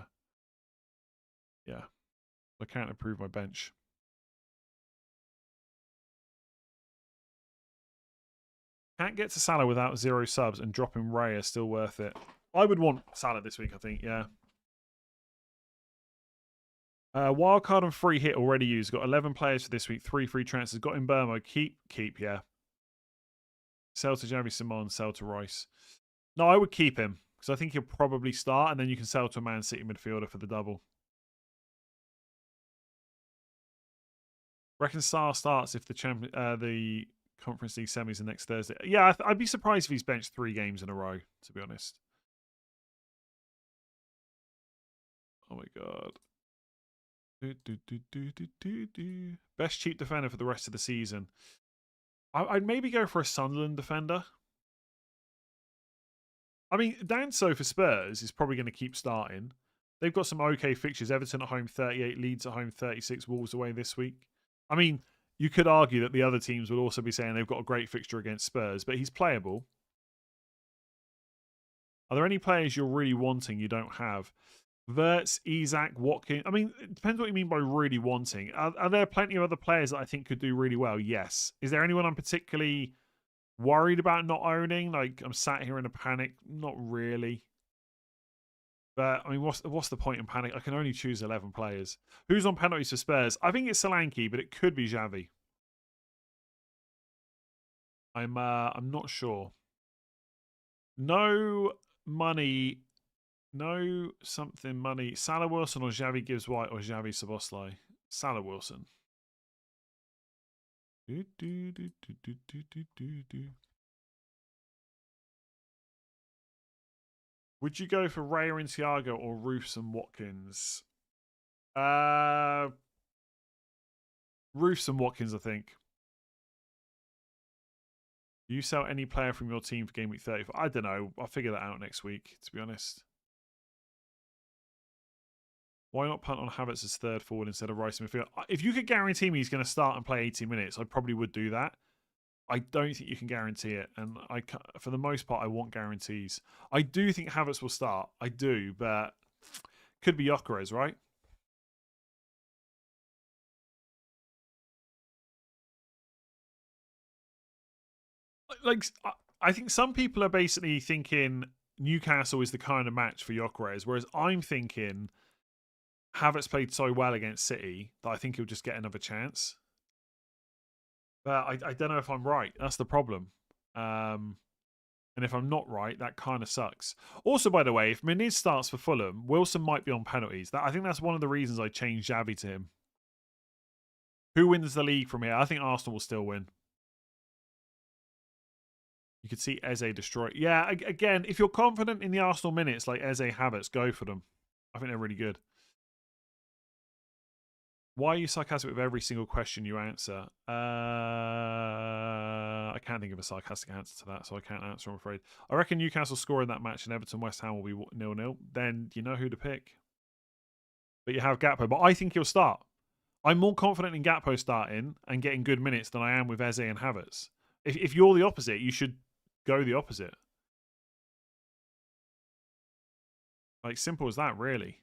Yeah. I can't improve my bench. Can't get to Salah without 0 subs and dropping Raya still worth it. I would want Salah this week, I think, yeah. Wildcard and free hit already used. Got 11 players for this week, 3 free transfers. Got in Burma. Keep, yeah. Sell to Javi Simon, sell to Rice. No, I would keep him because I think he'll probably start, and then you can sell to a Man City midfielder for the double. Reckon Saar starts if the Conference League semis are next Thursday. Yeah, I'd be surprised if he's benched 3 games in a row, to be honest. Oh my god. Best cheap defender for the rest of the season. I'd maybe go for a Sunderland defender. I mean, Danso for Spurs is probably going to keep starting. They've got some okay fixtures. Everton at home 38, Leeds at home 36, Wolves away this week. I mean, you could argue that the other teams would also be saying they've got a great fixture against Spurs, but he's playable. Are there any players you're really wanting you don't have? Verts, Isak, Watkins. I mean, it depends what you mean by really wanting. Are there plenty of other players that I think could do really well? Yes. Is there anyone I'm particularly worried about not owning? Like, I'm sat here in a panic. Not really. But, I mean, what's the point in panic? I can only choose 11 players. Who's on penalties for Spurs? I think it's Solanke, but it could be Xavi. I'm not sure. No money. No something money. Salah Wilson or Xavi Gibbs White or Xavi Szoboszlai? Salah Wilson. Would you go for Raya and Thiago or Roofs and Watkins? Roofs and Watkins, I think. Do you sell any player from your team for game week 30? I don't know. I'll figure that out next week, to be honest. Why not punt on Havertz as third forward instead of Rice midfield? If you could guarantee me he's going to start and play 80 minutes, I probably would do that. I don't think you can guarantee it, and for the most part, I want guarantees. I do think Havertz will start. I do, but could be Gyökeres, right? Like, I think some people are basically thinking Newcastle is the kind of match for Gyökeres, whereas I'm thinking Havertz played so well against City that I think he'll just get another chance. But I don't know if I'm right. That's the problem. And if I'm not right, that kind of sucks. Also, by the way, if Muniz starts for Fulham, Wilson might be on penalties. I think that's one of the reasons I changed Xavi to him. Who wins the league from here? I think Arsenal will still win. You could see Eze destroy. Yeah, again, if you're confident in the Arsenal minutes like Eze Havertz, go for them. I think they're really good. Why are you sarcastic with every single question you answer? I can't think of a sarcastic answer to that, so I can't answer, I'm afraid. I reckon Newcastle score in that match and Everton West Ham will be 0-0. Then you know who to pick. But you have Gakpo. But I think he'll start. I'm more confident in Gakpo starting and getting good minutes than I am with Eze and Havertz. If you're the opposite, you should go the opposite. Like, simple as that, really.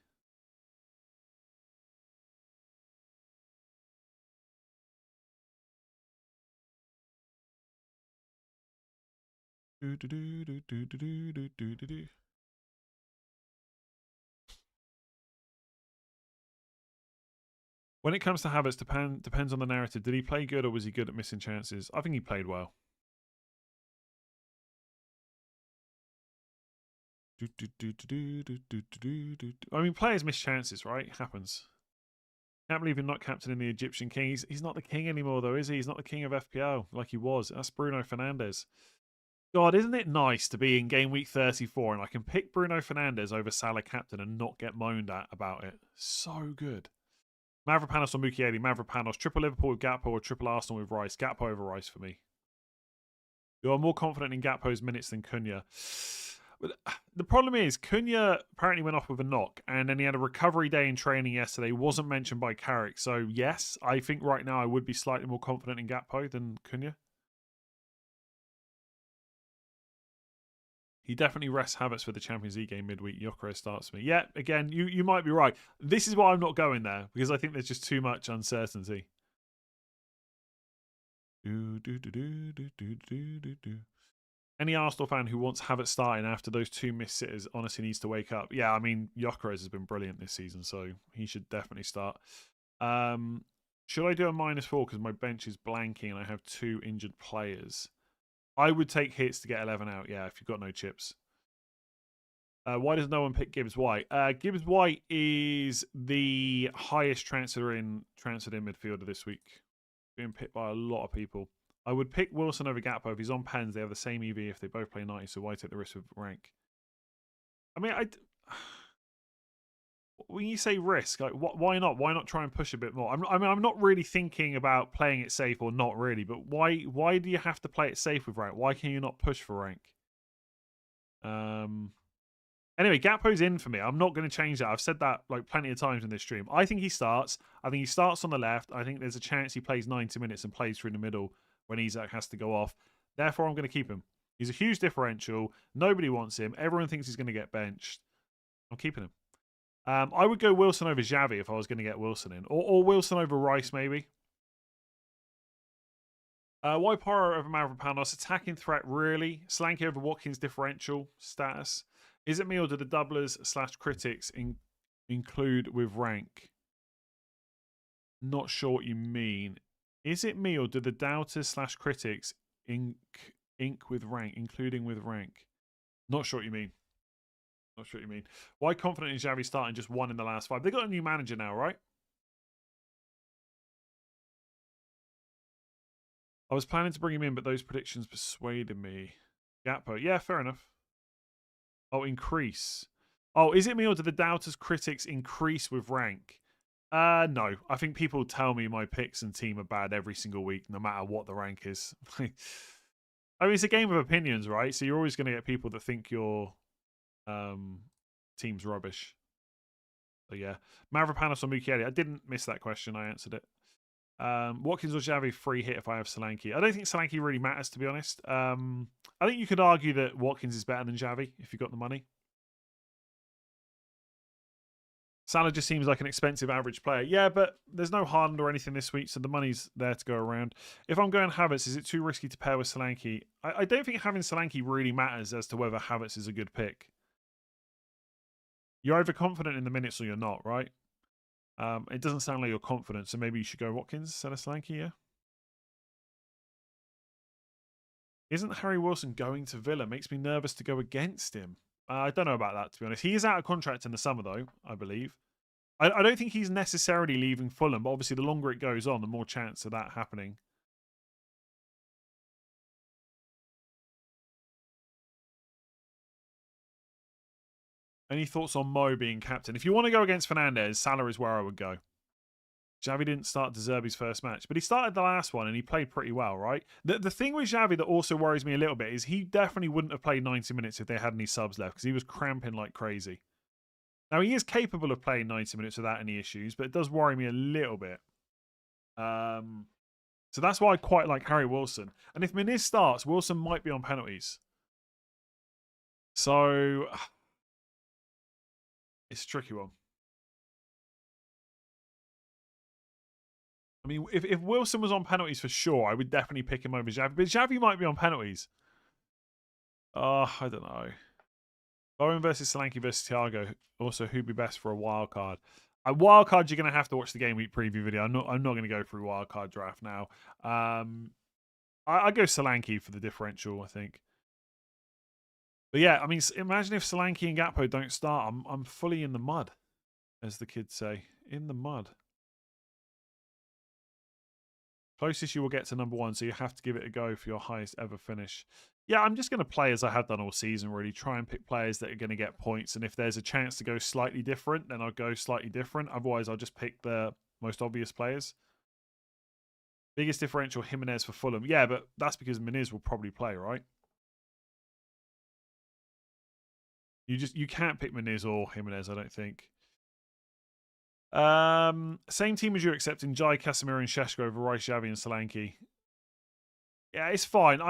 When it comes to Havertz, depends on the narrative. Did he play good or was he good at missing chances? I think he played well. I mean, players miss chances, right? It happens. Can't believe you're not captain in the Egyptian king. He's not the king anymore, though, is he? He's not the king of FPL like he was. That's Bruno Fernandes. God, isn't it nice to be in game week 34 and I can pick Bruno Fernandes over Salah captain and not get moaned at about it? So good. Mavropanos or Mukiele? Mavropanos. Triple Liverpool with Gakpo or triple Arsenal with Rice? Gakpo over Rice for me. You are more confident in Gakpo's minutes than Cunha. But the problem is, Cunha apparently went off with a knock, and then he had a recovery day in training yesterday. Wasn't mentioned by Carrick. So, yes, I think right now I would be slightly more confident in Gakpo than Cunha. He definitely rests Havertz for the Champions League game midweek. Gyökeres starts me. Yeah, again, you might be right. This is why I'm not going there, because I think there's just too much uncertainty. Any Arsenal fan who wants Havertz starting after those 2 missed sitters honestly needs to wake up. Yeah, I mean, Gyökeres has been brilliant this season, so he should definitely start. Should I do a -4 because my bench is blanking and I have 2 injured players? I would take hits to get 11 out, yeah, if you've got no chips. Why does no one pick Gibbs White? Gibbs White is the highest transferred in midfielder this week. Being picked by a lot of people. I would pick Wilson over Gakpo. If he's on pens, they have the same EV if they both play 90, so why take the risk of rank? I mean, when you say risk, like, why not? Why not try and push a bit more? I'm not really thinking about playing it safe or not really, but why do you have to play it safe with rank? Why can you not push for rank? Anyway, Gakpo's in for me. I'm not going to change that. I've said that like plenty of times in this stream. I think he starts. I think he starts on the left. I think there's a chance he plays 90 minutes and plays through the middle when Isak has to go off. Therefore, I'm going to keep him. He's a huge differential. Nobody wants him. Everyone thinks he's going to get benched. I'm keeping him. I would go Wilson over Xavi if I was going to get Wilson in. Or Wilson over Rice, maybe. Why Poro over Mavropanos? Attacking threat, really. Solanke over Watkins differential status. Is it me or do the doublers / critics include with rank? Not sure what you mean. Is it me or do the doubters / critics ink with rank, including with rank? Not sure what you mean. Not sure what you mean. Why confident in Xavi starting just one in the last 5? They got a new manager now, right? I was planning to bring him in, but those predictions persuaded me. Gakpo. Yeah, fair enough. Oh, increase. Oh, is it me or do the doubters critics increase with rank? No. I think people tell me my picks and team are bad every single week, no matter what the rank is. I mean, it's a game of opinions, right? So you're always going to get people that think your team's rubbish. So yeah. Mavropanos or Mukiele. I didn't miss that question. I answered it. Watkins or Xavi free hit if I have Solanke. I don't think Solanke really matters, to be honest. I think you could argue that Watkins is better than Xavi if you've got the money. Salah just seems like an expensive average player. Yeah, but there's no Haaland or anything this week, so the money's there to go around. If I'm going Havertz, is it too risky to pair with Solanke? I don't think having Solanke really matters as to whether Havertz is a good pick. You're overconfident in the minutes or you're not, right? It doesn't sound like you're confident, so maybe you should go Watkins instead of Solanke, yeah? Isn't Harry Wilson going to Villa? Makes me nervous to go against him. I don't know about that, to be honest. He is out of contract in the summer, though, I believe. I don't think he's necessarily leaving Fulham, but obviously the longer it goes on, the more chance of that happening. Any thoughts on Mo being captain? If you want to go against Fernandes, Salah is where I would go. Xavi didn't start De Zerbi's first match, but he started the last one and he played pretty well, right? The thing with Xavi that also worries me a little bit is he definitely wouldn't have played 90 minutes if they had any subs left because he was cramping like crazy. Now, he is capable of playing 90 minutes without any issues, but it does worry me a little bit. So that's why I quite like Harry Wilson. And if Muniz starts, Wilson might be on penalties. So it's a tricky one. I mean, if Wilson was on penalties for sure, I would definitely pick him over Xavi. But Xavi might be on penalties. I don't know. Bowen versus Solanke versus Thiago. Also, who'd be best for a wild card? A wild card, you're going to have to watch the game week preview video. I'm not going to go through wild card draft now. I go Solanke for the differential, I think. But yeah, I mean, imagine if Solanke and Gakpo don't start. I'm fully in the mud, as the kids say. In the mud. Closest you will get to number 1, so you have to give it a go for your highest ever finish. Yeah, I'm just going to play as I have done all season, really. Try and pick players that are going to get points. And if there's a chance to go slightly different, then I'll go slightly different. Otherwise, I'll just pick the most obvious players. Biggest differential, Jimenez for Fulham. Yeah, but that's because Muniz will probably play, right? You can't pick Muniz or Jimenez, I don't think. Same team as you, except in Jai, Casemiro, and Sheshko over Rice, Xavi, and Solanke. Yeah, it's fine.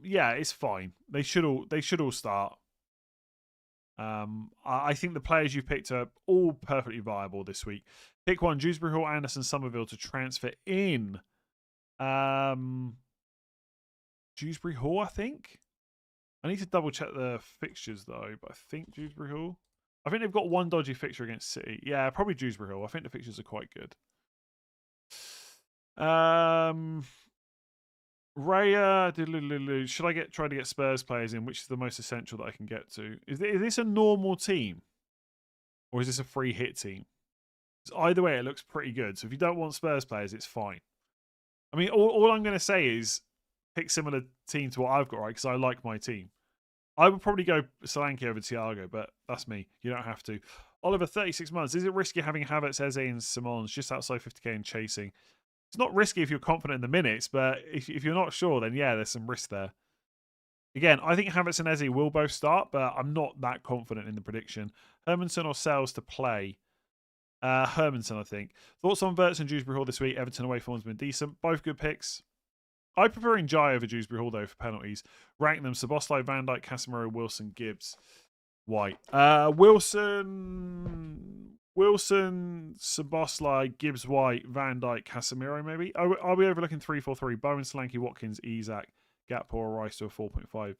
Yeah, it's fine. They should all start. I think the players you've picked are all perfectly viable this week. Pick one: Dewsbury Hall, Anderson, Somerville to transfer in. Dewsbury Hall, I think. I need to double check the fixtures though, but I think Dewsbury Hall. I think they've got one dodgy fixture against City. Yeah, probably Dewsbury Hall. I think the fixtures are quite good. Raya, should I try to get Spurs players in? Which is the most essential that I can get to? Is this a normal team? Or is this a free hit team? Either way, it looks pretty good. So if you don't want Spurs players, it's fine. I mean, all I'm going to say is pick similar team to what I've got, right? Because I like my team. I would probably go Solanke over Thiago, but that's me. You don't have to. Oliver, 36 months. Is it risky having Havertz, Eze, and Simons just outside 50k and chasing? It's not risky if you're confident in the minutes, but if you're not sure, then yeah, there's some risk there. Again, I think Havertz and Eze will both start, but I'm not that confident in the prediction. Hermanson or Sells to play? Hermanson, I think. Thoughts on Verts and Dewsbury Hall this week? Everton away form's been decent. Both good picks. I prefer Njai over Dewsbury Hall, though, for penalties. Rank them: Szoboszlai, Van Dijk, Casemiro, Wilson, Gibbs, White. Wilson, Szoboszlai, Gibbs, White, Van Dijk, Casemiro, maybe? Are we overlooking 3-4-3? Bowen, Solanke, Watkins, Isak, Gakpo, or Rice to a 4.5?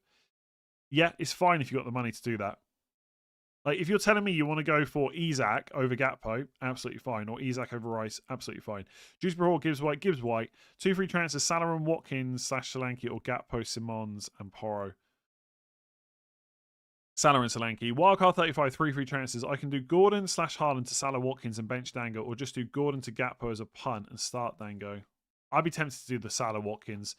Yeah, it's fine if you've got the money to do that. Like, if you're telling me you want to go for Isak over Gakpo, absolutely fine. Or Isak over Rice, absolutely fine. Dewsbury Hall, Gibbs White. 2 free transfers, Salah and Watkins / Solanke, or Gakpo, Simons, and Porro. Salah and Solanke. Wildcard 35, 3 free transfers. I can do Gordon / Haaland to Salah, Watkins, and bench Dango, or just do Gordon to Gakpo as a punt and start Dango. I'd be tempted to do the Salah, Watkins.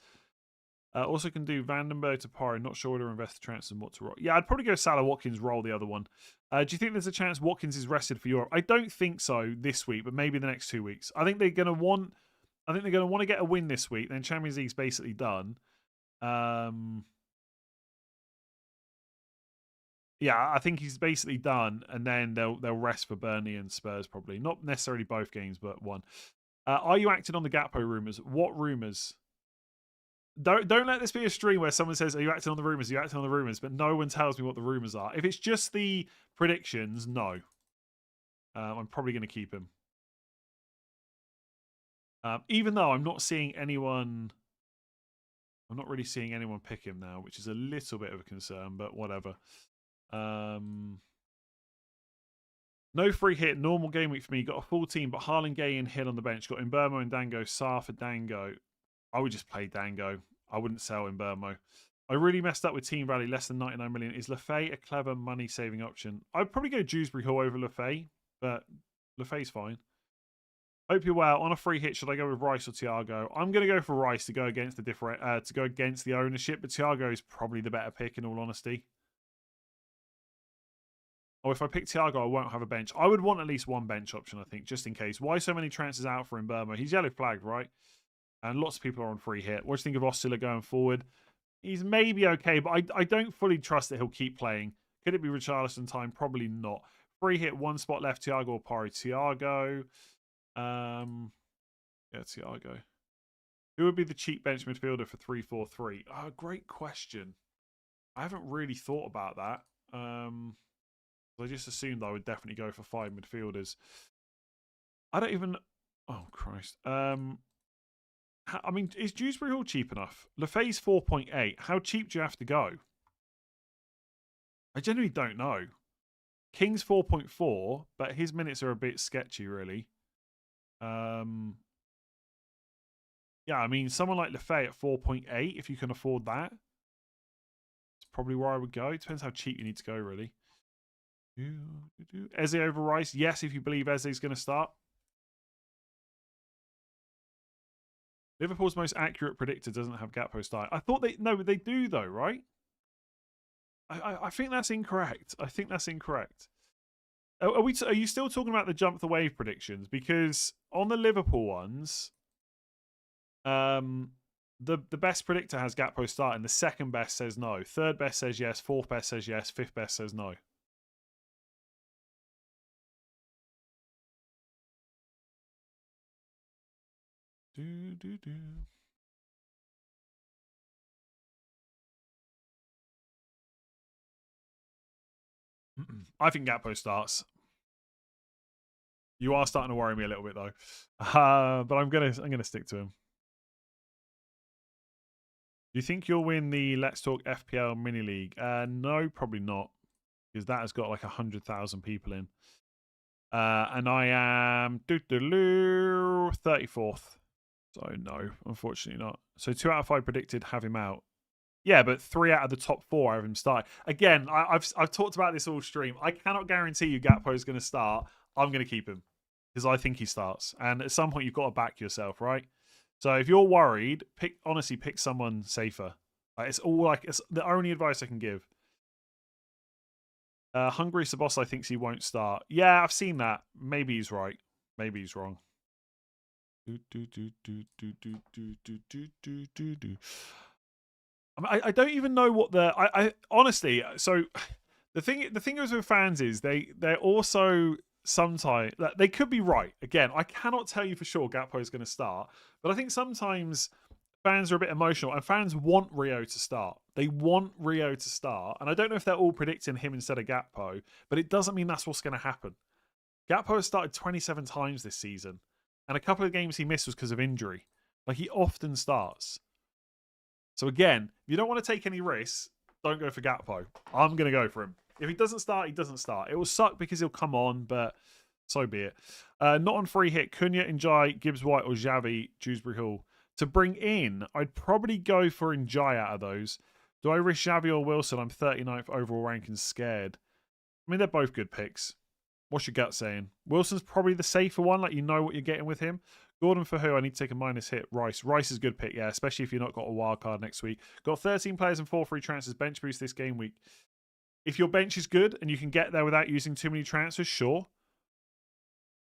Also can do Vandenberg to Porro. Not sure where to invest the transfer and what to roll. Yeah, I'd probably go Salah, Watkins, roll the other one. Do you think there's a chance Watkins is rested for Europe? I don't think so this week, but maybe the next 2 weeks. I think they're going to want to get a win this week. Then Champions League's basically done. Yeah, I think he's basically done, and then they'll rest for Burnley and Spurs probably. Not necessarily both games, but one. Are you acting on the Gakpo rumours? What rumours? Don't let this be a stream where someone says, "Are you acting on the rumors? Are you acting on the rumors?" But no one tells me what the rumors are. If it's just the predictions, no. I'm probably going to keep him, even though I'm not seeing anyone. I'm not really seeing anyone pick him now, which is a little bit of a concern. But whatever. No free hit. Normal game week for me. Got a full team, but Haaland, Gay, and Hill on the bench. Got Mbermo and Dango. Sarr for Dango. I would just play Dango. I wouldn't sell Mbermo. I really messed up with team value, less than 99 million. Is Lefay a clever money-saving option? I'd probably go Dewsbury Hall over Lefay, but Lefay's fine. Hope you're well. On a free hit, should I go with Rice or Thiago? I'm going to go for Rice to go against the ownership, but Thiago is probably the better pick in all honesty. Or if I pick Thiago, I won't have a bench. I would want at least one bench option, I think, just in case. Why so many transfers out for Mbermo? He's yellow flagged, right? And lots of people are on free hit. What do you think of Oscilla going forward? He's maybe okay, but I don't fully trust that he'll keep playing. Could it be Richarlison time? Probably not. Free hit, 1 spot left. Thiago or Porro? Thiago. Yeah, Thiago. Who would be the cheap bench midfielder for 3-4-3? Great question. I haven't really thought about that. I just assumed I would definitely go for 5 midfielders. I don't even... Oh, Christ. I mean, is Dewsbury Hall cheap enough? Lefay's 4.8. How cheap do you have to go? I genuinely don't know. King's 4.4, but his minutes are a bit sketchy, really. Yeah, I mean, someone like Lefay at 4.8, if you can afford that, it's probably where I would go. It depends how cheap you need to go, really. Eze over Rice? Yes, if you believe Eze's going to start. Liverpool's most accurate predictor doesn't have Gakpo starting. I thought they do though, right? I think that's incorrect. I think that's incorrect. Are you still talking about the jump the wave predictions? Because on the Liverpool ones, the best predictor has Gakpo starting. The second best says no. Third best says yes. Fourth best says yes. Fifth best says no. I think Gakpo starts. You are starting to worry me a little bit though, but I'm gonna stick to him. Do you think you'll win the Let's Talk FPL mini league? No, probably not, because that has got like 100,000 people in, and I am 34th. So no, unfortunately not. So 2 out of 5 predicted have him out. Yeah, but 3 out of the top 4 have him start. Again, I've talked about this all stream. I cannot guarantee you Gakpo is going to start. I'm going to keep him because I think he starts. And at some point, you've got to back yourself, right? So if you're worried, honestly pick someone safer. It's the only advice I can give. Hungry Sabosai thinks he won't start. Yeah, I've seen that. Maybe he's right. Maybe he's wrong. I don't even know what I honestly. So the thing is with fans is they're also sometimes they could be right. Again, I cannot tell you for sure Gakpo is going to start, but I think sometimes fans are a bit emotional and fans want Rio to start. They want Rio to start, and I don't know if they're all predicting him instead of Gakpo, but it doesn't mean that's what's going to happen. Gakpo has started 27 times this season, and a couple of games he missed was because of injury. Like, he often starts. So again, if you don't want to take any risks, don't go for Gakpo. I'm going to go for him. If he doesn't start, he doesn't start. It will suck because he'll come on, but so be it. Not on free hit. Cunha, Njai, Gibbs White, or Xavi, Dewsbury Hall. To bring in, I'd probably go for Njai out of those. Do I risk Xavi or Wilson? I'm 39th overall ranking, scared. I mean, they're both good picks. What's your gut saying? Wilson's probably the safer one, like you know what you're getting with him. Gordon for who? I need to take a minus hit. Rice. Rice is a good pick, yeah, especially if you've not got a wild card next week. Got 13 players and 4 free transfers. Bench boost this game week. If your bench is good and you can get there without using too many transfers, sure.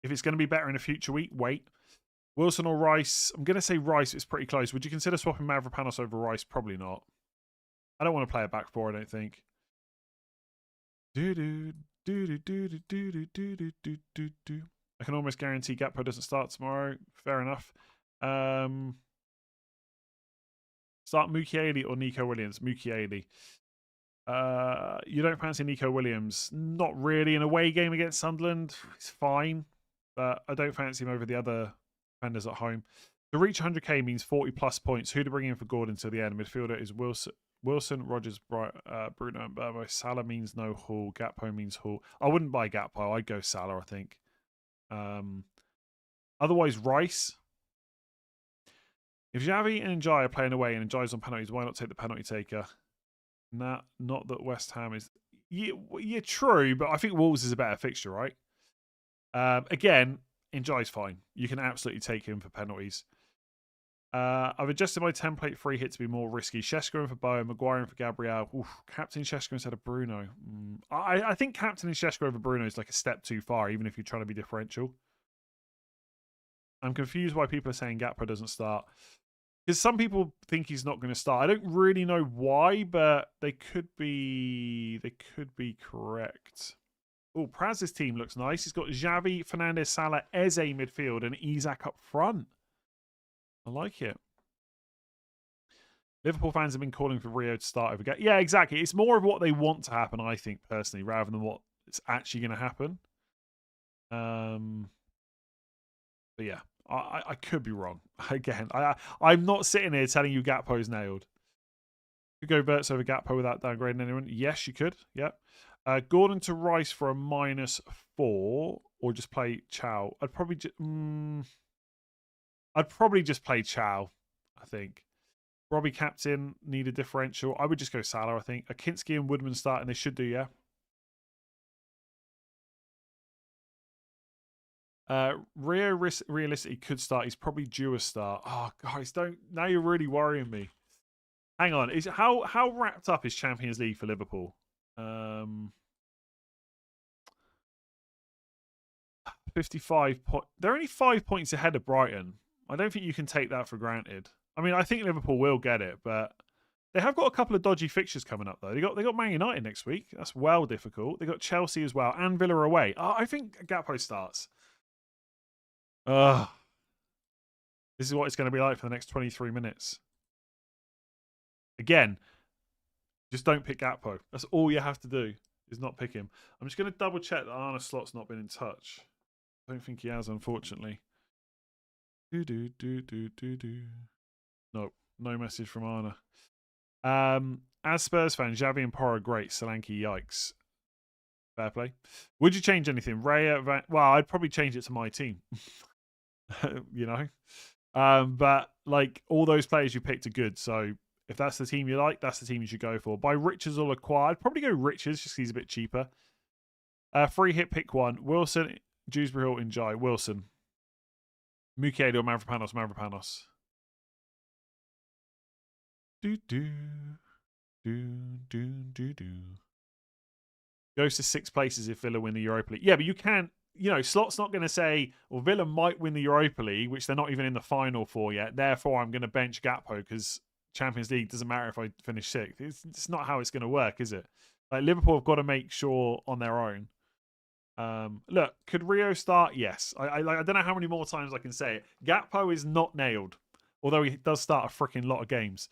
If it's going to be better in a future week, wait. Wilson or Rice? I'm going to say Rice. It's pretty close. Would you consider swapping Mavropanos over Rice? Probably not. I don't want to play a back four, I don't think. I can almost guarantee Gakpo doesn't start tomorrow. Fair enough. Start Mukiele or Nico Williams? Mukiele. You don't fancy Nico Williams? Not really. An away game against Sunderland, it's fine. But I don't fancy him over the other defenders at home. To reach 100k means 40 plus points. Who to bring in for Gordon till the end? Midfielder is Wilson, Rogers, Bruno, and Burbo. Salah means no Hall. Gakpo means Hall. I wouldn't buy Gakpo. I'd go Salah, I think. Otherwise, Rice. If Xavi and Njai are playing away and Njai's on penalties, why not take the penalty taker? Nah, not that West Ham is. Yeah, true, but I think Wolves is a better fixture, right? Again, Njai's fine. You can absolutely take him for penalties. I've adjusted my template free hit to be more risky. Shesko in for Bowen, Maguire in for Gabriel. Oof, Captain Shesko instead of Bruno. I think Captain and Shesko over Bruno is like a step too far, even if you're trying to be differential. I'm confused why people are saying Gakpo doesn't start. Because some people think he's not going to start. I don't really know why, but they could be correct. Oh, Praz's team looks nice. He's got Xavi, Fernandez, Salah, Eze midfield, and Isak up front. I like it. Liverpool fans have been calling for Rio to start over. Yeah, exactly. It's more of what they want to happen, I think, personally, rather than what it's actually going to happen. But yeah, I could be wrong. Again, I'm not sitting here telling you Gakpo's nailed. Could go Verts over Gakpo without downgrading anyone? Yes, you could. Yep. Gordon to Rice for a -4, or just play Chow. I'd probably just play Chow, I think. Robbie captain, need a differential. I would just go Salah, I think. Akinski and Woodman start, and they should do, yeah. Rio realistically could start. He's probably due a start. Oh, guys, don't. Now you're really worrying me. Hang on. How wrapped up is Champions League for Liverpool? 55 points. They're only 5 points ahead of Brighton. I don't think you can take that for granted. I mean, I think Liverpool will get it, but they have got a couple of dodgy fixtures coming up, though. They got Man United next week. That's well difficult. They got Chelsea as well, and Villa away. I think Gakpo starts. This is what it's going to be like for the next 23 minutes. Again, just don't pick Gakpo. That's all you have to do, is not pick him. I'm just going to double check that Arne Slot's not been in touch. I don't think he has, unfortunately. Nope, no message from Arne. As Spurs fan, Xavi and Porro great. Solanke, yikes. Fair play. Would you change anything? Well, I'd probably change it to my team. You know? But like all those players you picked are good. So if that's the team you like, that's the team you should go for. By Richards or acquired, I'd probably go Richards just because he's a bit cheaper. Free hit, pick one. Wilson, Dewsbury Hill, Njai. Wilson. Mukiele or Mavropanos. Mavropanos. Do do do. Goes to 6 places if Villa win the Europa League. Yeah, but you can't. You know, Slot's not going to say, well, Villa might win the Europa League, which they're not even in the final for yet. Therefore, I'm going to bench Gakpo because Champions League doesn't matter if I finish 6th. It's not how it's going to work, is it? Like, Liverpool have got to make sure on their own. Look, could Rio start? Yes. I don't know how many more times I can say it. Gakpo is not nailed, although he does start a freaking lot of games.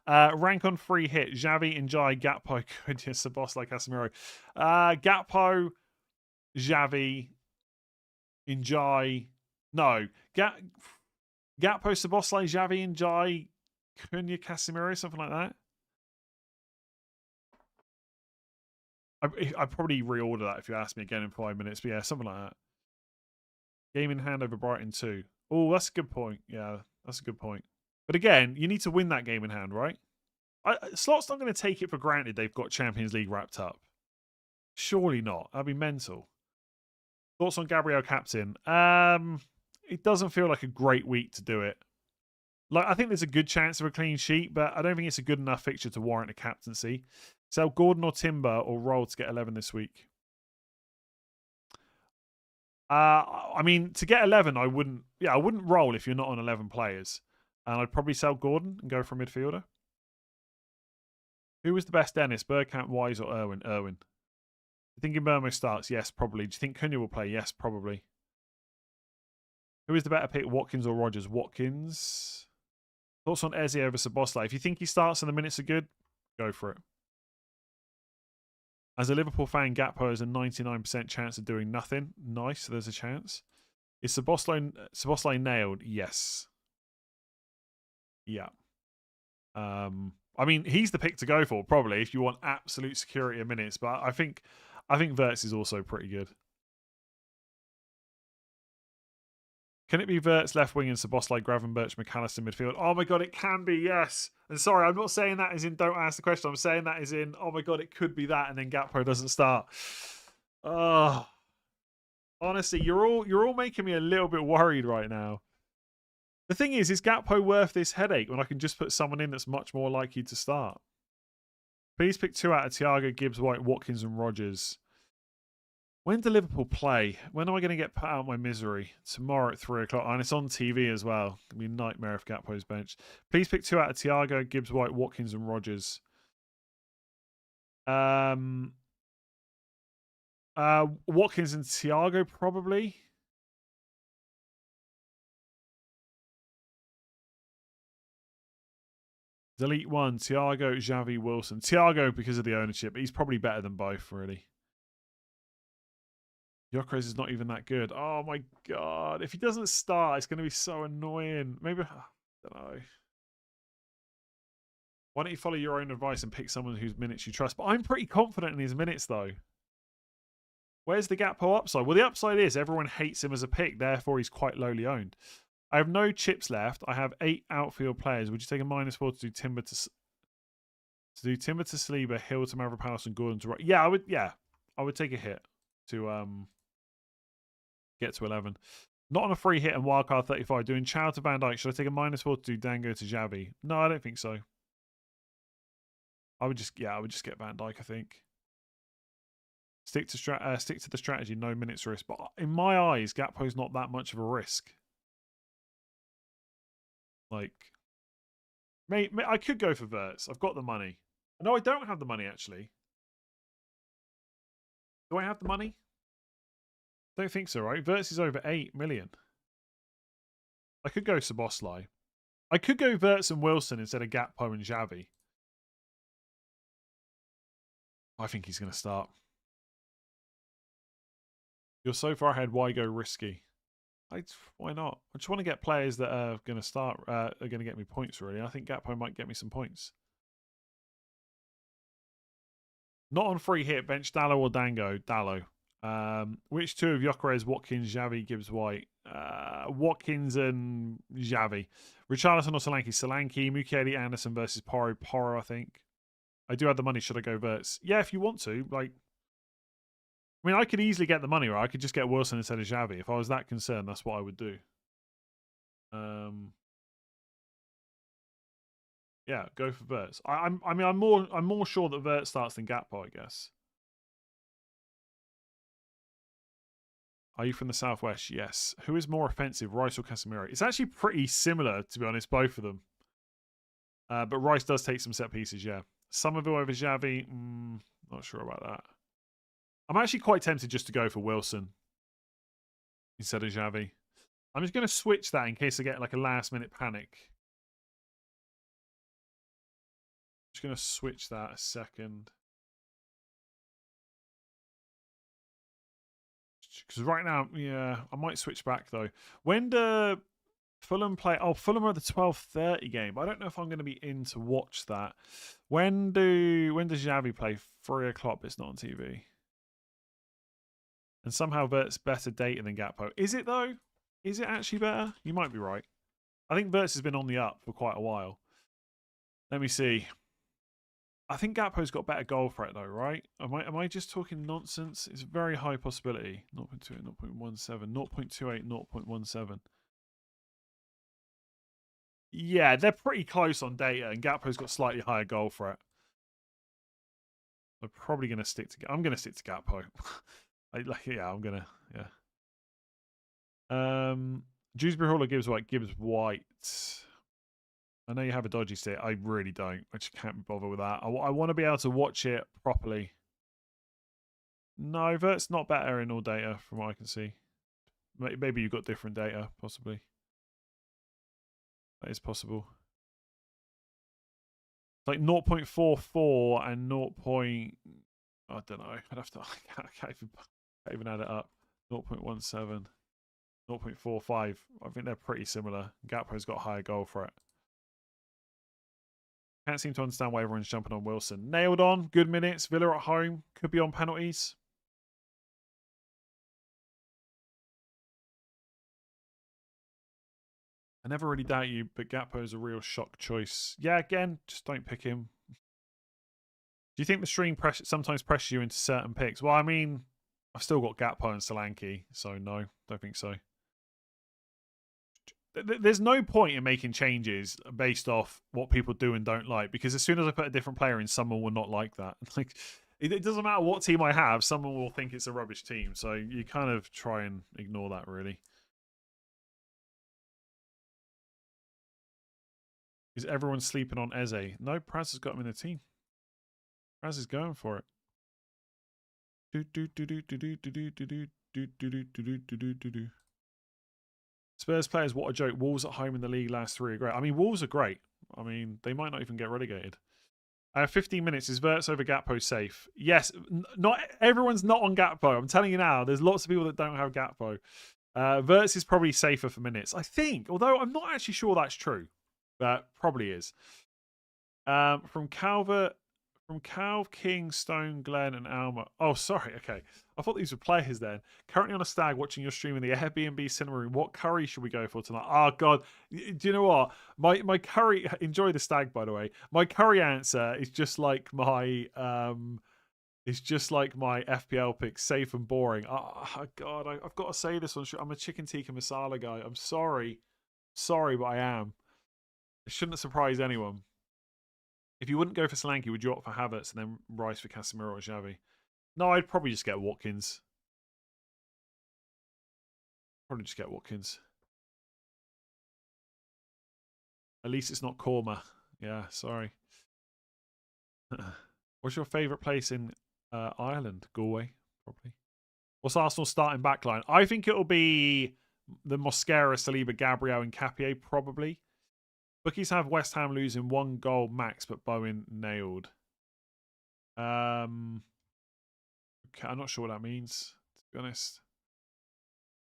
Rank on free hit. Xavi, Njai, Gakpo, goodness, a boss like Casemiro. Gakpo, Xavi, Njai. No. Gakpo, Szoboszlai, Xavi, Njai, Cunha, Casemiro, something like that. I'd probably reorder that if you ask me again in 5 minutes. But yeah, something like that. Game in hand over Brighton 2. Oh, that's a good point. Yeah, that's a good point. But again, you need to win that game in hand, right? Slot's not going to take it for granted they've got Champions League wrapped up. Surely not. That'd be mental. Thoughts on Gabriel captain? It doesn't feel like a great week to do it. Like, I think there's a good chance of a clean sheet, but I don't think it's a good enough fixture to warrant a captaincy. Sell Gordon or Timber or roll to get 11 this week. I mean, to get 11, I wouldn't roll if you're not on 11 players. And I'd probably sell Gordon and go for a midfielder. Who was the best Dennis? Bergkamp, Wise, or Irwin? Irwin. You think Mbeumo starts? Yes, probably. Do you think Cunha will play? Yes, probably. Who is the better pick, Watkins or Rodgers? Watkins. Thoughts on Eze over Szoboszlai? If you think he starts and the minutes are good, go for it. As a Liverpool fan, Gakpo has a 99% chance of doing nothing. Nice, so there's a chance. Is Szoboszlai nailed? Yes. Yeah. I mean, he's the pick to go for, probably, if you want absolute security of minutes. But I think Wirtz is also pretty good. Can it be Wirtz left wing and Szoboszlai, Gravenberch, McAllister midfield? Oh my god, it can be, yes. And sorry, I'm not saying that as in don't ask the question. I'm saying that as in, oh my god, it could be that, and then Gakpo doesn't start. Oh, honestly, you're all making me a little bit worried right now. The thing is Gakpo worth this headache when I can just put someone in that's much more likely to start? Please pick 2 out of Thiago, Gibbs, White, Watkins, and Rodgers. When do Liverpool play? When am I going to get put out of my misery? Tomorrow at 3 o'clock. And it's on TV as well. It'll be a nightmare if Gakpo's bench. Please pick 2 out of Thiago, Gibbs, White, Watkins, and Rodgers. Watkins and Thiago, probably. Delete 1. Thiago, Xavi, Wilson. Thiago because of the ownership. He's probably better than both, really. Gyökeres is not even that good. Oh my god. If he doesn't start, it's going to be so annoying. Maybe, I don't know. Why don't you follow your own advice and pick someone whose minutes you trust? But I'm pretty confident in his minutes, though. Where's the Gakpo upside? Well, the upside is everyone hates him as a pick. Therefore, he's quite lowly owned. I have no chips left. I have 8 outfield players. Would you take a -4 to do Timber to Saliba, Hill to Mavropanos, and Gordon to right? Yeah, I would. Yeah, I would take a hit to get to 11. Not on a free hit and wildcard 35. Doing Chow to Van Dijk. Should I take a -4 to do Dango to Xavi? No, I don't think so. I would just get Van Dijk, I think. Stick to the strategy, no minutes risk. But in my eyes, Gakpo's not that much of a risk. Like, I could go for Wirtz. I've got the money. No, I don't have the money, actually. Do I have the money? Don't think so, right? Wirtz is over 8 million. I could go Szoboszlai. I could go Wirtz and Wilson instead of Gakpo and Xavi. I think he's going to start. You're so far ahead, why go risky? Why not? I just want to get players that are going to start, are going to get me points, really. I think Gakpo might get me some points. Not on free hit, bench Dallo or Dango. Dallo. Which 2 of Gyökeres, Watkins, Xavi, Gibbs, White? Watkins and Xavi. Richarlison or Solanke? Solanke. Mukiele, Anderson versus Porro. Porro, I think. I do have the money. Should I go Verts? Yeah, if you want to. Like, I mean, I could easily get the money, right? I could just get Wilson instead of Xavi. If I was that concerned, that's what I would do. Yeah, go for Verts. I'm more sure that Verts starts than Gakpo, I guess. Are you from the southwest? Yes. Who is more offensive, Rice or Casemiro? It's actually pretty similar, to be honest, both of them. But Rice does take some set pieces, yeah. Somerville over Xavi, not sure about that. I'm actually quite tempted just to go for Wilson instead of Xavi. I'm just going to switch that in case I get like a last minute panic. Just going to switch that a second. Because right now, yeah, I might switch back though. When do Fulham play? Oh, Fulham are the 12:30 game. I don't know if I'm going to be in to watch that. When does Xavi play? 3 o'clock, but it's not on TV. And somehow Vert's better data than Gakpo. Is it though? Is it actually better? You might be right. I think Verts has been on the up for quite a while. Let me see. I think Gakpo's got better goal threat though, right? Am I just talking nonsense? It's a very high possibility. 0.28, 0.17, 0.28, 0.17. Yeah, they're pretty close on data, and Gakpo's got slightly higher goal threat. I'm probably going to stick to. I'm going to stick to Gakpo. I'm gonna. Yeah. Dewsbury Hall or Gibbs White? Gibbs White. I know you have a dodgy stick. I really don't. I just can't bother with that. I want to be able to watch it properly. No, Vert's not better in all data from what I can see. Maybe you've got different data, possibly. That is possible. It's like 0.44 and 0. I don't know. I'd have to. I can't even add it up. 0.17, 0.45. I think they're pretty similar. Gakpo's got higher goal threat. Can't seem to understand why everyone's jumping on Wilson. Nailed on. Good minutes. Villa at home. Could be on penalties. I never really doubt you, but Gakpo is a real shock choice. Yeah, again, just don't pick him. Do you think the stream sometimes pressures you into certain picks? Well, I mean, I've still got Gakpo and Solanke, so no, don't think so. There's no point in making changes based off what people do and don't like, because as soon as I put a different player in, someone will not like that. Like, it doesn't matter what team I have, someone will think it's a rubbish team. So you kind of try and ignore that, really. Is everyone sleeping on Eze? No, Praz has got him in the team. Praz is going for it. Spurs players, what a joke. Wolves at home in the league last 3 are great. I mean, Wolves are great. I mean, they might not even get relegated. 15 minutes. Is Verts over Gakpo safe? Yes. Not everyone's not on Gakpo. I'm telling you now. There's lots of people that don't have Gakpo. Verts is probably safer for minutes, I think. Although I'm not actually sure that's true. But probably is. From Calvert. From Calv, King, Stone, Glenn, and Alma. Oh, sorry. Okay. I thought these were players then. Currently on a stag watching your stream in the Airbnb cinema room. What curry should we go for tonight? Oh, God. Do you know what? My curry... Enjoy the stag, by the way. My curry answer is just like my... It's just like my FPL pick, safe and boring. Oh, God. I've got to say this on... I'm a chicken tikka masala guy. I'm sorry. Sorry, but I am. It shouldn't surprise anyone. If you wouldn't go for Solanke, would you opt for Havertz and then Rice for Casemiro or Xavi? No, I'd probably just get Watkins. Probably just get Watkins. At least it's not Korma. Yeah, sorry. What's your favourite place in Ireland? Galway, probably. What's Arsenal's starting backline? I think it'll be the Mosquera, Saliba, Gabriel, and Capier, probably. Bookies have West Ham losing 1 goal max, but Bowen nailed. Okay, I'm not sure what that means, to be honest.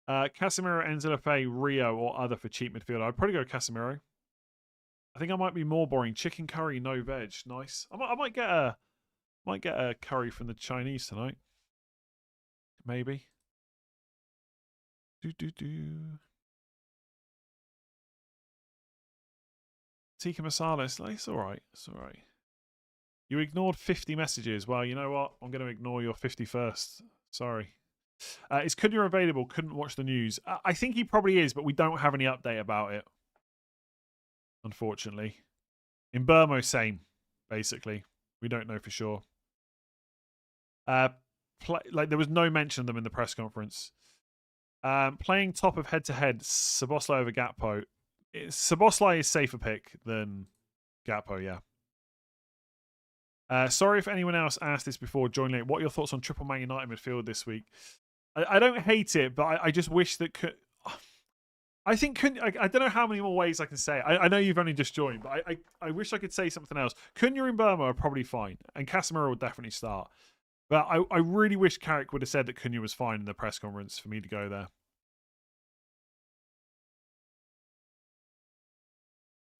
Casemiro, Enzo, Rio, or other for cheap midfield. I'd probably go Casemiro. I think I might be more boring. Chicken curry, no veg. Nice. I might get a curry from the Chinese tonight. Maybe. Tika Masala, it's all right. It's all right. You ignored 50 messages. Well, you know what? I'm going to ignore your 51st. Sorry. Is Cunha available? Couldn't watch the news. I think he probably is, but we don't have any update about it. Unfortunately. In Burmo, same, basically. We don't know for sure. There was no mention of them in the press conference. Playing top of head-to-head, Szoboszlai over Gakpo. Szoboszlai is safer pick than Gakpo, yeah. Sorry if anyone else asked this before joining late. What are your thoughts on triple Man United midfield this week? I don't hate it, but I just wish that I think I don't know how many more ways I can say it. I know you've only just joined, but I wish I could say something else. Cunha and Burma are probably fine, and Casemiro will definitely start. But I really wish Carrick would have said that Cunha was fine in the press conference for me to go there.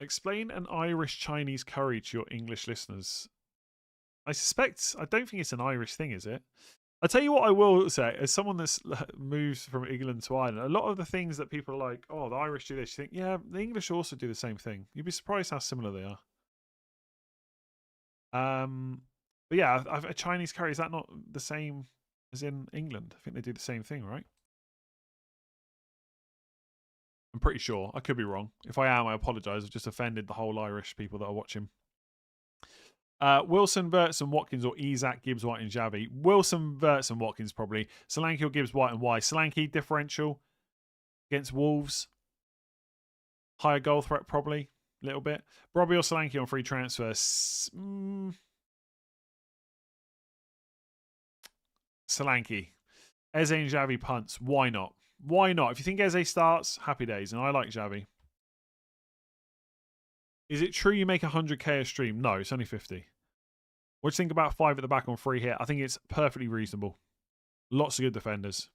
Explain an Irish Chinese curry to your English listeners. I don't think it's an Irish thing, is it? I'll tell you what I will say, as someone that's moves from England to Ireland, a lot of the things that people are like, oh, the Irish do this, you think, yeah, the English also do the same thing. You'd be surprised how similar they are. But yeah, a Chinese curry, is that not the same as in England? I think they do the same thing, right? I'm pretty sure. I could be wrong. If I am, I apologise. I've just offended the whole Irish people that are watching. Wilson, Verts and Watkins, or Isak, Gibbs, White and Xavi. Wilson, Verts and Watkins probably. Solanke or Gibbs, White and Why. Solanke differential against Wolves. Higher goal threat probably. A little bit. Robbie or Solanke on free transfer. Solanke. Eze and Xavi punts. Why not? Why not? If you think Eze starts, happy days. And I like Xavi. Is it true you make 100k a stream? No, it's only 50. What do you think about 5 at the back on free hit? I think it's perfectly reasonable. Lots of good defenders.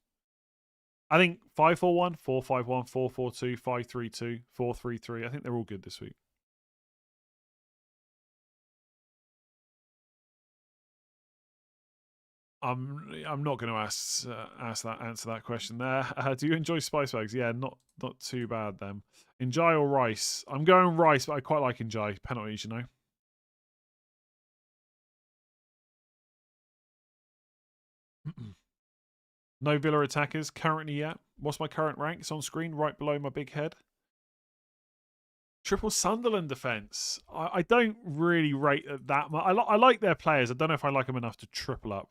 I think 5-4-1, 4-5-1, 4-4-2, 5-3-2, 4-3-3. I think they're all good this week. I'm not going to answer that question there. Do you enjoy spice bags? Yeah, not too bad then. Njai or Rice? I'm going Rice, but I quite like Njai. Penalties, you know. No Villa attackers currently yet. What's my current rank? It's on screen right below my big head. Triple Sunderland defense. I don't really rate it that much. I like their players. I don't know if I like them enough to triple up.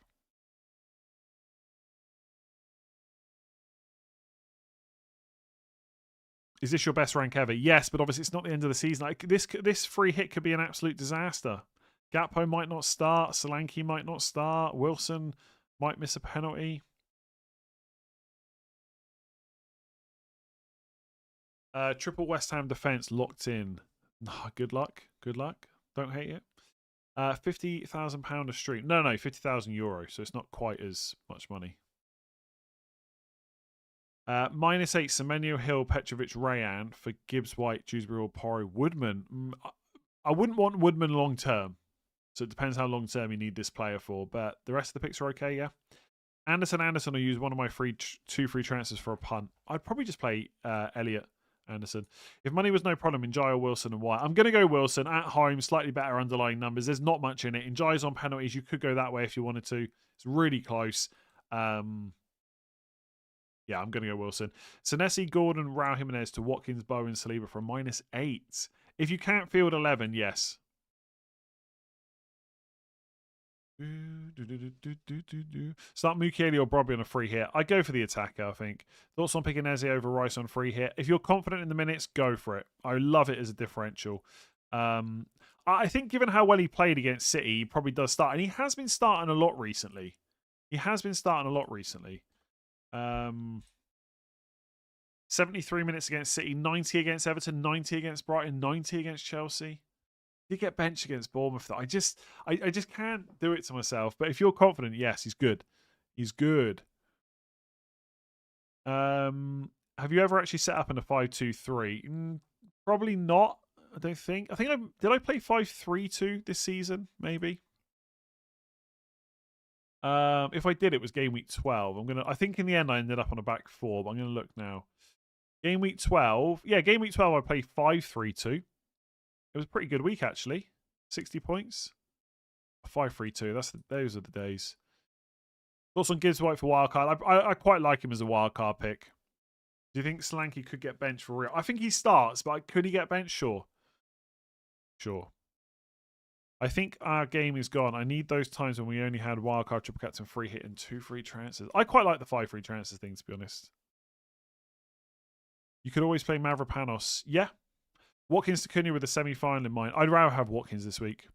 Is this your best rank ever? Yes, but obviously it's not the end of the season. Like this free hit could be an absolute disaster. Gakpo might not start. Solanke might not start. Wilson might miss a penalty. Triple West Ham defense locked in. Good luck. Good luck. Don't hate it. £50,000 a stream. No, €50,000. So it's not quite as much money. -8 Semenyo, Hill, Petrovic, Rayan for Gibbs, White, Dewsbury, or Porro. Woodman. I wouldn't want Woodman long term. So it depends how long term you need this player for. But the rest of the picks are okay, yeah? Anderson will use one of my two free transfers for a punt. I'd probably just play Elliot Anderson. If money was no problem, Njai, Wilson and White. I'm going to go Wilson at home, slightly better underlying numbers. There's not much in it. Njai's on penalties. You could go that way if you wanted to. It's really close. Yeah, I'm going to go Wilson. Senesi, Gordon, Raul Jimenez to Watkins, Bowen, Saliba for -8. If you can't field 11, yes. Start Mukiele or Brobby on a free hit. I go for the attacker, I think. Thoughts on picking Eze over Rice on free hit? If you're confident in the minutes, go for it. I love it as a differential. I think given how well he played against City, he probably does start. And he has been starting a lot recently. 73 minutes against City, 90 against Everton, 90 against Brighton, 90 against Chelsea. Did get benched against Bournemouth. I just can't do it to myself. But if you're confident, yes, he's good. He's good. Have you ever actually set up in a 5-2-3? Probably not. I don't think. Did I play 5-3-2 this season? Maybe. If I did, it was game week 12. I think in the end I ended up on a back 4, but I'm gonna look now. Game week 12. Yeah, game week 12 I played 5-3-2. It was a pretty good week actually. 60 points. 5-3-2. Those are the days. Thoughts on Gibbs White for wildcard? I quite like him as a wildcard pick. Do you think Solanke could get benched for real? I think he starts, but could he get benched? Sure. Sure. I think our game is gone. I need those times when we only had wildcard, triple captain, free hit, and 2 free transfers. I quite like the 5 free transfers thing, to be honest. You could always play Mavropanos. Yeah. Watkins to Cunha with a semi-final in mind. I'd rather have Watkins this week.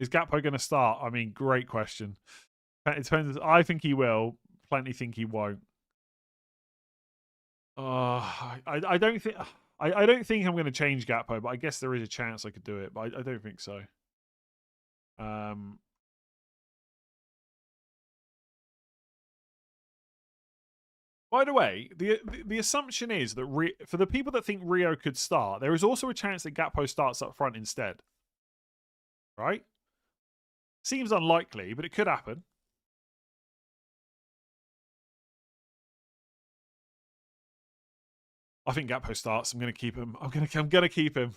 Is Gakpo going to start? I mean, great question. It depends. I think he will. Plenty think he won't. I don't think I don't think I'm going to change Gakpo, but I guess there is a chance I could do it, but I don't think so. By the way, the assumption is that for the people that think Rio could start, there is also a chance that Gakpo starts up front instead. Right? Seems unlikely, but it could happen. I think Gakpo starts. I'm going to keep him. I'm going to keep him.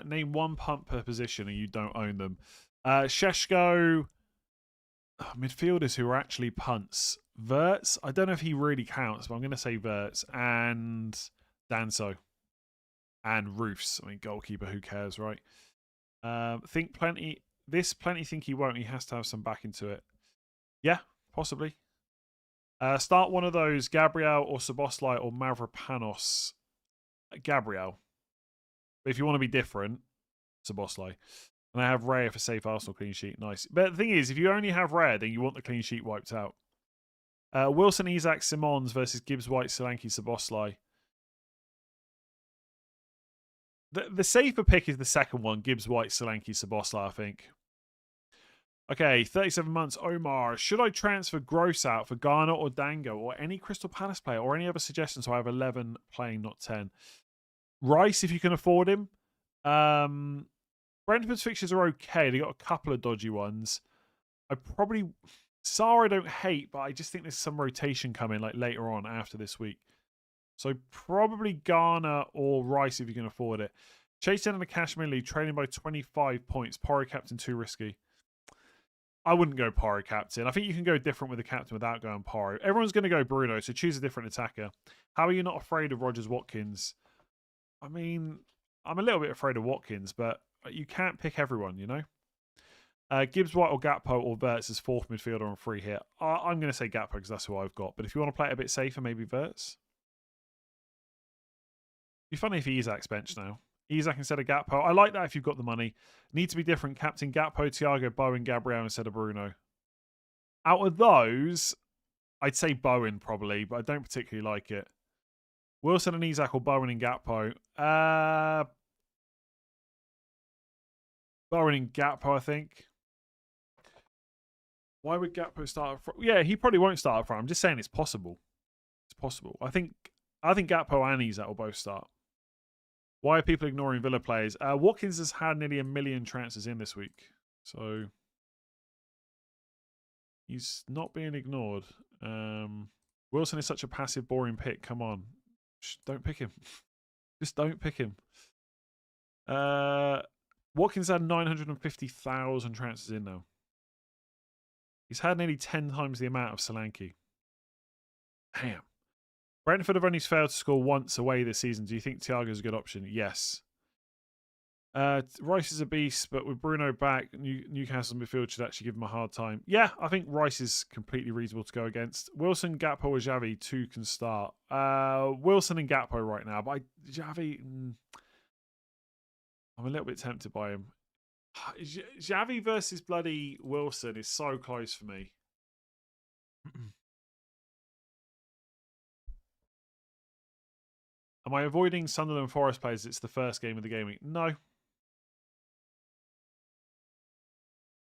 Name one punt per position and you don't own them. Sheshko, midfielders who are actually punts. Verts, I don't know if he really counts, but I'm going to say Verts. And Danso. And Roofs. I mean, goalkeeper, who cares, right? Think plenty. Plenty think he won't. He has to have some back into it. Yeah, possibly. Start one of those, Gabriel or Szoboszlai or Mavropanos. Gabriel. But if you want to be different, Szoboszlai. And I have Raya for safe Arsenal clean sheet. Nice. But the thing is, if you only have Raya, then you want the clean sheet wiped out. Wilson, Isak, Simons versus Gibbs, White, Solanke, Szoboszlai. The safer pick is the second one, Gibbs, White, Solanke, Szoboszlai, I think. Okay, 37 months. Omar, should I transfer Gross out for Garner or Dango or any Crystal Palace player or any other suggestions? So I have 11 playing, not 10. Rice, if you can afford him. Brentford's fixtures are okay. They got a couple of dodgy ones. Sarr I don't hate, but I just think there's some rotation coming like later on after this week. So probably Garner or Rice if you can afford it. Chase down in the Cashmere League, trailing by 25 points. Poro captain, too risky. I wouldn't go Poro captain. I think you can go different with the captain without going Poro. Everyone's going to go Bruno, so choose a different attacker. How are you not afraid of Rogers Watkins? I mean, I'm a little bit afraid of Watkins, but you can't pick everyone, you know? Gibbs, White, or Gakpo, or Verts as 4th midfielder on free hit. I'm going to say Gakpo because that's who I've got. But if you want to play it a bit safer, maybe Verts. It'd be funny if Isak's bench now. Isak instead of Gakpo. I like that if you've got the money. Need to be different. Captain Gakpo, Thiago, Bowen, Gabriel instead of Bruno. Out of those, I'd say Bowen probably, but I don't particularly like it. Wilson and Isak or Bowen and Gakpo. Bowen and Gakpo, I think. Why would Gakpo start up front? Yeah, he probably won't start up front. I'm just saying it's possible. It's possible. I think Gakpo and Isak will both start. Why are people ignoring Villa players? Watkins has had nearly 1 million transfers in this week. So he's not being ignored. Wilson is such a passive, boring pick. Come on. Don't pick him. Just don't pick him. Watkins had 950,000 transfers in now. He's had nearly 10 times the amount of Solanke. Damn. Brentford have only failed to score once away this season. Do you think Thiago's a good option? Yes. Rice is a beast, but with Bruno back, Newcastle midfield should actually give him a hard time. Yeah, I think Rice is completely reasonable to go against. Wilson, Gakpo, or Xavi, 2 can start. Wilson and Gakpo right now, but Xavi, I'm a little bit tempted by him. Xavi versus bloody Wilson is so close for me. Am I avoiding Sunderland Forest players? It's the first game of the game week. No.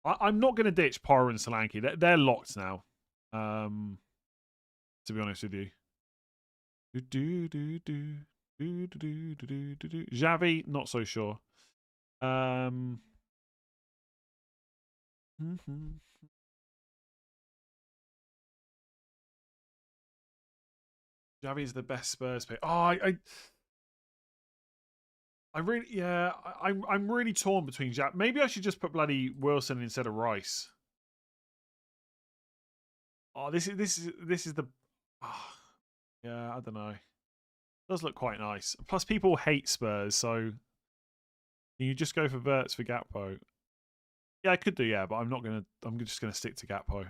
I'm not going to ditch Poro and Solanke. They're locked now. To be honest with you. Xavi, not so sure. Xavi is the best Spurs pick. Oh, I really, yeah, I'm really torn between Xavi. Maybe I should just put bloody Wilson instead of Rice. Oh, this is the. Oh, yeah, I don't know. Does look quite nice. Plus, people hate Spurs, so can you just go for Verts for Gakpo? Yeah, I could do, yeah, but I'm not gonna. I'm just gonna stick to Gakpo.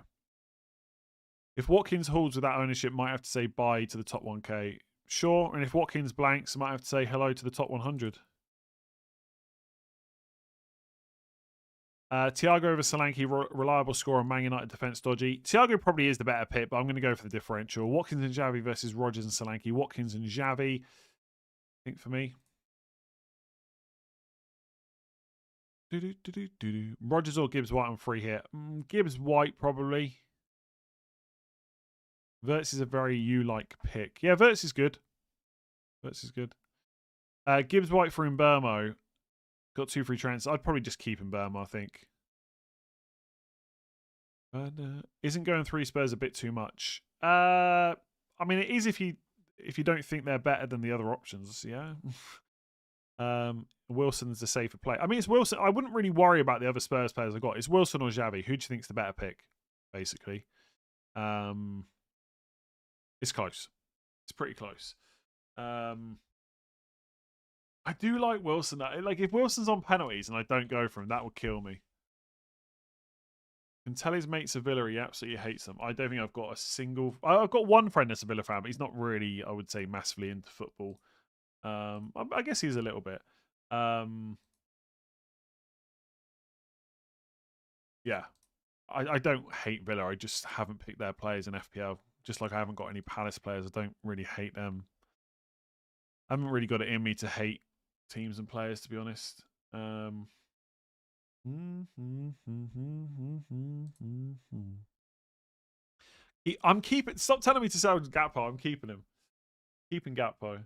If Watkins holds without ownership, might have to say bye to the top 1k. Sure, and if Watkins blanks, might have to say hello to the top 100. Thiago over Solanke, reliable score on Man United defence dodgy. Thiago probably is the better pick, but I'm going to go for the differential. Watkins and Xavi versus Rodgers and Solanke. Watkins and Xavi, I think for me. Rodgers or Gibbs White on free hit. Gibbs White probably. Verts is a very you-like pick. Yeah, Verts is good. Verts is good. Gibbs White for Mbermo. Got 2 free transfers. I'd probably just keep Mbermo, I think. Isn't going 3 Spurs a bit too much? I mean, it is if you don't think they're better than the other options. Yeah. Wilson's the safer play. I mean, it's Wilson. I wouldn't really worry about the other Spurs players I've got. It's Wilson or Xavi. Who do you think's the better pick? Basically, it's close. It's pretty close. I do like Wilson. Like if Wilson's on penalties and I don't go for him, that would kill me. Can tell his mates of Villa he absolutely hates them. I don't think I've got a single. I've got one friend that's a Villa fan, but he's not really, I would say, massively into football. I guess he's a little bit. Yeah, I don't hate Villa. I just haven't picked their players in FPL. Just like I haven't got any Palace players. I don't really hate them. I haven't really got it in me to hate teams and players, to be honest. I'm keeping. Stop telling me to sell Gakpo. I'm keeping him. Keeping Gakpo.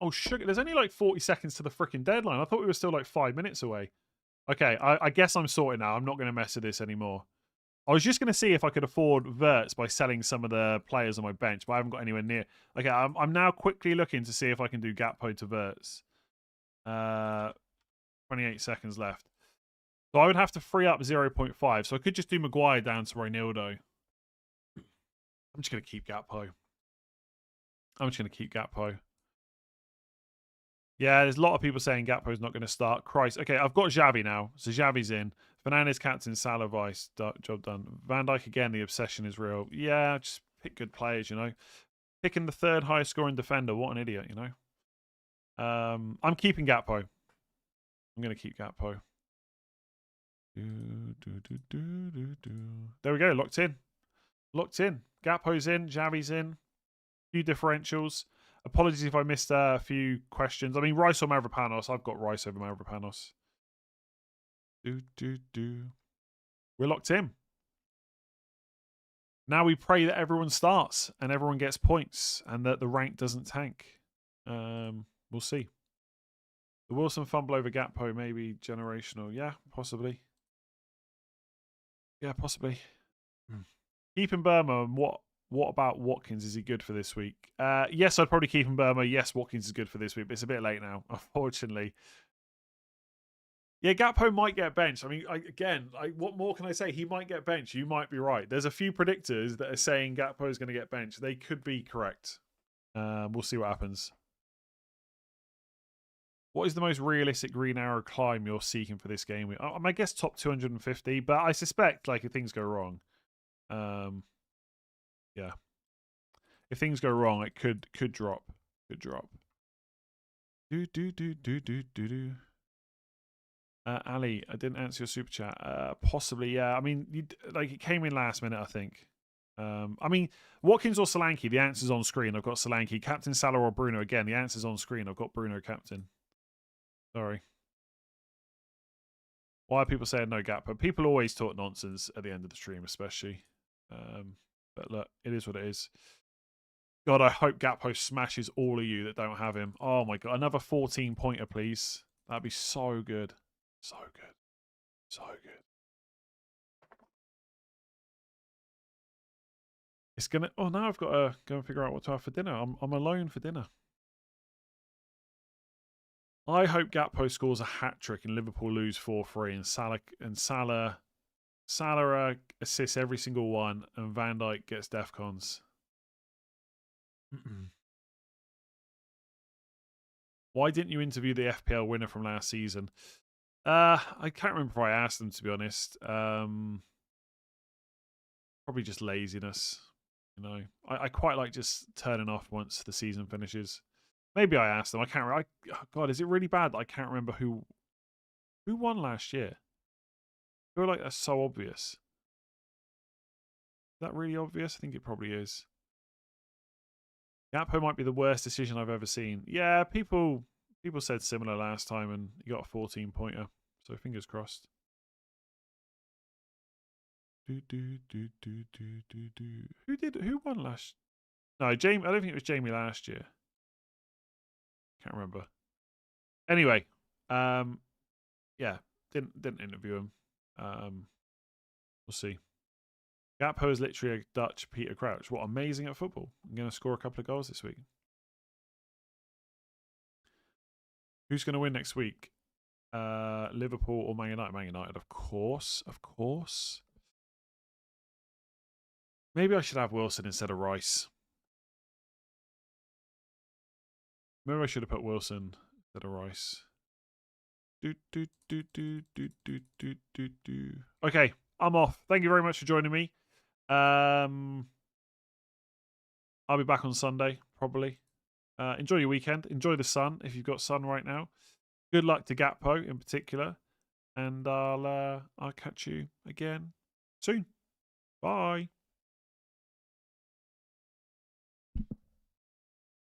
Oh, sugar. There's only like 40 seconds to the freaking deadline. I thought we were still like 5 minutes away. Okay, I guess I'm sorted now. I'm not going to mess with this anymore. I was just going to see if I could afford Verts by selling some of the players on my bench, but I haven't got anywhere near. Okay, I'm now quickly looking to see if I can do Gakpo to Verts. 28 seconds left. So I would have to free up 0.5. So I could just do Maguire down to Ronaldo. I'm just going to keep Gakpo. Yeah, there's a lot of people saying Gakpo's not going to start. Christ. Okay, I've got Xavi now. So Xavi's in. Fernandes captain, Salah vice. Job done. Van Dijk again, the obsession is real. Yeah, just pick good players, you know. Picking the 3rd highest scoring defender. What an idiot, you know. I'm keeping Gakpo. I'm going to keep Gakpo. There we go. Locked in. Gakpo's in. Xavi's in. Few differentials. Apologies if I missed a few questions. I mean, Rice or Mavropanos. I've got Rice over Mavropanos. We're locked in. Now we pray that everyone starts and everyone gets points and that the rank doesn't tank. We'll see. The Wilson fumble over Gakpo may be generational. Yeah, possibly. Keeping Burma, and what about Watkins? Is he good for this week? Yes, I'd probably keep him Burma. Yes, Watkins is good for this week, but it's a bit late now, unfortunately. Yeah, Gakpo might get benched. I mean, what more can I say? He might get benched. You might be right. There's a few predictors that are saying Gakpo is going to get benched. They could be correct. We'll see what happens. What is the most realistic green arrow climb you're seeking for this game? I guess top 250, but I suspect like if things go wrong, yeah, if things go wrong, it could drop. Ali, I didn't answer your super chat. Possibly, yeah. I mean, like it came in last minute, I think. I mean, Watkins or Solanke, the answer's on screen. I've got Solanke. Captain Salah or Bruno. Again, the answer's on screen. I've got Bruno captain. Sorry. Why are people saying no gap? But people always talk nonsense at the end of the stream, especially. But look, it is what it is. God, I hope Gakpo smashes all of you that don't have him. Oh my God, another 14-pointer, please. That'd be so good. So good. So good. It's gonna. Oh, now I've got to go and figure out what to have for dinner. I'm alone for dinner. I hope Gakpo scores a hat trick and Liverpool lose 4-3, and Salah assists every single one, and Van Dijk gets DEFCONs. Why didn't you interview the FPL winner from last season? I can't remember if I asked them, to be honest. Probably just laziness. You know, I quite like just turning off once the season finishes. Maybe I asked them. I can't. Oh God, is it really bad that I can't remember who won last year? I feel like that's so obvious. Is that really obvious? I think it probably is. Gakpo might be the worst decision I've ever seen. Yeah, people said similar last time, and he got a 14-pointer. So fingers crossed. Who won last? No, Jamie. I don't think it was Jamie last year. Can't remember. Anyway, yeah, didn't interview him. We'll see. Gakpo is literally a Dutch Peter Crouch. What amazing at football. I'm going to score a couple of goals this week. Who's going to win next week? Liverpool or Man United? Man United, of course. Of course. Maybe I should have Wilson instead of Rice. Maybe I should have put Wilson instead of Rice. Okay, I'm off. Thank you very much for joining me. I'll be back on Sunday, probably. Enjoy your weekend. Enjoy the sun if you've got sun right now. Good luck to Gakpo in particular. And I'll catch you again soon. Bye.